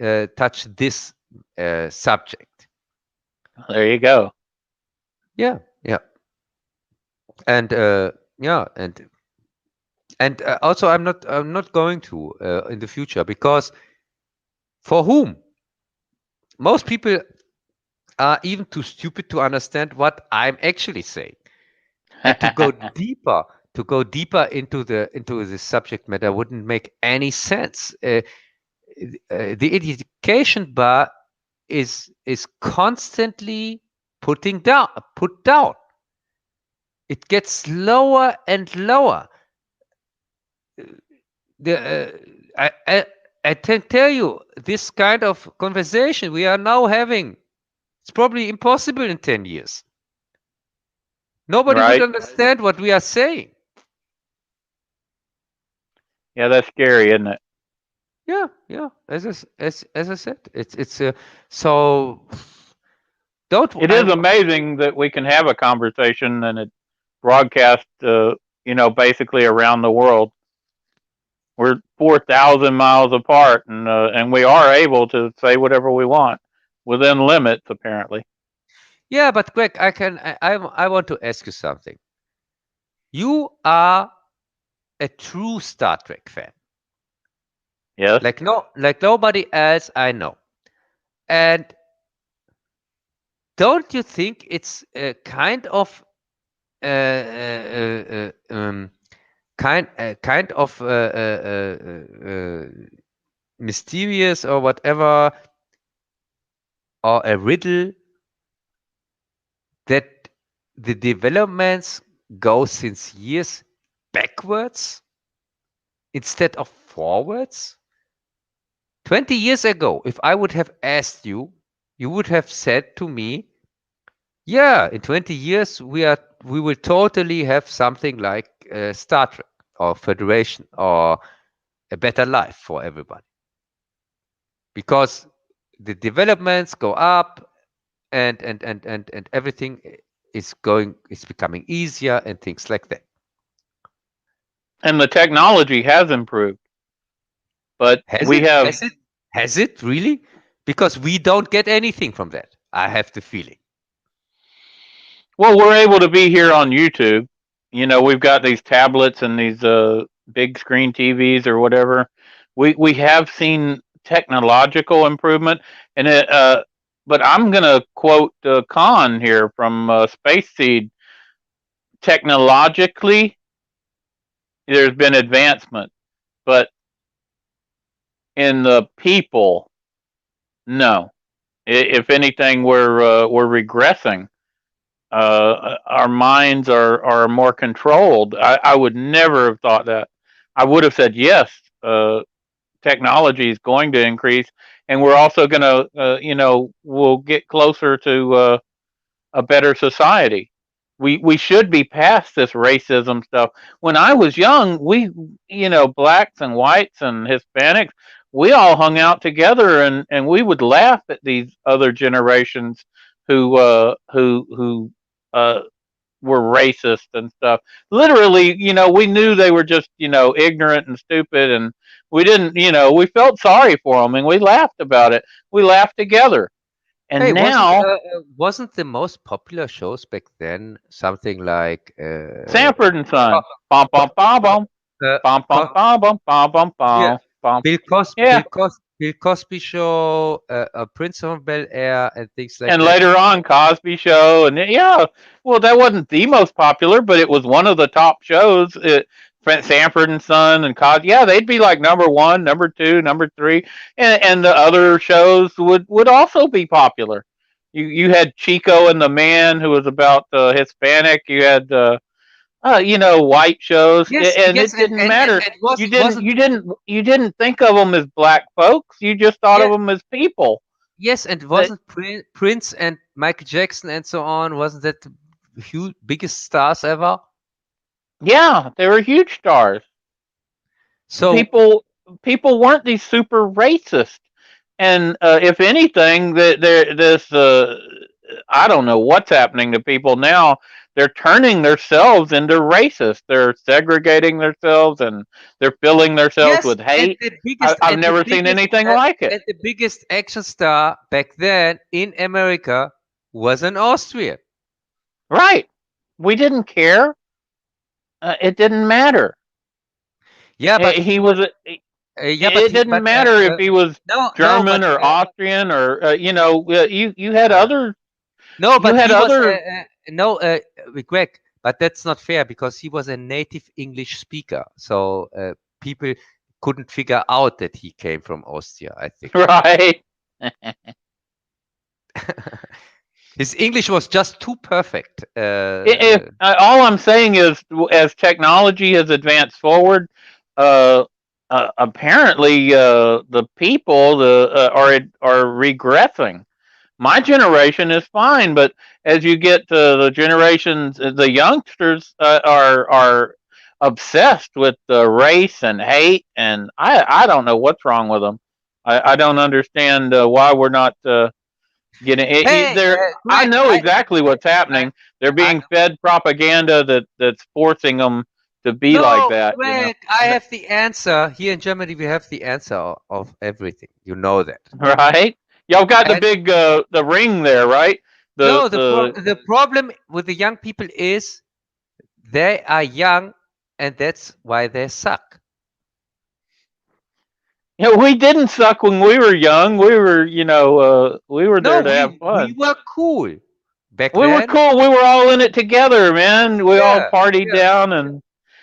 touch this subject. There you go. Yeah, yeah, and yeah, and also I'm not going to in the future, because for whom? Most people are even too stupid to understand what I'm actually saying, and to go deeper, into the subject matter wouldn't make any sense. The education bar is constantly put down. It gets lower and lower. The I can tell you, this kind of conversation we are now having, it's probably impossible in 10 years. Nobody would Right? understand what we are saying. Yeah, that's scary, isn't it? Yeah, yeah. As I said, it's so don't It I is amazing that we can have a conversation and it broadcast, basically around the world. We're 4,000 miles apart, and we are able to say whatever we want within limits, apparently. Yeah, but Greg, I want to ask you something. You are a true Star Trek fan, Yes. like nobody else I know. And don't you think it's uh, uh, uh, um, kind of mysterious or whatever, or a riddle, that the developments go since years backwards instead of forwards? 20 years ago, if I would have asked you, you would have said to me, yeah, in 20 years we will totally have something like Star Trek or Federation or a better life for everybody, because the developments go up, and everything is becoming easier and things like that. And the technology has improved, but Has we it? have, Has it really? Because we don't get anything from that. I have the feeling. well, we're able to be here on YouTube. We've got these tablets and these big screen TVs or whatever. We have seen technological improvement, and but I'm gonna quote Khan here from Space Seed. Technologically, there's been advancement, but in the people, no. If anything, we're regressing. Our minds are more controlled. I would never have thought that. I would have said yes. Technology is going to increase, and we're also going to, we'll get closer to a better society. We should be past this racism stuff. When I was young, blacks and whites and Hispanics, we all hung out together, and we would laugh at these other generations who uh, were racist and stuff. Literally, we knew they were just, ignorant and stupid, and we didn't, we felt sorry for them, and we laughed about it. We laughed together. Hey, And now, wasn't the most popular shows back then something like Sanford and Co- Son, bum bum bum Co- bum, bum bum Co- bum bum bum bum yeah, bum bum. Yeah, Bill Cosby Show, Prince of Bel Air, and things like and that? later on Cosby Show, and yeah, well, that wasn't the most popular, but it was one of the top shows. Sanford and Son and Cosby, yeah, they'd be like number one, number two, number three, and the other shows would also be popular. You had Chico and the Man, who was about Hispanic. You had white shows, Yes, and yes, it didn't and and matter. was wasn't You didn't think of them as black folks. You just thought yeah, of them as people. yes, and That wasn't Prince and Michael Jackson and so on, wasn't that the biggest stars ever? Yeah, they were huge stars. So People weren't these super racist, and if anything, that there this I don't know what's happening to people now. they're turning themselves into racists. They're segregating themselves and they're filling themselves Yes, with hate. I've never seen anything like it. and the biggest action star back then in America was an Austrian. Right. We didn't care. It didn't matter. Yeah, but He was. yeah, but It didn't matter if he was no, German or Austrian or you had uh, other no, you but had he was other no, Greg. But that's not fair because he was a native English speaker, so people couldn't figure out that he came from Austria, I think. right. His English was just too perfect. If all I'm saying is, as technology has advanced forward, uh, apparently the people are regressing. My generation is fine, but as you get to the generations, the youngsters are obsessed with race and hate, and I don't know what's wrong with them. I don't understand why we're not getting Hey, there. I Greg, know exactly what's I, happening. They're I being fed propaganda that's forcing them to be like no, that. Greg, I have the answer. Here in Germany, we have the answer of everything. You know that. Right? Y'all got the And big the ring there, right? no, The the problem with the young people is they are young, and that's why they suck. we didn't suck when we were young. We were, we were No, there to have we fun. were cool back We were then. cool. We were all in it together, man. We all Yeah, partied yeah, down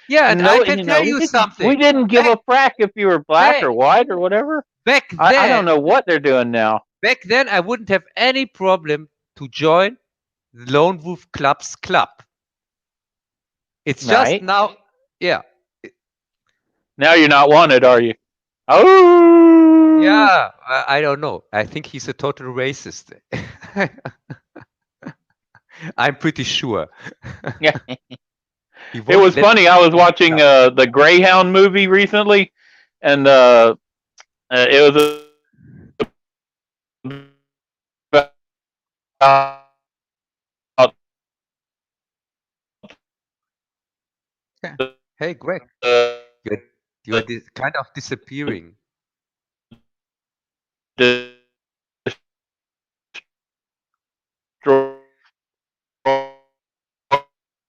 yeah. And and I no, can tell you we something. didn't give Back, a frack if you were black hey, or white or whatever. back I don't then, know what they're doing now. back then, I wouldn't have any problem to join the Lone Wolf Club's club. It's just Right? now, yeah, Now you're not wanted, are you? Oh, yeah. I don't know. I think he's a total racist. I'm pretty sure. yeah. He It won't was let funny. me I was in his watching club. the Greyhound movie recently, and it was about Yeah. Hey, Greg, the you're kind of disappearing.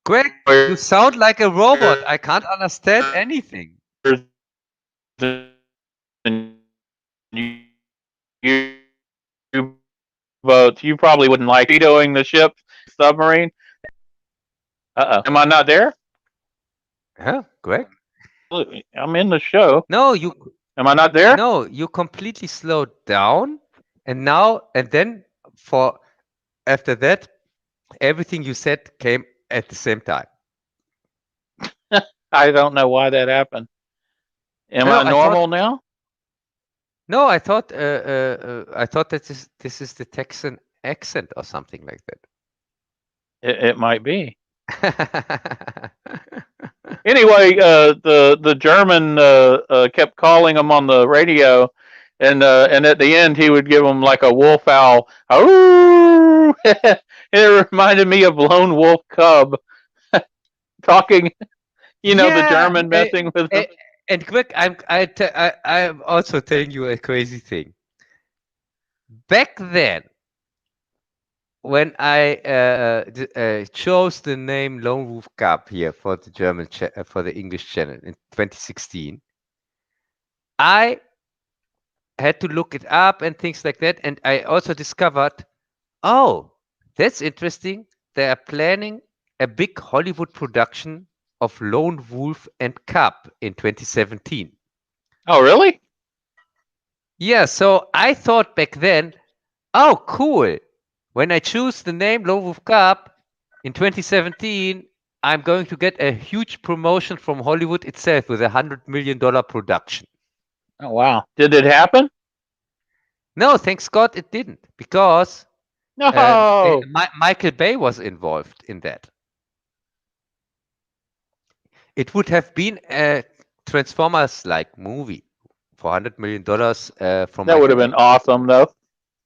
Greg, you sound like a robot. I can't understand anything. U-boats. You probably wouldn't like torpedoing the ship, submarine. Am I not there? Huh, Greg? I'm in the show. No, Am I not there? you completely slowed down, and now and then for after that, everything you said came at the same time. I don't know why that happened. Am No, I I thought normal now? no, I thought that this is the Texan accent or something like It might be. that. Anyway, the German kept calling him on the radio, and at the end he would give him like a wolf owl. Ooh! It reminded me of Lone Wolf Cub talking. The Yeah, German messing with him. and quick, I'm also telling you a crazy thing. Back then, when I chose the name Lone Wolf Cub here for the for the English channel in 2016, I had to look it up and things like that, and I also discovered, oh, that's interesting. They are planning a big Hollywood production of Lone Wolf and Cub in 2017. Oh, really? Yeah, so I thought back then, oh, cool. When I choose the name Lone Wolf Cub in 2017, I'm going to get a huge promotion from Hollywood itself with $100 million production. Oh, wow. Did it happen? No, thanks God it didn't, because No. Michael Bay was involved in that. It would have been a Transformers-like movie for $100 million from That would Michael have Bay. been awesome, though.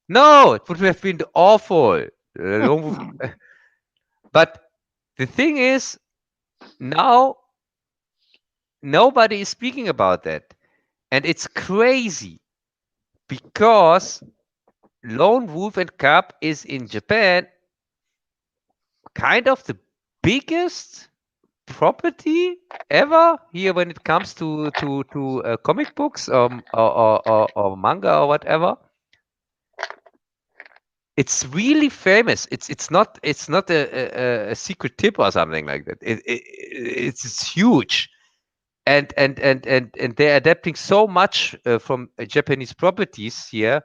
No, it would have been awful. But The thing is, now nobody is speaking about that. And it's crazy because Lone Wolf and Cub is in Japan kind of the biggest property ever here when it comes to comic books or manga or whatever. It's really famous. It's not a secret tip or something like that. It's huge, and they're adapting so much from Japanese properties here.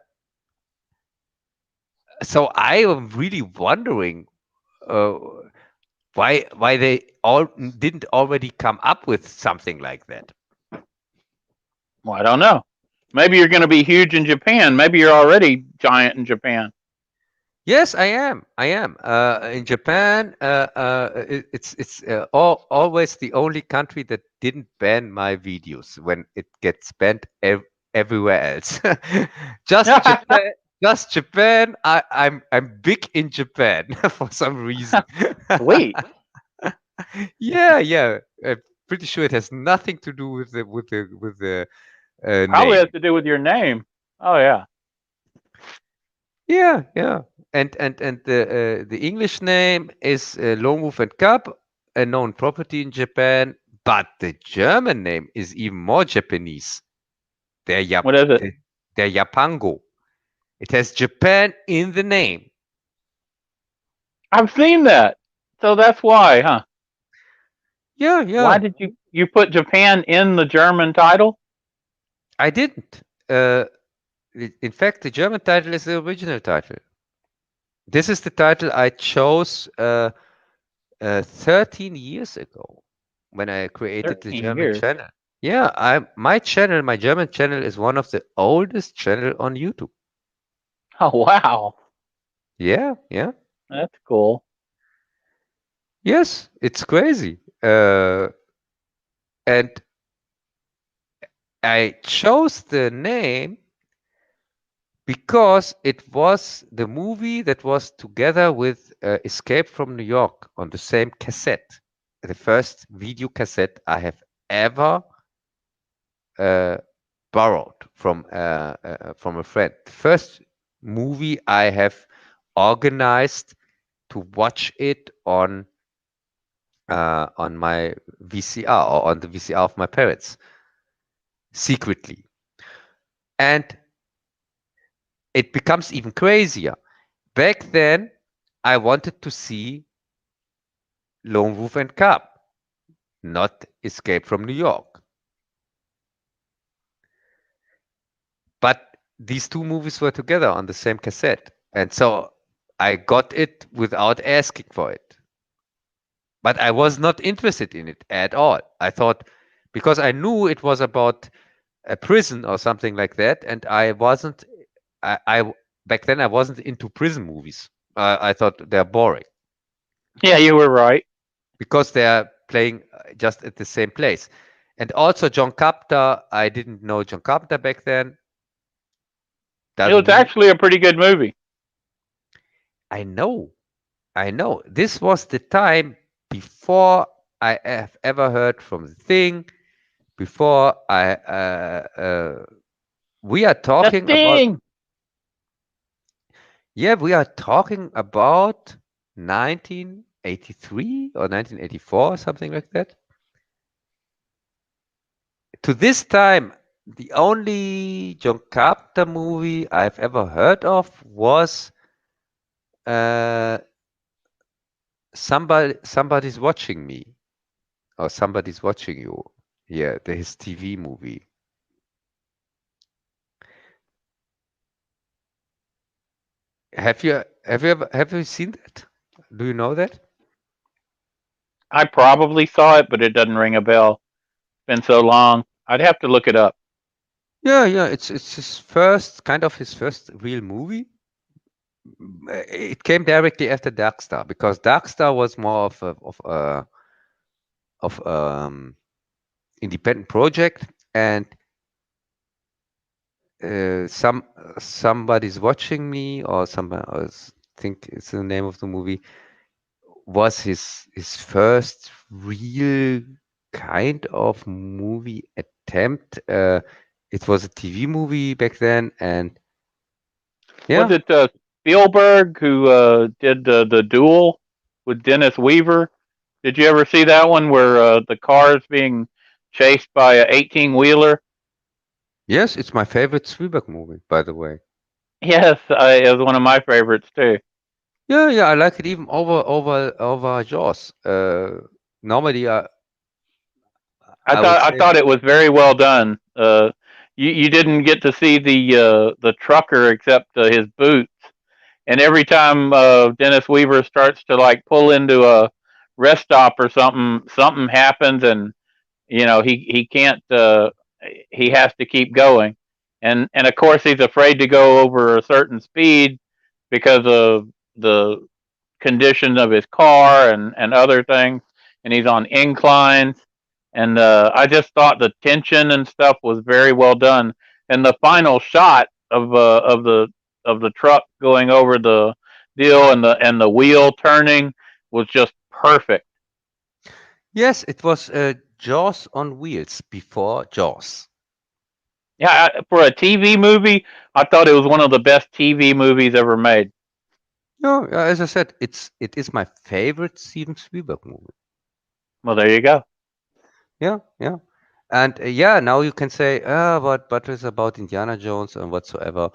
So I am really wondering uh, why they all didn't already come up with something like that. Well, I don't know. Maybe you're going to be huge in Japan. Maybe you're already giant in Japan. Yes, I am. I am. In Japan, it's always the only country that didn't ban my videos when it gets banned everywhere else. Just Japan. Just Japan. I'm big in Japan for some reason. Sweet. Yeah, yeah. Pretty sure it has nothing to do with the Probably has name. to do with your name. Oh yeah. Yeah, yeah. And the English name is Lone Wolf and Cub, a known property in Japan, but the German name is even more Japanese. They're What is it? they're Japango. It has Japan in the name. I've seen that. So that's why, huh? Yeah, Why yeah. did you put Japan in the German title? I didn't. Uh, in fact, the German title is the original title. This is the title I chose 13 years ago when I created the 13 German years. channel. Yeah, my channel, my German channel is one of the oldest channel on YouTube. Oh wow. Yeah, yeah. That's cool. Yes, it's crazy. And I chose the name because it was the movie that was together with Escape from New York on the same cassette. The first video cassette I have ever uh, borrowed from a friend. The first movie I have organized to watch it on my VCR or on the VCR of my parents secretly, and it becomes even crazier. Back then, I wanted to see Lone Wolf and Cub, not Escape from New York. But these two movies were together on the same cassette, and so I got it without asking for it. But I was not interested in it at all. I thought because I knew it was about a prison or something like that, and I wasn't. I back then I wasn't into prison movies. I thought they're boring Yeah, you were right. because they're playing just at the same place. And also John Carpenter, I didn't know John Carpenter back then. It Doesn't was mean actually a pretty good movie. I know. I know. This was the time before I have ever heard from the thing. Before we are The talking about, Thing. yeah, we are talking about 1983 or 1984, something like that. To this time, the only John Carpenter movie I've ever heard of was uh, somebody's watching me or somebody's watching you. Yeah, his TV movie. Have you seen that? Do you know that? I probably saw it, but it doesn't ring a bell. It's been so long. I'd have to look it up. Yeah, yeah. It's his first real movie. It came directly after Darkstar because Darkstar was more of independent project, and somebody's watching me or somebody else think it's the name of the movie was his first real kind of movie attempt. It was a TV movie back then, and Was yeah, it Spielberg who did the Duel with Dennis Weaver? Did you ever see that one where the car is being chased by a 18-wheeler? yes, it's my favorite Spielberg movie, by the way. Yes, it was one of my favorites too. Yeah, yeah, I like it even over Jaws. Normally, I would I say, thought it was very well done. You didn't get to see the trucker except his boots, and every time Dennis Weaver starts to like pull into a rest stop or something, something happens, and he can't. He has to keep going, and of course he's afraid to go over a certain speed because of the condition of his car and other things, and he's on inclines. And I just thought the tension and stuff was very well done. And the final shot of the truck going over the deal and the wheel turning was just perfect. yes, it was Jaws on wheels before Jaws. Yeah, for a TV movie, I thought it was one of the best TV movies ever made. No, as I said, it is my favorite Steven Spielberg movie. Well, there you go. Yeah, yeah. And yeah, now you can say, but it's about Indiana Jones and whatsoever.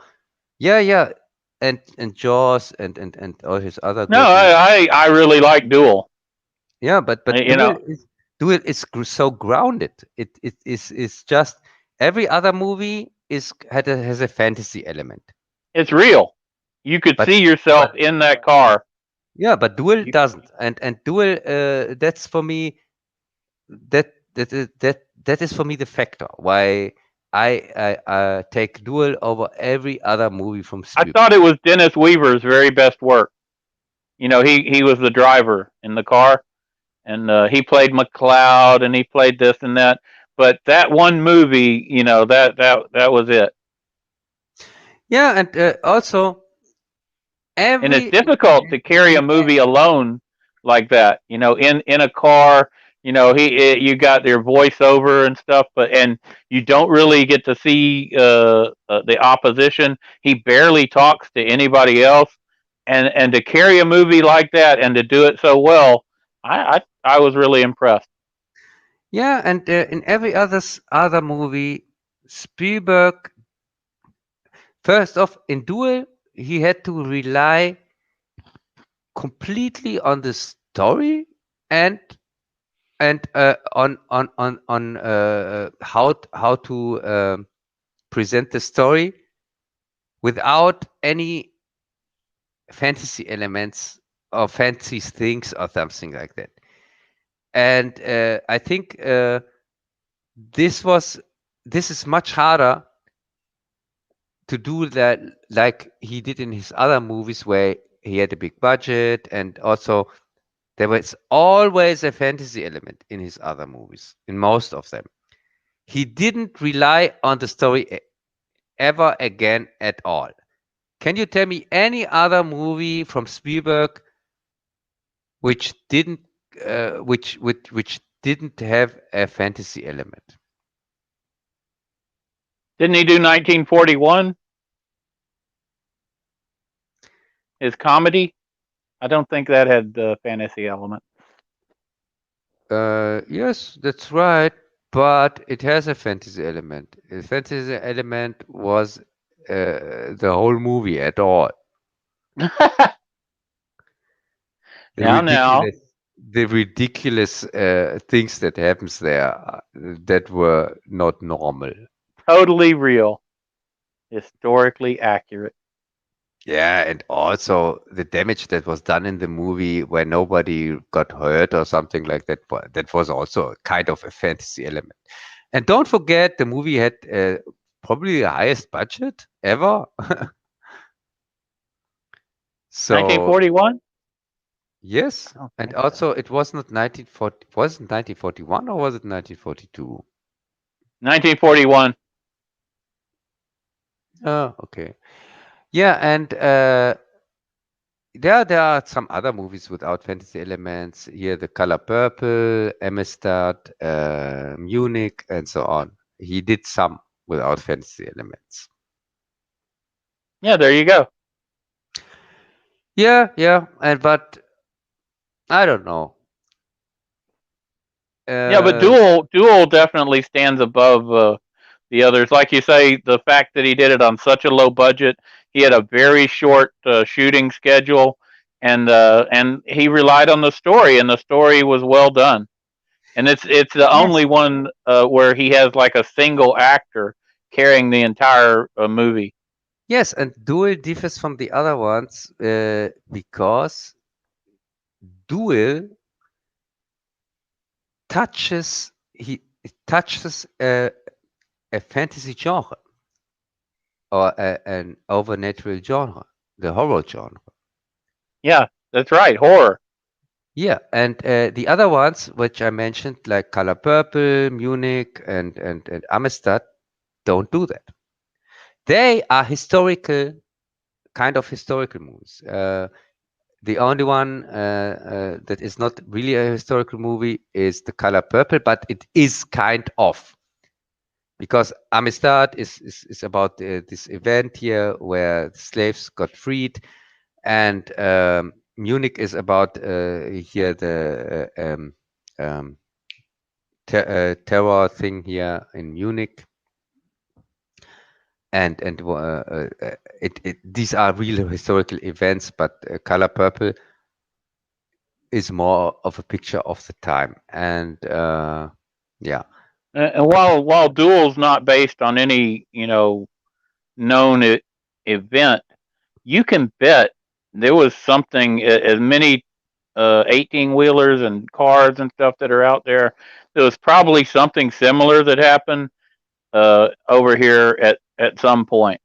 Yeah, yeah. And Jaws and all his other No, great movies. I really like Duel. Yeah, but You know, Duel is so grounded. It is just every other movie has a fantasy element. it's real. You could But see yourself but in that car. yeah, but Duel You, doesn't. And Duel that's for me that is for me the factor why I take Duel over every other movie from I Spielberg. thought it was Dennis Weaver's very best work. He was the driver in the car, and he played McCloud, and he played this and that. But that one movie, that was it. Yeah, and also And it's every difficult to carry a in movie alone like that. In a car. You got their voiceover and stuff, and you don't really get to see the opposition. He barely talks to anybody else, and to carry a movie like that and to do it so well, I was really impressed. yeah, and in every other movie, Spielberg first off in Duel he had to rely completely on the story and on how to present the story without any fantasy elements or fancy things or something like that. And I think this was this is much harder to do that like he did in his other movies where he had a big budget and also there was always a fantasy element in his other movies, in most of them. He didn't rely on the story ever again at all. Can you tell me any other movie from Spielberg which didn't which didn't have a fantasy element? Didn't he do 1941? His comedy? I don't think that had the fantasy element. Yes, that's right, but it has a fantasy element. The fantasy element was the whole movie at all. The Now, ridiculous, the ridiculous things that happens there that were not normal. totally real, historically accurate. Yeah, and also the damage that was done in the movie where nobody got hurt or something like that, that was also kind of a fantasy element. And don't forget, the movie had probably the highest budget ever. So 1941? yes, I don't and think so. also it was not 1940. Was it 1941 or was it 1942? 1941. Oh, okay. Yeah, and there are some other movies without fantasy elements. Here, The Color Purple, Amistad, Munich, and so on. He did some without fantasy elements. Yeah, there you go. Yeah, yeah, and but I don't know. Yeah, but Uh, Duel definitely stands above the others. Like you say, the fact that he did it on such a low budget, he had a very short shooting schedule, and he relied on the story, and the story was well done. And it's the yes, only one where he has like a single actor carrying the entire movie. yes, and Duel differs from the other ones because Duel touches a fantasy genre or an overnatural genre, the horror genre. Yeah, that's right, horror. Yeah, and the other ones which I mentioned, like Color Purple, Munich, and Amistad, don't do that. They are historical, kind of historical movies. The only one that is not really a historical movie is The Color Purple, but it is kind of, because Amistad is about this event here where slaves got freed, and Munich is about here the terror thing here in Munich, and these are real historical events, but Color Purple is more of a picture of the time, and yeah, And while Duel's not based on any known event, you can bet there was something as many 18 wheelers and cars and stuff that are out there. There was probably something similar that happened over here at some point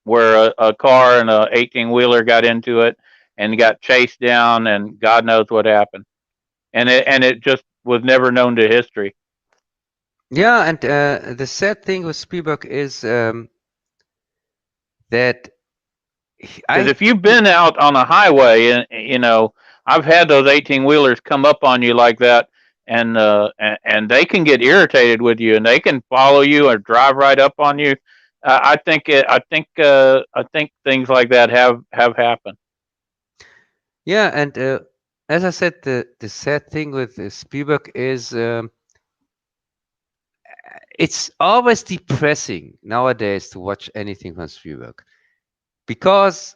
where a car and a 18 wheeler got into it and got chased down, and God knows what happened. And it just was never known to history. yeah, and the sad thing with Spielberg is that Because I if you've been out on a highway, and I've had those 18 wheelers come up on you like that, and they can get irritated with you, and they can follow you or drive right up on you. I think things like that have happened. yeah, and as I said, the sad thing with Spielberg is it's always depressing nowadays to watch anything from Spielberg because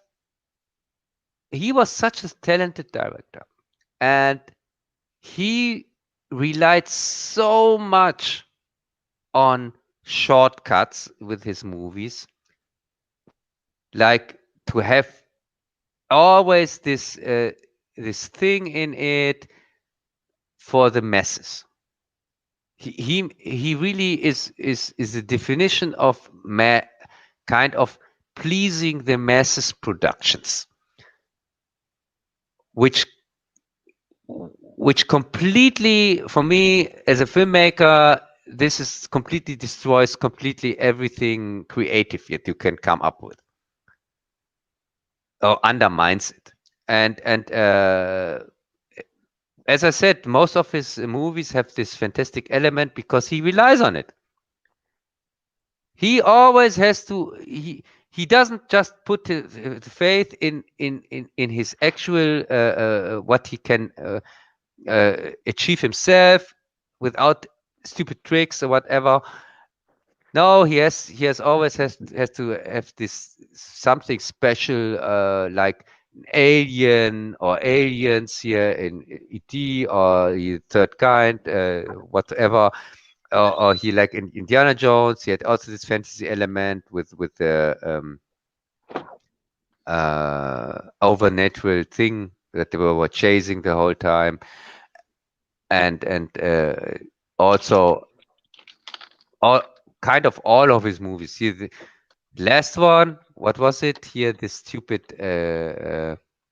he was such a talented director and he relied so much on shortcuts with his movies, like to have always this thing in it for the masses. He really is the definition of kind of pleasing the masses productions, which which completely, for me as a filmmaker, this is completely destroys completely everything creative that you can come up with or undermines it. And as I said, most of his movies have this fantastic element because he relies on it. He always has to. He doesn't just put the faith in his actual what he can achieve himself without stupid tricks or whatever. No, he has always has to have this something special like an alien or aliens here in ET or the third kind, whatever. Or he like in Indiana Jones, he had also this fantasy element with the overnatural thing that they were chasing the whole time, and also all kind of all of his movies. Here, the last one, what was it? Here, this stupid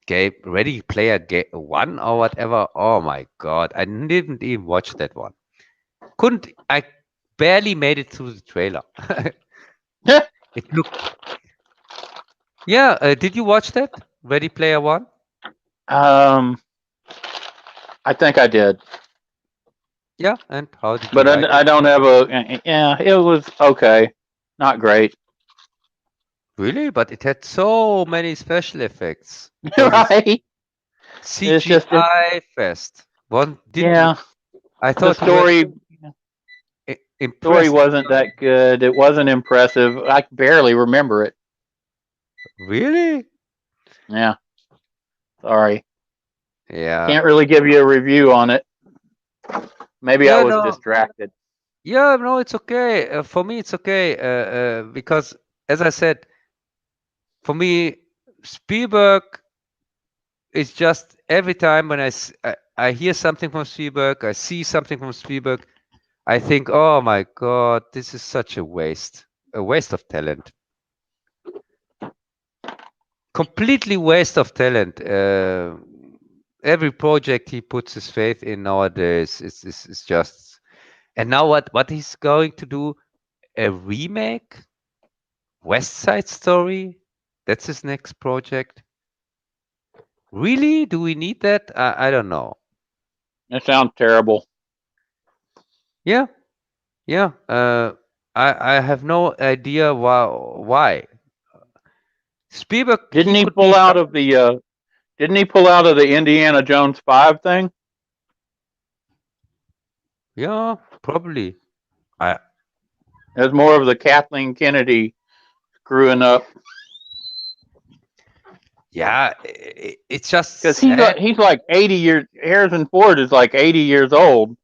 game, Ready Player One or whatever. Oh my God, I didn't even watch that one. Couldn't I? Barely made it through the trailer. It looked. Yeah, did you watch that? Ready Player One? Um, I think I did, Yeah, and how did you but like it? I don't have a. Yeah, it was okay, not great. Really? But it had so many special effects. It was a Right? It's just it. CGI fest. One didn't you? Yeah, I the thought you were story impressed. wasn't that good. It wasn't impressive. I barely remember it. Really? Yeah, sorry. Yeah. Can't really give you a review on it. Maybe I Yeah, was no. distracted. Yeah, no, it's okay. For me, it's okay because, as I said, for me, Spielberg is just every time when I hear something from Spielberg, I see something from Spielberg, I think, oh my God, this is such a waste of talent, completely waste of talent. Every project he puts his faith in nowadays is just. And now what he's going to do? A remake? West Side Story? That's his next project. Really? Do we need that? I don't know. It sounds terrible. Yeah, yeah. I have no idea why. Spielberg, Didn't he he could be pull out some. of the? Didn't he pull out of the Indiana Jones 5 thing? Yeah, probably. I It was more of the Kathleen Kennedy screwing up Yeah, it's just because sad. he's like 80 years. Harrison Ford is like 80 years old.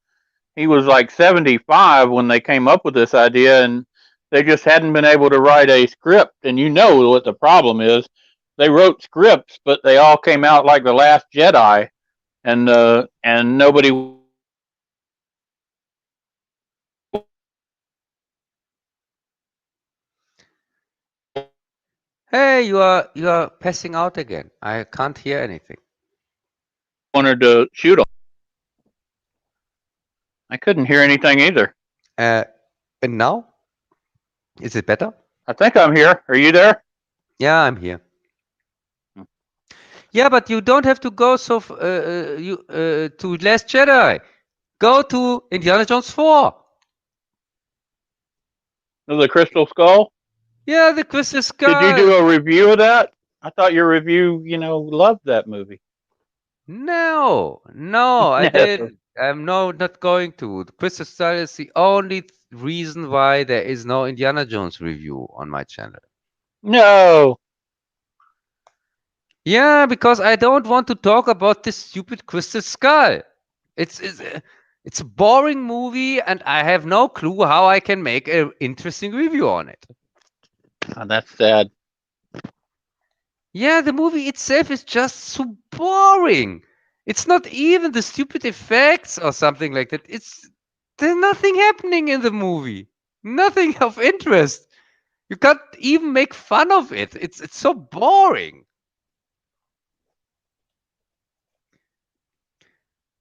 He was like 75 when they came up with this idea, and they just hadn't been able to write a script. And you know what the problem is? They wrote scripts, but they all came out like the Last Jedi, and nobody wanted to do it. Hey, you are passing out again. I can't hear anything. Wanted to shoot them. I couldn't hear anything either. Uh, and now is it better? I think I'm here. Are you there? Yeah, I'm here. Yeah, but you don't have to go you to Last Jedi. Go to Indiana Jones 4. The Crystal Skull. Yeah, the Crystal Did you do Skull. a review of that? I thought your review, loved that movie. No, no, I No. didn't. I'm not going to. The Crystal Skull is the only reason why there is no Indiana Jones review on my channel. No. Yeah, because I don't want to talk about this stupid Crystal Skull. It's a boring movie, and I have no clue how I can make an interesting review on it. Oh, that's sad. Yeah, the movie itself is just so boring. It's not even the stupid effects or something like that. There's nothing happening in the movie. Nothing of interest. You can't even make fun of it. It's so boring.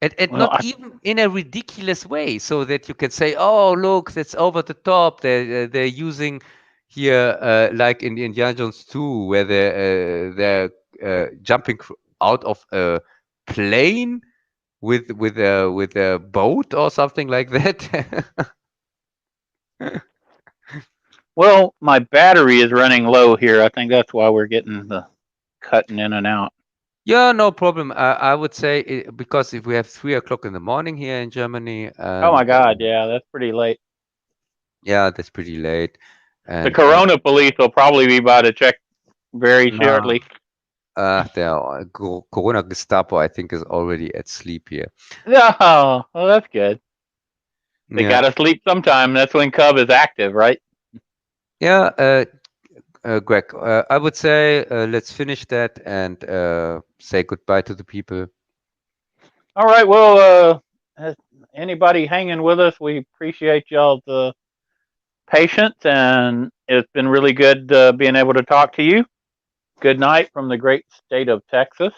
And Well, not even in a ridiculous way, so that you can say, "Oh, look, that's over the top." They're using here, like in Indiana Jones 2, where they're jumping out of a plane with a boat or something like that. my battery is running low here. I think that's why we're getting the cutting in and out. Yeah, no problem. I would say because if we have 3 o'clock in the morning here in Germany, Oh my and God, yeah, that's pretty late. yeah, that's pretty late. The And Corona police will probably be by to check very no. shortly. The Corona Gestapo, I think, is already at sleep here. No, well, that's good. They Yeah, gotta sleep sometime. That's when Cub is active, right? yeah, Greg. I would say let's finish that and say goodbye to the people. All right. Well, anybody hanging with us, we appreciate y'all's patience, and it's been really good being able to talk to you. Good night from the great state of Texas.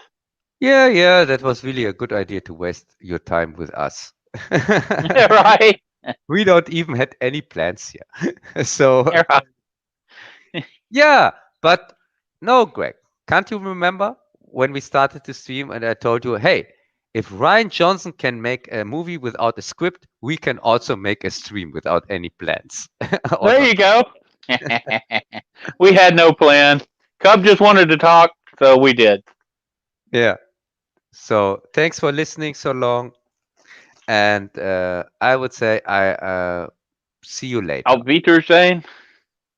Yeah, yeah, that was really a good idea to waste your time with us. Right. We don't even had any plans here. So Right. yeah, but no, Greg, can't you remember? when we started to stream, and I told you, hey, if Ryan Johnson can make a movie without a script, we can also make a stream without any plans. Or There not. you go. We had no plan. Cub just wanted to talk, so we did. Yeah. So thanks for listening so long. And I would say I see you later. Auf Wiedersehen.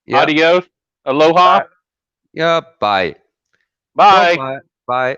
Yeah. Adios. Aloha. Bye. Yeah. Bye. Bye Bye. bye. Bye.